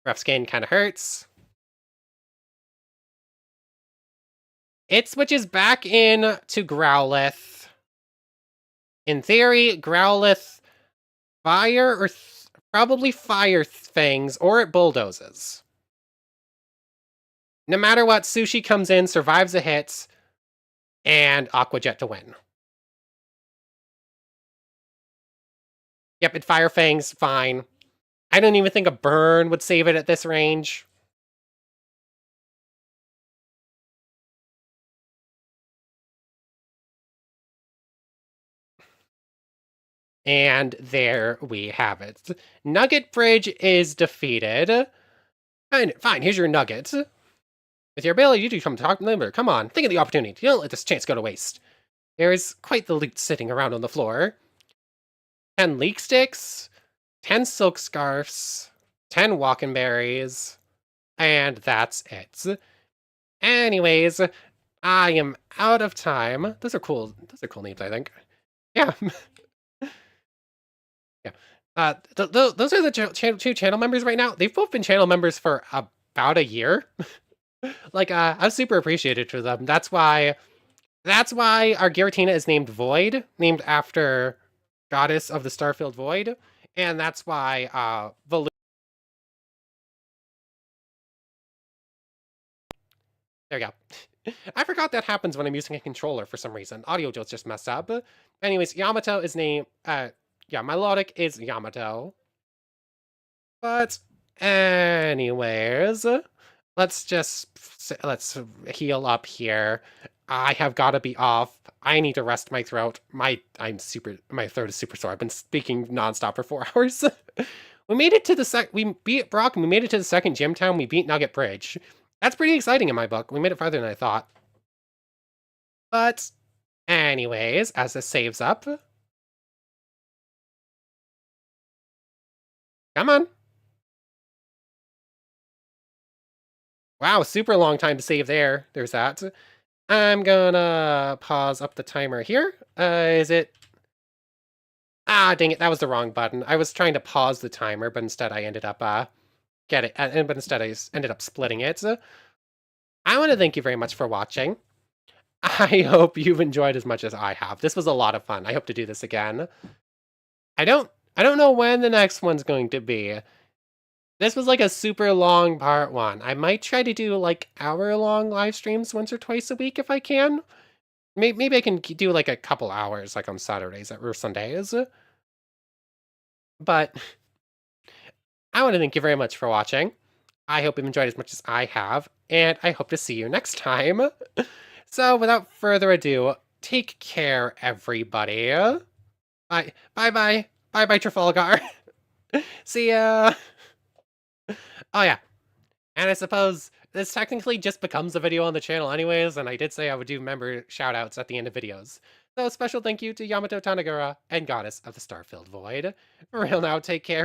Rough Skin kind of hurts. It switches back in to Growlithe. In theory, Growlithe Fire or probably Fire Fangs, or it bulldozes. No matter what, Sushi comes in, survives a hit, and Aqua Jet to win. Yep, it Fire Fangs, fine. I don't even think a burn would save it at this range. And there we have it. Nugget Bridge is defeated. Fine, here's your nugget. With your ability, you do come talk member. Come on, think of the opportunity. Don't let this chance go to waste. There is quite the loot sitting around on the floor. 10 leek sticks, 10 silk scarfs, 10 walking berries, and that's it. Anyways, I am out of time. Those are cool names, I think. Yeah. Yeah. Those are the two channel members right now. They've both been channel members for about a year. Like, I'm super appreciative to them. That's why our Giratina is named Void, named after goddess of the Starfield Void, and that's why there you go. I forgot that happens when I'm using a controller for some reason. Audio just messed up. Anyways, Yamato is named yeah, Melodic is Yamato. But anyways, let's heal up here. I have got to be off. I need to rest my throat. My throat is super sore. I've been speaking nonstop for 4 hours. We made it to we beat Brock and we made it to the second gym town. We beat Nugget Bridge. That's pretty exciting in my book. We made it farther than I thought. But anyways, as this saves up, come on. Wow, super long time to save there. There's that. I'm gonna pause up the timer here. Is it? Ah, dang it, that was the wrong button. I was trying to pause the timer, but instead I ended up, but instead I ended up splitting it. So I want to thank you very much for watching. I hope you've enjoyed as much as I have. This was a lot of fun. I hope to do this again. I don't know when the next one's going to be. This was like a super long part one. I might try to do like hour-long live streams once or twice a week if I can. Maybe I can do like a couple hours like on Saturdays or Sundays. But I want to thank you very much for watching. I hope you've enjoyed as much as I have, and I hope to see you next time. So without further ado, take care, everybody. Bye. Bye-bye. Bye-bye, Trafalgar. See ya. Oh, yeah. And I suppose this technically just becomes a video on the channel anyways, and I did say I would do member shoutouts at the end of videos. So special thank you to Yamato Tanagura and Goddess of the Star-Filled Void. For real now, take care.